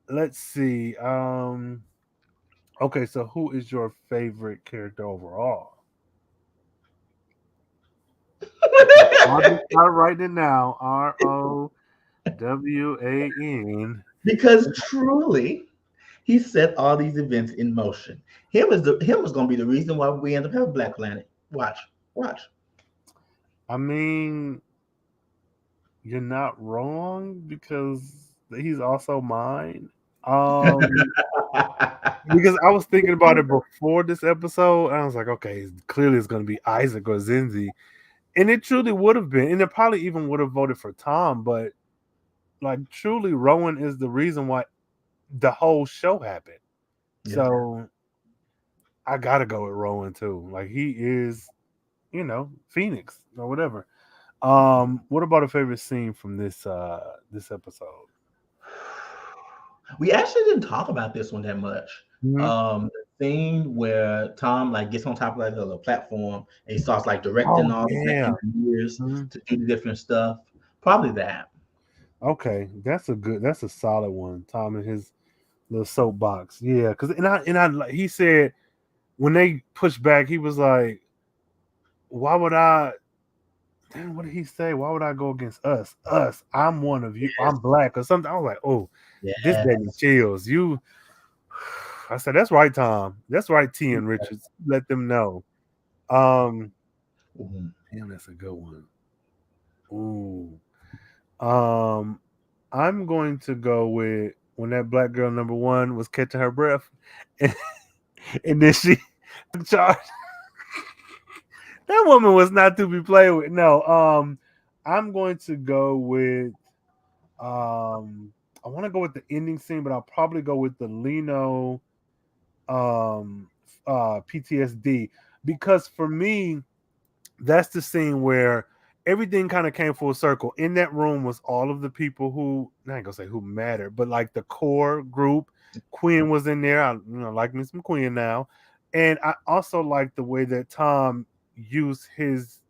Let's see. Okay, so who is your favorite character overall? I'll just start writing it now. Rowan. Because truly, he set all these events in motion. Him was going to be the reason why we end up having Black Planet. Watch, watch. I mean, you're not wrong because he's also mine. Um, because I was thinking about it before this episode, and I was like, okay, clearly it's going to be Isaac or Zinzi, and it truly would have been, and it probably even would have voted for Tom. But like, truly, Rowan is the reason why the whole show happened. Yeah. So I gotta go with Rowan too. Like, he is, Phoenix or whatever. What about a favorite scene from this episode? We actually didn't talk about this one that much. Mhm. The scene where Tom like gets on top of like the platform and he starts like directing Oh all the black yeah. engineers Mhm. to do the different stuff. Probably that. Okay, that's a solid one. Tom and his little soapbox. Yeah, because he said when they pushed back, he was like, "Why would I?" Damn, what did he say? Why would I go against us? Us, I'm one of you. Yes, I'm black or something. I was like, oh, this gave me yes. chills. I said, that's right, Tom. That's right, T and Richards. Let them know. Um, Mhm. damn, that's a good one. Ooh. Um, I'm going to go with when that black girl number one was catching her breath, and, and then she charged. That woman was not to be played with. No. I'm going to go with I want to go with the ending scene, but I'll probably go with the Lino um PTSD, because for me that's the scene where everything kind of came full circle. In that room was all of the people who, I ain't gonna say who mattered, but like the core group. Quinn was in there. I like me some Quinn now. And I also like the way that Tom used his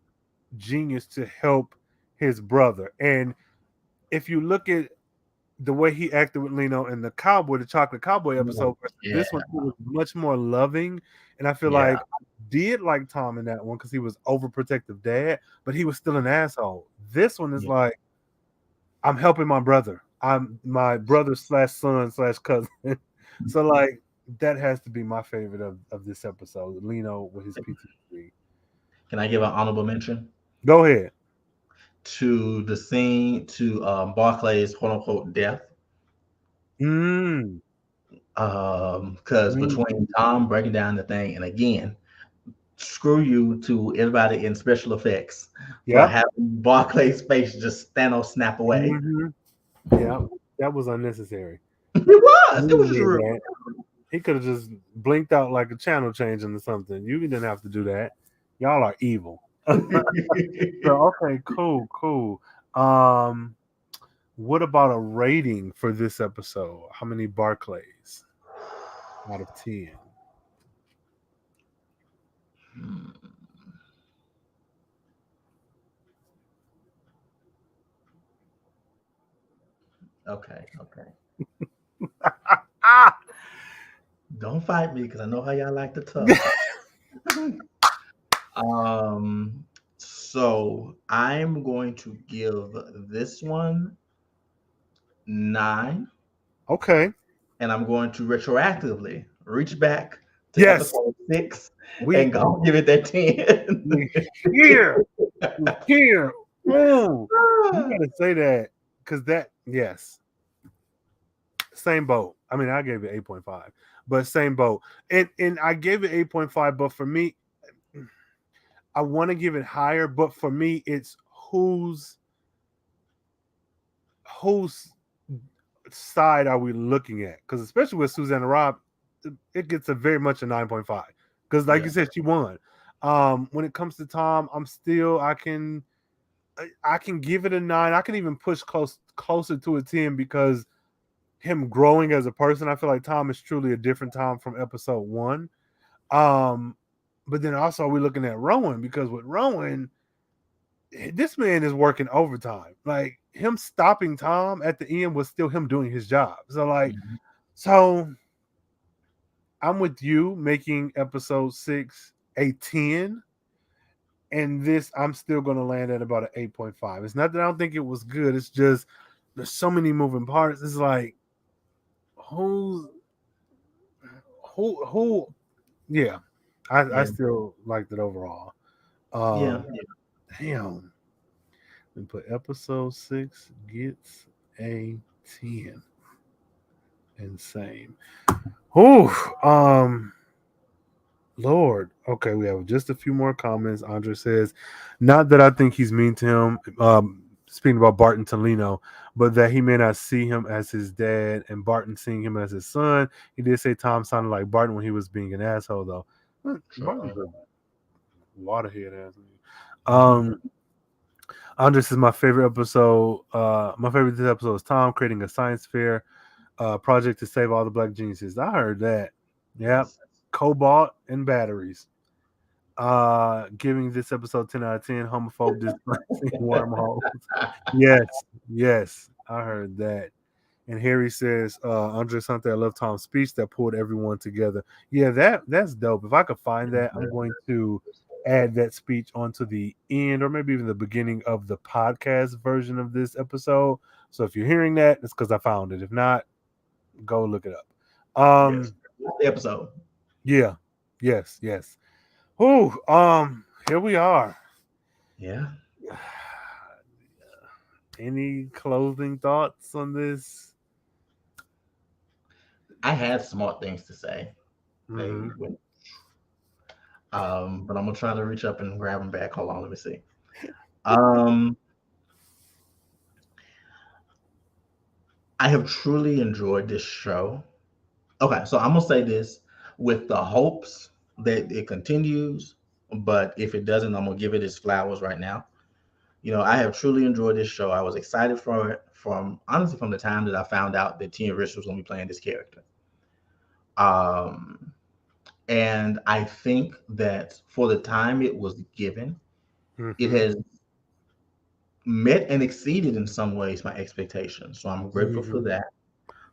genius to help his brother. And if you look at the way he acted with Lino in the chocolate cowboy Oh, episode versus yeah, this one, it was much more loving. And I feel yeah, like I did like Tom in that one because he was overprotective dad, but he was still an asshole. This one is yeah. like, I'm helping my brother. I'm my brother slash son slash cousin. So like that has to be my favorite of this episode. Lino with his PTSD. Can I give an honorable mention Go ahead. to the scene to Barclay's quote unquote death? Mm, Because mm, between Tom breaking down the thing and again, screw you to everybody in special effects for yep. having Barclay's face just Thanos snap away. Hmm. Yep. That was unnecessary. It was. You It was didn't just need real. that. He could have just blinked out like a channel changing or something. You didn't have to do that. Y'all are evil. So okay, cool, cool. Um, what about a rating for this episode? How many Barclays out of 10? Okay, okay. Ah! Don't fight me because I know how y'all like to talk. um, so I'm going to give this one 9, Okay. and I'm going to retroactively reach back to Yes. episode 6 We and go give it that 10. we here. We here. Oh, you gotta say that because that, yes. Same boat. I mean, I gave it 8.5, but same boat. And I gave it 8.5, but for me, I want to give it higher, but for me, it's whose side are we looking at? Because especially with Susanna Robb, it gets a very much a 9.5. Because like Yeah. you said, she won. When it comes to Tom, I'm still I can give it a 9. I can even push closer to a 10 because him growing as a person. I feel like Tom is truly a different Tom from episode 1. Um, but then also we're looking at Rowan because with Rowan, this man is working overtime. Like him stopping Tom at the end was still him doing his job. Mhm. So I'm with you making episode 6 a 10. And this, I'm still going to land at about an 8.5. It's not that I don't think it was good. It's just there's so many moving parts. It's like who's who. Yeah, I Yeah, still liked it overall. yeah, Um, yeah, damn. We put episode 6 gets a 10. Insane. Whew. Lord. Okay, we have just a few more comments. Andre says, not that I think he's mean to him, speaking about Barton Tolino, but that he may not see him as his dad and Barton seeing him as his son. He did say Tom sounded like Barton when he was being an asshole, though. Barton's sure. a waterhead ass. Andre says my favorite episode. My favorite this episode is Tom creating a science fair project to save all the black geniuses. I heard that. Yeah, Yes. cobalt and batteries. Giving this episode 10 out of 10. Homophobe displacing wormholes. Yes, yes, I heard that. And Harry says, Andre Sante, I love Tom's speech that pulled everyone together. Yeah, that's dope. If I could find that, I'm going to add that speech onto the end or maybe even the beginning of the podcast version of this episode. So if you're hearing that, it's because I found it. If not, go look it up. Yes. The episode. Yeah, yes, yes. Whew, here we are. Yeah. Any closing thoughts on this? I had smart things to say. They Mm-hmm. went, but I'm gonna try to reach up and grab them back. Hold on, let me see. Um, I have truly enjoyed this show. Okay, so I'm gonna say this with the hopes that it continues, but if it doesn't, I'm gonna give it its flowers right now. I have truly enjoyed this show. I was excited for it from honestly from the time that I found out that Tina Rich was gonna be playing this character. Um, and I think that for the time it was given, it Mm-hmm. has met and exceeded in some ways my expectations. So I'm grateful for Mm-hmm. that.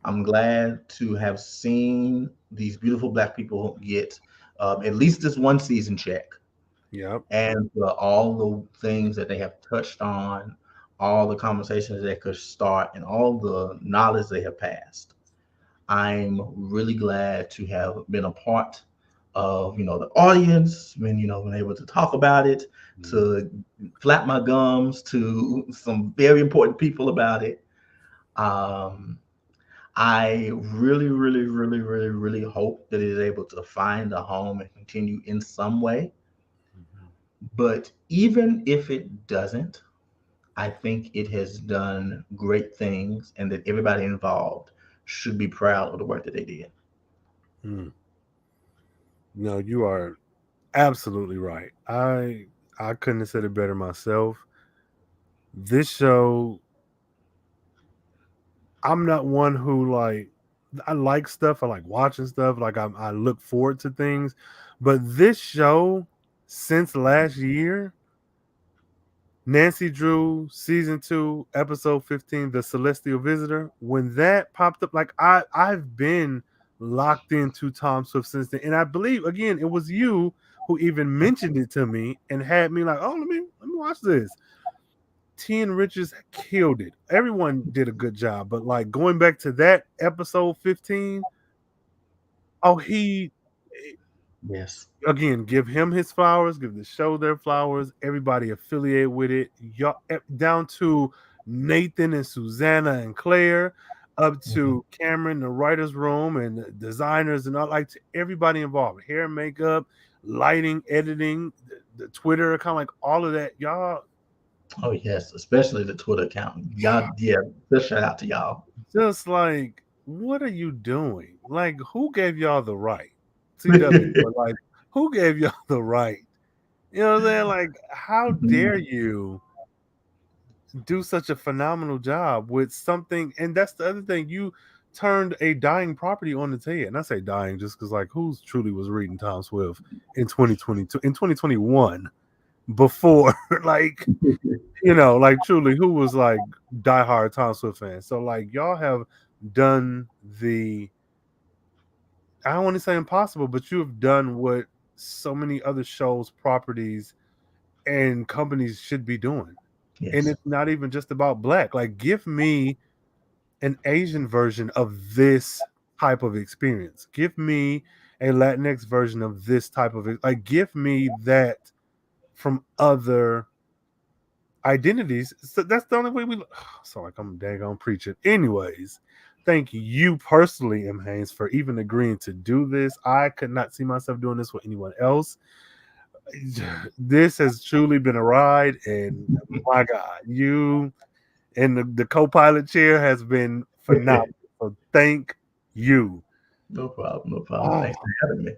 I'm glad to have seen these beautiful Black people get at least this one season check, Yep. and all the things that they have touched on, all the conversations they could start, and all the knowledge they have passed. I'm really glad to have been a part of the audience when been able to talk about it, Mm-hmm. to flap my gums to some very important people about it. Um, I really, really, really, really, really hope that it is able to find a home and continue in some way. But even if it doesn't, I think it has done great things and that everybody involved should be proud of the work that they did. Mm. No, you are absolutely right. I couldn't have said it better myself. This show, I'm not one who I like stuff. I like watching stuff. I look forward to things, but this show since last year, Nancy Drew season 2 episode 15, The Celestial Visitor, when that popped up, I've been locked into Tom Swift since then, and I believe again it was you who even mentioned it to me and had me like, oh, let me watch this. Tien Richards killed it. Everyone did a good job, but like going back to that episode 15, oh, he Yes. again, give him his flowers, give the show their flowers, everybody affiliated with it, y'all, down to Nathan and Susanna and Claire, up Mhm. to Cameron, the writer's room, and the designers, and all like to everybody involved, hair, makeup, lighting, editing, the Twitter account, like all of that, y'all. Oh yes, especially the Twitter account. Y'all, yeah, just shout out to y'all. Just like, what are you doing? Like, who gave y'all the right? CW, but like, who gave y'all the right You know what I'm saying? Like, how dare you do such a phenomenal job with something? And that's the other thing. You turned a dying property on its head. And I say dying just because, like, who's truly was reading Tom Swift in 2022, in 2021 before, like, like truly, who was like diehard Tom Swift fans? So, like, y'all have done the, I don't want to say impossible, but you have done what so many other shows, properties, and companies should be doing. And Yes. it's not even just about black. Like, give me an Asian version of this type of experience. Give me a Latinx version of this type of like. Give me that from other identities. So that's the only way we. So like I'm daggone preaching. Anyways, thank you personally, M. Haynes, for even agreeing to do this. I could not see myself doing this with anyone else. This has truly been a ride, and my God, you and the co-pilot chair has been phenomenal. So thank you. No problem. No problem. Oh Thanks for having me.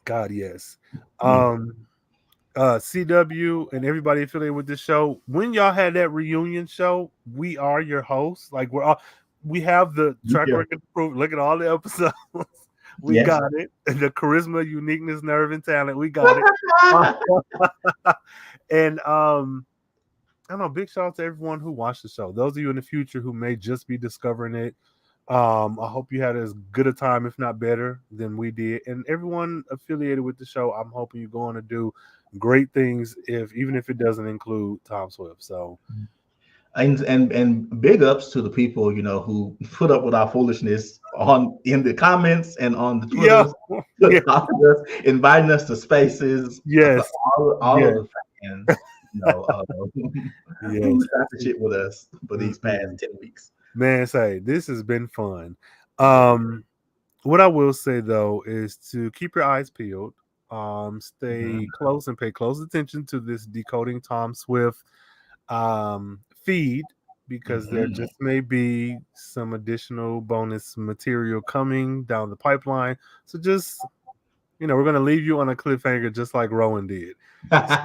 God, yes. Mm. Um, CW and everybody affiliated with this show. When y'all had that reunion show, we are your hosts. Like we have the track Yeah. record to prove. Look at all the episodes. We Yes. got it. The charisma, uniqueness, nerve, and talent. We got it. And I don't know. Big shout out to everyone who watched the show. Those of you in the future who may just be discovering it, I hope you had as good a time, if not better, than we did. And everyone affiliated with the show, I'm hoping you're going to do great things, if even if it doesn't include Tom Swift. So And big ups to the people who put up with our foolishness on in the comments and on the yeah, Twitters, yeah, talking to us, inviting us to spaces. yes, All of yes, the fans, yes. who shot the shit with us for these past Mhm. 10 weeks. Man, say this has been fun. Yeah. What I will say though is to keep your eyes peeled. Mhm. Stay close and pay close attention to this Decoding Tom Swift feed, because there Mhm. just may be some additional bonus material coming down the pipeline. So just, we're going to leave you on a cliffhanger just like Rowan did.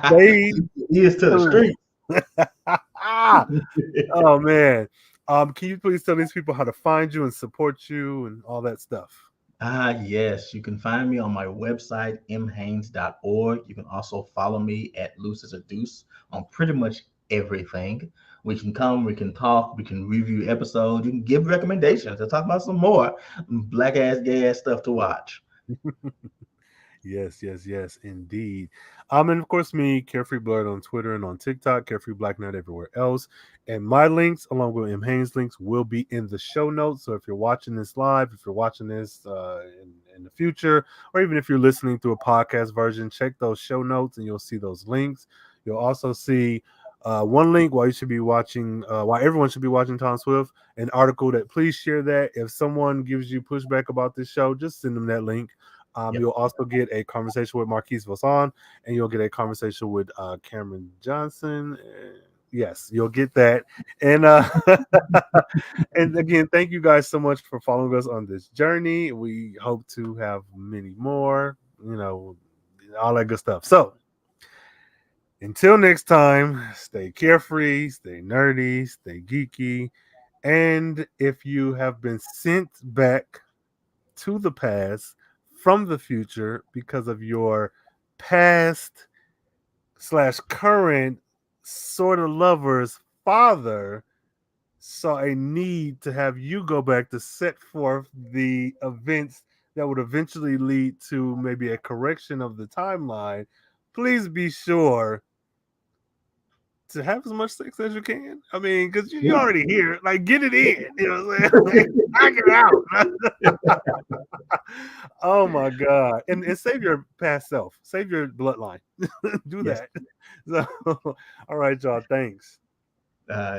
Stay He is to the tuned. street. Oh man. Can you please tell these people how to find you and support you and all that stuff? Yes, you can find me on my website, mhaynes.org. You can also follow me at Loose as a Deuce on pretty much everything. We can come, we can talk, we can review episodes, you can give recommendations to talk about some more black ass, gay ass stuff to watch. Yes, yes, yes, indeed. And of course, me, Carefree Blood on Twitter and on TikTok, Carefree Black Knight everywhere else. And my links, along with M. Haynes' links, will be in the show notes. So if you're watching this live, if you're watching this in the future, or even if you're listening through a podcast version, check those show notes and you'll see those links. You'll also see one link why you should be watching, why everyone should be watching Tom Swift, an article that please share that. If someone gives you pushback about this show, just send them that link. Yep. You'll also get a conversation with Marquise Vilsón, and you'll get a conversation with Cameron Johnson. Yes, you'll get that. And and again, thank you guys so much for following us on this journey. We hope to have many more, all that good stuff. So until next time, stay carefree, stay nerdy, stay geeky. And if you have been sent back to the past from the future because of your past slash current sort of lover's father saw a need to have you go back to set forth the events that would eventually lead to maybe a correction of the timeline, please be sure to have as much sex as you can. I mean, because you Yeah. already here. Like, get it in. You know what I'm saying? Like, knock it out. Oh my God. And save your past self. Save your bloodline. Do Yes. that. So all right, y'all. Thanks. Uh,